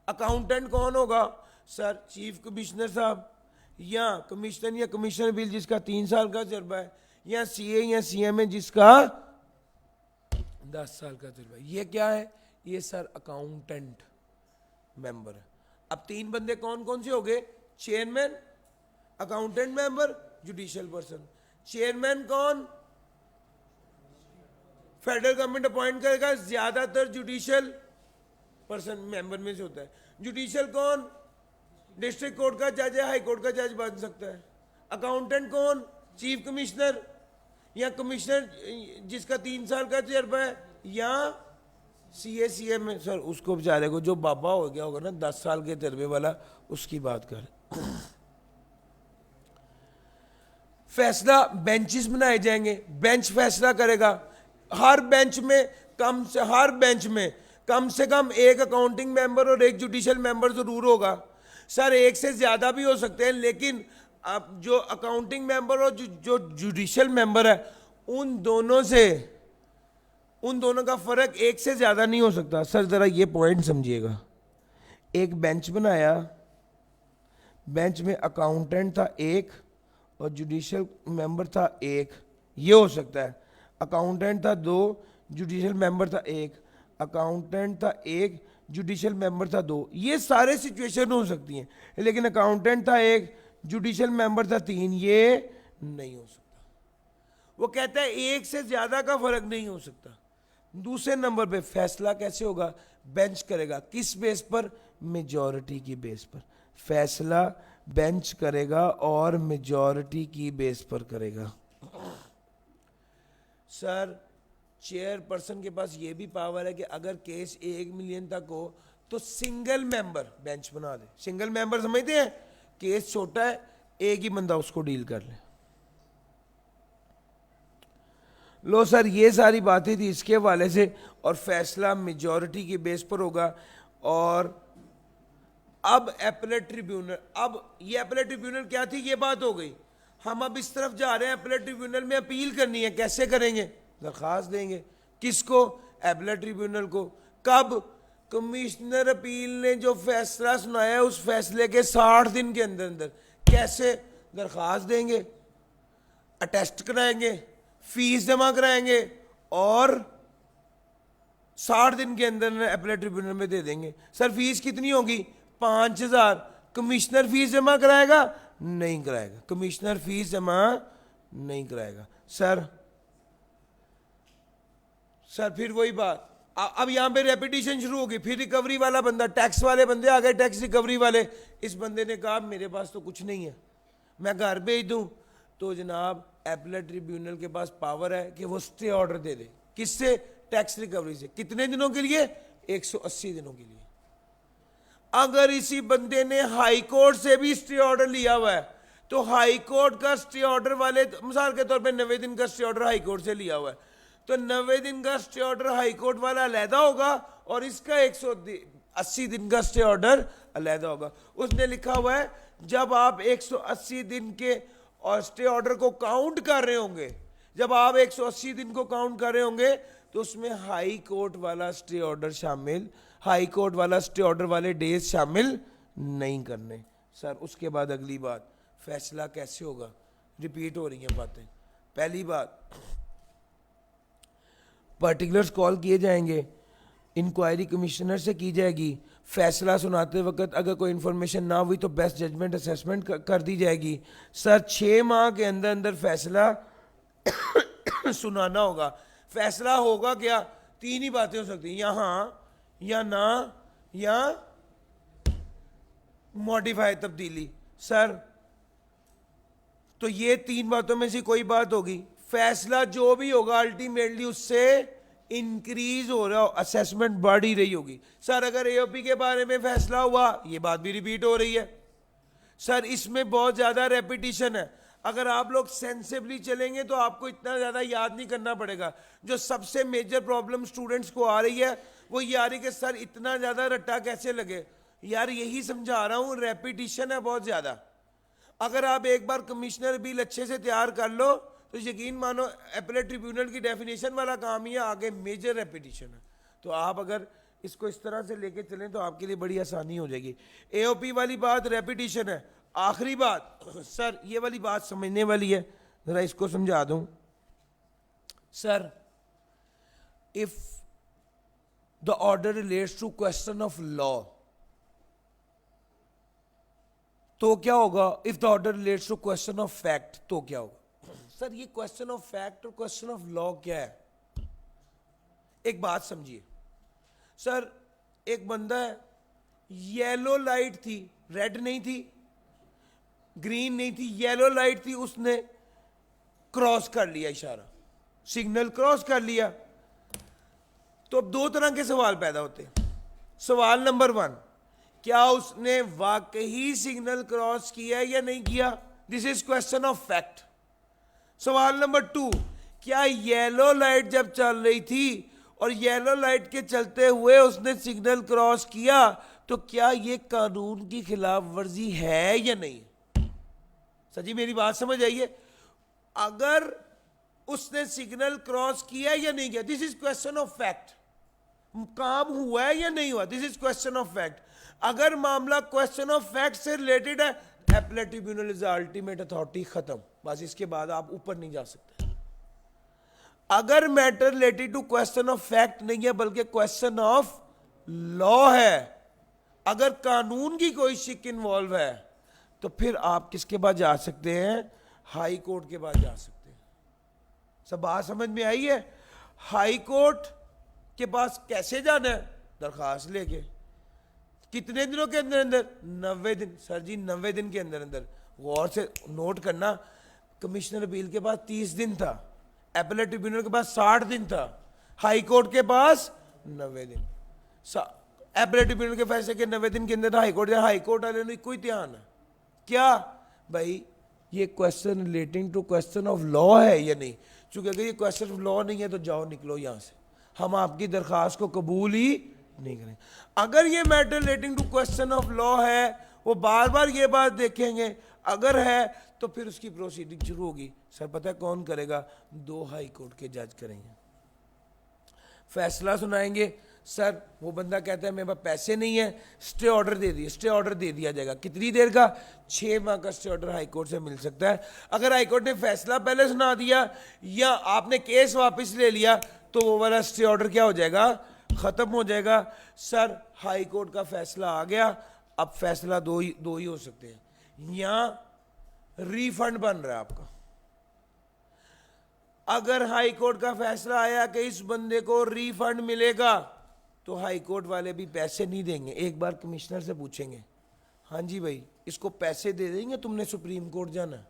अकाउंटेंट कौन होगा, सर चीफ कमिश्नर साहब, या कमिश्नर या कमिश्नर बिल जिसका 3 साल का तजुर्बा है, या सीए या सीएमए जिसका 10 साल का तजुर्बा है। ये क्या है, ये सर अकाउंटेंट मेंबर है। अब 3 बंदे कौन कौन से हो गए, chairman, accountant member, judicial person. Chairman कौन, फेडरल गवर्नमेंट अपॉइंट करेगा, ज्यादातर जुडिशियल पर्सन मेंबर में से होता है। जुडिशियल कौन, डिस्ट्रिक्ट कोर्ट का जज है, हाई कोर्ट का जज बन सकता है। अकाउंटेंट कौन, चीफ कमिश्नर या कमिश्नर जिसका 3 साल का तजर्बा है, या सीए सीएम। सर उसको बेचारे को जो बाबा हो गया होगा ना 10 साल के तजर्बे वाला, उसकी बात कर। फैसला बेंचेस बनाए जाएंगे, बेंच फैसला करेगा। हर बेंच में कम से कम एक अकाउंटिंग मेंबर और एक जुडिशियल मेंबर जरूर होगा। सर एक से ज्यादा भी हो सकते हैं, लेकिन अब जो अकाउंटिंग मेंबर और जो जुडिशियल मेंबर है, उन दोनों का फर्क एक से ज्यादा नहीं हो सकता। सर जरा ये पॉइंट समझिएगा, एक बेंच बनाया, बेंच में अकाउंटेंट था एक और जुडिशियल मेंबर था एक, ये हो सकता है। अकाउंटेंट था 2, जुडिशियल मेंबर था 1, अकाउंटेंट था 1, जुडिशियल मेंबर था 2, ये सारे सिचुएशन हो सकती हैं। लेकिन अकाउंटेंट था 1, जुडिशियल मेंबर था 3, ये नहीं हो सकता। वो कहता है एक से ज्यादा का फर्क नहीं हो सकता। दूसरे नंबर पे फैसला कैसे होगा, बेंच करेगा। किस बेस पर, मेजॉरिटी की बेस पर। फैसला बेंच करेगा और मेजॉरिटी की बेस पर करेगा। सर चेयरपर्सन के पास ये भी पावर है कि अगर केस 1 मिलियन तक हो तो सिंगल मेंबर बेंच बना दे। सिंगल मेंबर समझते हैं, केस छोटा है, एक ही बंदा उसको डील कर ले। लो सर ये सारी बातें थी इसके हवाले से, और फैसला मेजॉरिटी के बेस पर होगा। और अब एपलेट ट्रिब्यूनल, अब ये एपलेट ट्रिब्यूनल क्या थी, ये बात हो गई। हम अब इस तरफ जा रहे हैं, एपलेट ट्रिब्यूनल में अपील करनी है। कैसे करेंगे, दरख्वास्त देंगे। किसको, एपलेट ट्रिब्यूनल को। कब, कमिश्नर अपील ने जो फैसला सुनाया है उस फैसले के 60 दिन के अंदर अंदर। कैसे, दरख्वास्त देंगे, अटेस्ट कराएंगे, फीस जमा कराएंगे, और 60 दिन के अंदर एपलेट ट्रिब्यूनल में दे देंगे। सर फीस कितनी होगी, 5000। कमिश्नर फीस जमा कराएगा, नहीं कराएगा, कमिश्नर फीस जमा नहीं कराएगा। सर फिर वही बात, अब यहां पे रेपिटेशन शुरू होगी। फिर रिकवरी वाला बंदा, टैक्स वाले बंदे आ गए, टैक्स रिकवरी वाले। इस बंदे ने कहा मेरे पास तो कुछ नहीं है, मैं घर भेज दूं। तो जनाब एपलेट ट्रिब्यूनल के पास पावर है कि वो स्टे ऑर्डर दे दे। किससे? टैक्स रिकवरी से। कितने दिनों के लिए? 180 दिनों के लिए। अगर इसी बंदे ने हाई कोर्ट से भी स्टे ऑर्डर लिया हुआ है, तो हाई कोर्ट का स्टे ऑर्डर वाले, मिसाल के तौर पे 90 दिन का स्टे ऑर्डर हाई कोर्ट से लिया हुआ है, तो 90 दिन का स्टे ऑर्डर हाई कोर्ट वाला अलहदा होगा और इसका 180 दिन का स्टे ऑर्डर अलहदा होगा। उसने लिखा हुआ है जब आप 180 दिन के और स्टे ऑर्डर को काउंट कर रहे होंगे, जब आप 180 दिन को काउंट कर रहे होंगे, तो उसमें हाई कोर्ट वाला स्टे ऑर्डर शामिल, हाई कोर्ट वाला स्टे ऑर्डर वाले डेज शामिल नहीं करने। सर उसके बाद अगली बात, फैसला कैसे होगा? रिपीट हो रही हैं बातें। पहली बात, पर्टिकुलर्स कॉल किए जाएंगे, इंक्वायरी कमिश्नर से की जाएगी। फैसला सुनाते वक्त अगर कोई इंफॉर्मेशन ना हुई तो बेस्ट जजमेंट असेसमेंट कर दी जाएगी। सर 6 माह के अंदर अंदर फैसला सुनाना होगा। फैसला होगा क्या? 3 ही बातें हो सकती हैं, या हाँ या ना या मॉडिफाई, तब्दीली। सर तो ये 3 बातों में से कोई बात होगी। फैसला जो भी होगा अल्टीमेटली उससे इंक्रीज हो रहा हो, असेसमेंट बढ़ ही रही होगी। सर अगर एओपी के बारे में फैसला हुआ, ये बात भी रिपीट हो रही है। सर इसमें बहुत ज्यादा रेपिटेशन है। अगर आप लोग सेंसिबली चलेंगे तो आपको इतना ज्यादा याद नहीं करना पड़ेगा। जो सबसे मेजर प्रॉब्लम स्टूडेंट्स को आ रही है वो ये आ रही कि सर इतना ज्यादा रट्टा कैसे लगे। यार यही समझा रहा हूं, रेपिटेशन है बहुत ज्यादा। अगर आप एक बार कमिश्नर बिल अच्छे से तैयार कर लो तो यकीन मानो एपलेट ट्रिब्यूनल की डेफिनेशन वाला काम ही है, आगे मेजर रेपिटेशन है। तो आप अगर इसको इस तरह से लेके चलें तो आपके लिए बड़ी आसानी हो जाएगी। एओपी वाली बात रेपिटेशन है। आखिरी बात, सर ये वाली बात समझने वाली है, जरा इसको समझा दूं। Sir if the order relates to question of law, तो क्या होगा? If the order relates to question of fact, तो क्या होगा? सर ये क्वेश्चन ऑफ फैक्ट और क्वेश्चन ऑफ लॉ क्या है? एक बात समझिए। सर एक बंदा है, येलो लाइट थी, रेड नहीं थी, ग्रीन नहीं थी, येलो लाइट थी, उसने क्रॉस कर लिया, इशारा सिग्नल क्रॉस कर लिया। तो अब 2 तरह के सवाल पैदा होते हैं। सवाल नंबर 1, क्या उसने वाकई सिग्नल क्रॉस किया या नहीं किया? This is question of fact. सवाल नंबर 2, क्या येलो लाइट जब चल रही थी और येलो लाइट के चलते हुए उसने सिग्नल क्रॉस किया, तो क्या यह कानून की खिलाफ वर्जी है या नहीं? सजी मेरी बात समझ आइए। अगर उसने सिग्नल क्रॉस किया या नहीं किया, this is question of fact. काम हुआ है या नहीं हुआ, this is question of fact. अगर मामला क्वेश्चन ऑफ फैक्ट से रिलेटेड है, appellate tribunal is ultimate authority, खत्म, बस इसके बाद आप ऊपर नहीं जा सकते। अगर matter related to question of fact नहीं है बल्कि क्वेश्चन ऑफ लॉ है, अगर कानून की कोई शिक इन्वॉल्व है, तो फिर आप किसके पास जा सकते हैं? हाई कोर्ट के पास जा सकते हैं। सब बात समझ में आई है? हाई कोर्ट के पास कैसे जाना है? दरखास्त लेके। कितने दिनों के अंदर अंदर? 90 दिन। सर जी 90 दिन के अंदर अंदर। गौर से नोट करना, कमिश्नर अपील के पास 30 दिन था, एपलेट ट्रिब्यूनल के पास 60 दिन था, हाई कोर्ट के पास 90 दिन। एपलेट ट्रिब्यूनल के फैसले के 90 दिन के अंदर हाई कोर्ट वाले ने कोई ध्यान है क्या भाई ये question relating to question of law है या नहीं? चूंकि अगर ये क्वेश्चन ऑफ लॉ नहीं है तो जाओ निकलो यहां से, हम आपकी दरखास्त को कबूल ही नहीं करें। अगर ये matter relating to question of law है, वो बार बार ये बात देखेंगे, अगर है तो फिर उसकी प्रोसीडिंग शुरू होगी। सर पता है कौन करेगा? 2 हाई कोर्ट के जज करेंगे, फैसला सुनाएंगे। सर वो बंदा कहता है मेरे पास पैसे नहीं है, स्टे ऑर्डर दे दिए, स्टे ऑर्डर दे दिया जाएगा। कितनी देर का? 6 माह का स्टे ऑर्डर हाई कोर्ट से मिल सकता है। अगर हाई कोर्ट ने फैसला पहले सुना दिया या आपने केस वापस ले लिया तो वो वाला स्टे ऑर्डर क्या हो जाएगा? खत्म हो जाएगा। सर हाई कोर्ट का फैसला आ गया, अब फैसला दो ही हो सकते हैं। या रिफंड बन रहा है आपका, अगर हाई कोर्ट का फैसला आया कि इस बंदे को रिफंड मिलेगा तो हाई कोर्ट वाले भी पैसे नहीं देंगे, एक बार कमिश्नर से पूछेंगे, हाँ जी भाई इसको पैसे दे देंगे, तुमने सुप्रीम कोर्ट जाना।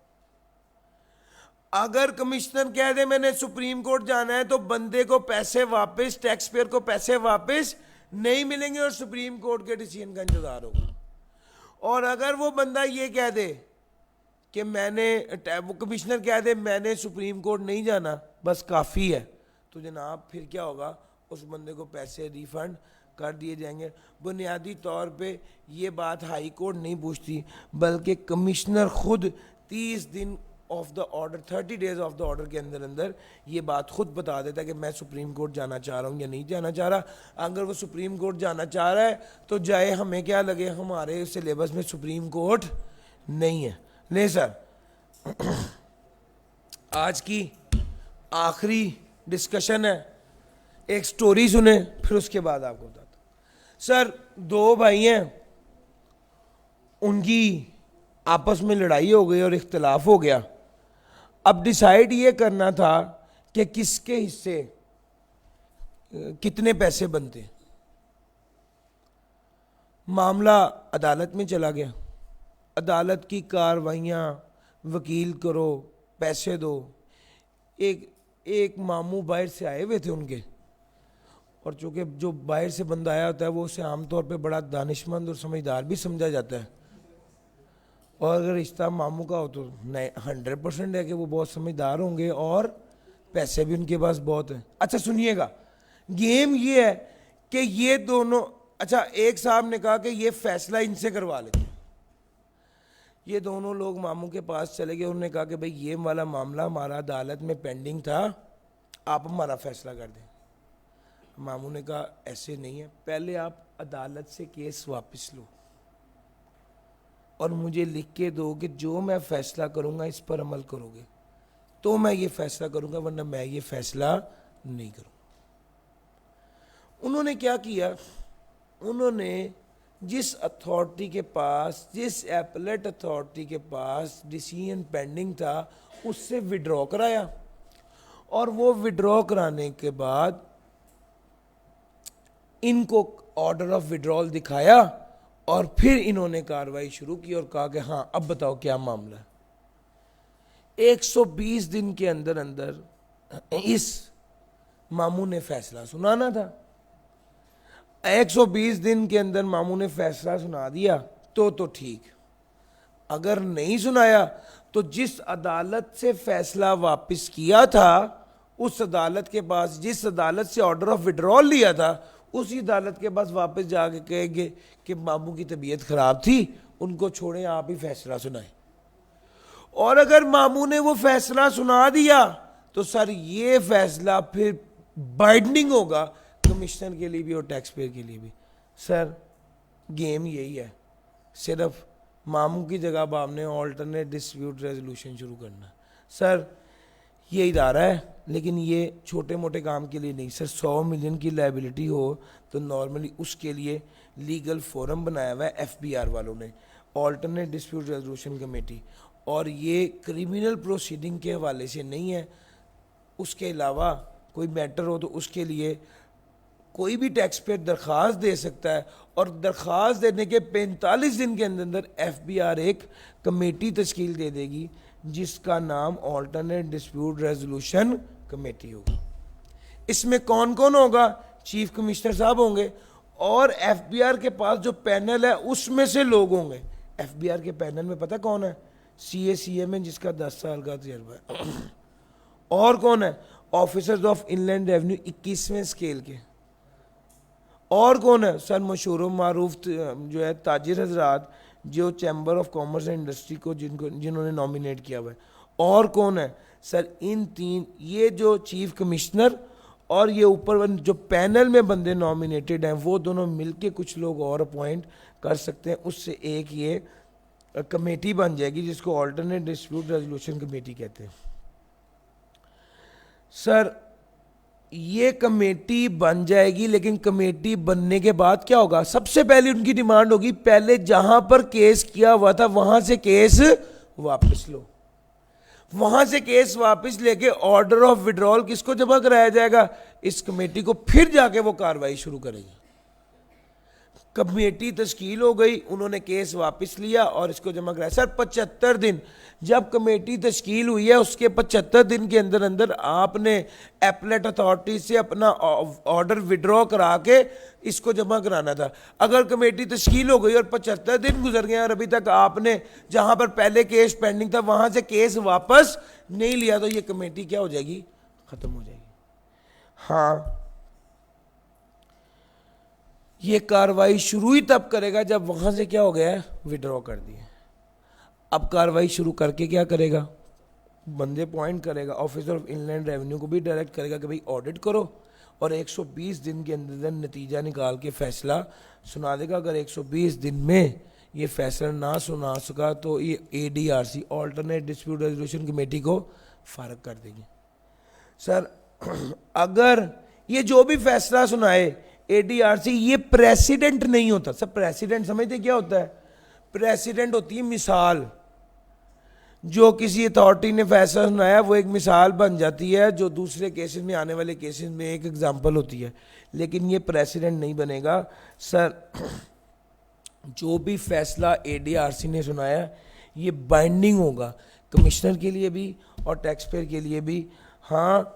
अगर कमिश्नर कह दे मैंने सुप्रीम कोर्ट जाना है तो बंदे को पैसे वापस, टैक्स पेयर को पैसे वापस नहीं मिलेंगे और सुप्रीम कोर्ट के डिसीजन का इंतजार होगा। और अगर वो बंदा ये कह दे कि वो कमिश्नर कह दे मैंने सुप्रीम कोर्ट नहीं जाना, बस काफ़ी है, तो जनाब फिर क्या होगा, उस बंदे को पैसे रिफंड कर दिए जाएंगे। बुनियादी तौर पे ये बात हाई कोर्ट नहीं पूछती, बल्कि कमिश्नर खुद 30 दिन of the order, 30 days of the order के अंदर अंदर ये बात खुद बता देता है कि मैं सुप्रीम कोर्ट जाना चाह रहा हूँ या नहीं जाना चाह रहा। अगर वो सुप्रीम कोर्ट जाना चाह रहा है तो जाए, हमें क्या लगे, हमारे सिलेबस में सुप्रीम कोर्ट नहीं है। नहीं सर, आज की आखिरी डिस्कशन है, एक स्टोरी सुने फिर उसके बाद आपको बताता हूँ। सर 2 भाई हैं, उनकी आपस में लड़ाई हो गई और इख्तिलाफ हो गया। अब डिसाइड ये करना था कि किसके हिस्से कितने पैसे बनते। मामला अदालत में चला गया। अदालत की कार्रवाइयाँ, वकील करो, पैसे दो। एक मामू बाहर से आए हुए थे उनके, और चूँकि जो बाहर से बंदा आया होता है वो उसे आमतौर पे बड़ा दानिशमंद और समझदार भी समझा जाता है, और अगर रिश्ता मामू का हो तो 100% है कि वो बहुत समझदार होंगे और पैसे भी उनके पास बहुत हैं। अच्छा सुनिएगा, गेम ये है कि ये दोनों, अच्छा एक साहब ने कहा कि ये फैसला इनसे करवा लेते हैं। ये दोनों लोग मामू के पास चले गए, उन्होंने कहा कि भाई ये वाला मामला हमारा अदालत में पेंडिंग था, आप हमारा फैसला कर दें। मामू ने कहा ऐसे नहीं है, पहले आप अदालत से केस वापस लो और मुझे लिख के दो कि जो मैं फैसला करूंगा इस पर अमल करोगे तो मैं ये फैसला करूंगा, वरना मैं ये फैसला नहीं करूंगा। उन्होंने क्या किया, उन्होंने जिस अथॉरिटी के पास, जिस एपलेट अथॉरिटी के पास डिसीजन पेंडिंग था उससे विड्रॉ कराया, और वो विड्रॉ कराने के बाद इनको ऑर्डर ऑफ विड्रॉल दिखाया और फिर इन्होंने कार्रवाई शुरू की और कहा कि हाँ अब बताओ क्या मामला है। 120 दिन के अंदर अंदर इस मामू ने फैसला सुनाना था। 120 दिन के अंदर मामू ने फैसला सुना दिया तो ठीक, अगर नहीं सुनाया तो जिस अदालत से फैसला वापस किया था उस अदालत के पास, जिस अदालत से ऑर्डर ऑफ विड्रॉल लिया था उसी अदालत के पास वापस जाके कहेंगे कि मामू की तबीयत खराब थी, उनको छोड़ें, आप ही फैसला सुनाएं। और अगर मामू ने वो फैसला सुना दिया तो सर ये फैसला फिर बाइंडिंग होगा कमिश्नर के लिए भी और टैक्स पेयर के लिए भी। सर गेम यही है, सिर्फ मामू की जगह अब आपने ऑल्टरनेट डिस्प्यूट रेजोल्यूशन शुरू करना। सर ये इदारा है लेकिन ये छोटे मोटे काम के लिए नहीं सर। 100 मिलियन की लायबिलिटी हो तो नॉर्मली उसके लिए लीगल फोरम बनाया हुआ है एफबीआर वालों ने, ऑल्टरनेट डिस्प्यूट रेजोल्यूशन कमेटी, और ये क्रिमिनल प्रोसीडिंग के हवाले से नहीं है। उसके अलावा कोई मैटर हो तो उसके लिए कोई भी टैक्स पेयर दरख्वास्त दे सकता है, और दरख्वास्त देने के 45 दिन के अंदर अंदर एफबीआर एक कमेटी तश्कील दे देगी जिसका नाम ऑल्टरनेट डिस्प्यूट रेजोल्यूशन कमेटी होगा। इसमें कौन कौन होगा? चीफ कमिश्नर साहब होंगे और एफबीआर के पास जो पैनल है उसमें से लोग होंगे। एफबीआर के पैनल में पता कौन है? CACM में जिसका 10 साल का तजर्बा है। और कौन है? ऑफिसर्स ऑफ इनलैंड रेवेन्यू 21वें स्केल के। और कौन है? सर मशहूर मारूफ जो है ताजिर हजरात जो chamber of commerce and industry को जिन्होंने नॉमिनेट किया हुआ है। और कौन है? सर इन तीन, ये जो चीफ कमिश्नर और ये ऊपर जो पैनल में बंदे नॉमिनेटेड हैं वो दोनों मिलके कुछ लोग और अपॉइंट कर सकते हैं। उससे एक ये कमेटी बन जाएगी जिसको ऑल्टरनेट डिस्प्यूट रेजोल्यूशन कमेटी कहते हैं। सर ये कमेटी बन जाएगी, लेकिन कमेटी बनने के बाद क्या होगा? सबसे पहले उनकी डिमांड होगी पहले जहां पर केस किया हुआ था वहां से केस वापस लो। वहां से केस वापस लेके ऑर्डर ऑफ विड्रॉल किसको जमा कराया जाएगा? इस कमेटी को। फिर जाके वो कार्रवाई शुरू करेगी। कमेटी तश्कील हो गई, उन्होंने केस वापस लिया और इसको जमा कराया। सर 75 दिन, जब कमेटी तश्कील हुई है उसके 75 दिन के अंदर अंदर आपने एपलेट अथॉरिटी से अपना ऑर्डर विड्रॉ करा के इसको जमा कराना था। अगर कमेटी तश्कील हो गई और 75 दिन गुजर गए और अभी तक आपने जहां पर पहले केस पेंडिंग था वहां से केस वापस नहीं लिया, तो ये कमेटी क्या हो जाएगी? खत्म हो जाएगी। हाँ, ये कार्रवाई शुरू ही तब करेगा जब वहां से क्या हो गया है? विड्रॉ कर दिया। अब कार्रवाई शुरू करके क्या करेगा? बंदे पॉइंट करेगा, ऑफिसर ऑफ इनलैंड रेवेन्यू को भी डायरेक्ट करेगा कि भाई ऑडिट करो और 120 दिन के अंदर नतीजा निकाल के फैसला सुना देगा। अगर 120 दिन में ये फैसला ना सुना सका तो ये ADRC alternate dispute resolution committee को फारग कर देंगे। सर अगर ये जो भी फैसला सुनाए ADRC, ये प्रेसिडेंट नहीं होता। सब प्रेसिडेंट समझते क्या होता है? प्रेसिडेंट होती है मिसाल। जो किसी अथॉरिटी ने फैसला सुनाया वो एक मिसाल बन जाती है, जो दूसरे केसेस में, आने वाले केसेस में एक एग्जांपल होती है, लेकिन ये प्रेसिडेंट नहीं बनेगा। सर जो भी फैसला ADRC ने सुनाया ये बाइंडिंग होगा कमिश्नर के लिए भी और टैक्स पेयर के लिए भी। हाँ,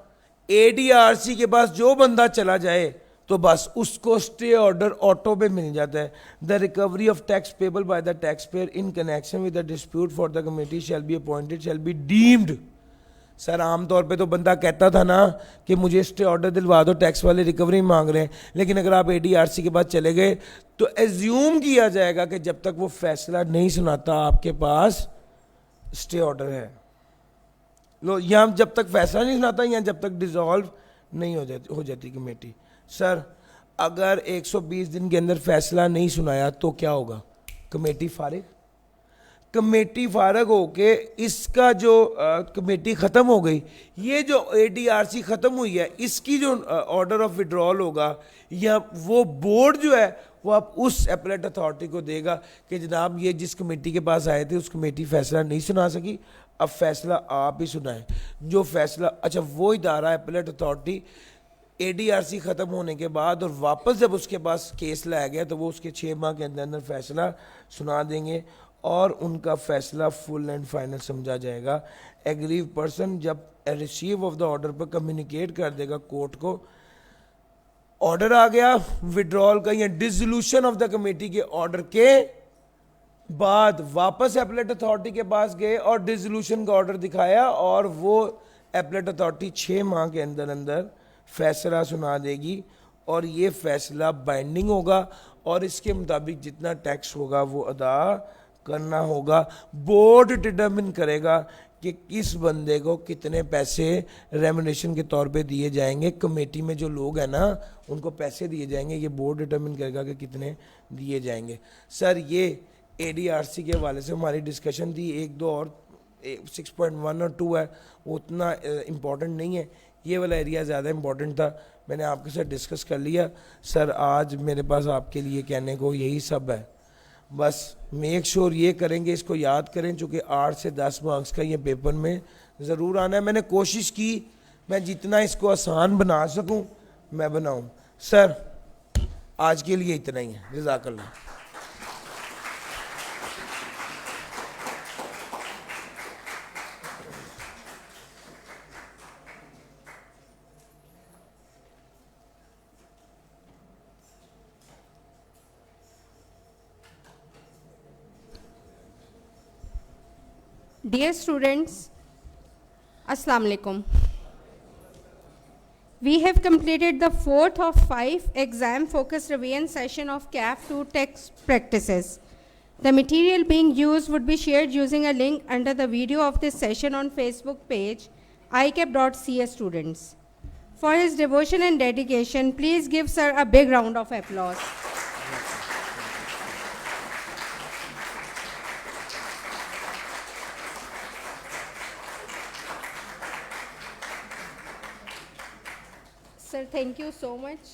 ADRC के पास जो बंदा चला जाए तो बस उसको स्टे ऑर्डर ऑटो पे मिल जाता है। The recovery of tax payable by the tax pair in connection with the dispute for the committee shall be appointed shell be deemed. Sir आमतौर पे तो बंदा कहता था ना कि मुझे स्टे ऑर्डर दिलवा दो, टैक्स वाले रिकवरी मांग रहे हैं, लेकिन अगर आप ADRC के पास चले गए तो एज्यूम किया जाएगा कि जब तक वो फैसला नहीं सुनाता आपके पास स्टे ऑर्डर है। लो, यहाँ जब तक फैसला नहीं सुनाता, यहाँ जब तक डिसॉल्व नहीं हो जाती कमेटी। सर अगर 120 दिन के अंदर फैसला नहीं सुनाया तो क्या होगा? कमेटी फारिग। कमेटी फारिग होके इसका जो कमेटी ख़त्म हो गई, ये जो ADRC ख़त्म हुई है इसकी जो ऑर्डर ऑफ विड्रॉल होगा, या वो बोर्ड जो है वो आप उस एपलेट अथॉरिटी को देगा कि जनाब ये जिस कमेटी के पास आए थे उस कमेटी फैसला नहीं सुना सकी, अब फैसला आप ही सुनाएं। जो फैसला, अच्छा वो इदारा एपलेट अथॉरिटी ADRC ख़त्म होने के बाद और वापस जब उसके पास केस लाया गया तो वो उसके 6 माह के अंदर अंदर फैसला सुना देंगे और उनका फैसला फुल एंड फाइनल समझा जाएगा। एग्रीव पर्सन जब रिसीव ऑफ द ऑर्डर पर कम्युनिकेट कर देगा कोर्ट को, ऑर्डर आ गया विड्रॉल का या डिसोल्यूशन ऑफ द कमेटी के ऑर्डर के बाद, वापस एपलेट अथॉरिटी के पास गए और डिसोल्यूशन का ऑर्डर दिखाया और वो एपलेट अथॉरिटी 6 माह के अंदर अंदर फैसला सुना देगी और ये फैसला बाइंडिंग होगा और इसके मुताबिक जितना टैक्स होगा वो अदा करना होगा। बोर्ड डिटरमिन करेगा कि किस बंदे को कितने पैसे रेम्युनरेशन के तौर पे दिए जाएंगे। कमेटी में जो लोग हैं ना उनको पैसे दिए जाएंगे, ये बोर्ड डिटरमिन करेगा कि कितने दिए जाएंगे। सर ये ADRC के हवाले से हमारी डिस्कशन थी। 1, 2 और 6.1 और 2 है, वो उतना इम्पोर्टेंट नहीं है, ये वाला एरिया ज़्यादा इम्पोर्टेंट था, मैंने आपके साथ डिस्कस कर लिया। सर आज मेरे पास आपके लिए कहने को यही सब है, बस मेक श्योर ये करेंगे, इसको याद करें, चूँकि 8 से 10 मार्क्स का ये पेपर में ज़रूर आना है। मैंने कोशिश की मैं जितना इसको आसान बना सकूं मैं बनाऊं। सर आज के लिए इतना ही है, जज़ाकल्लाह। Dear students, Assalamu alaikum. We have completed the 4th of 5 exam focused revision session of CAF 2 text practices. The material being used would be shared using a link under the video of this session on Facebook page icap.ca students. For his devotion and dedication, please give sir a big round of applause. Sir, thank you so much.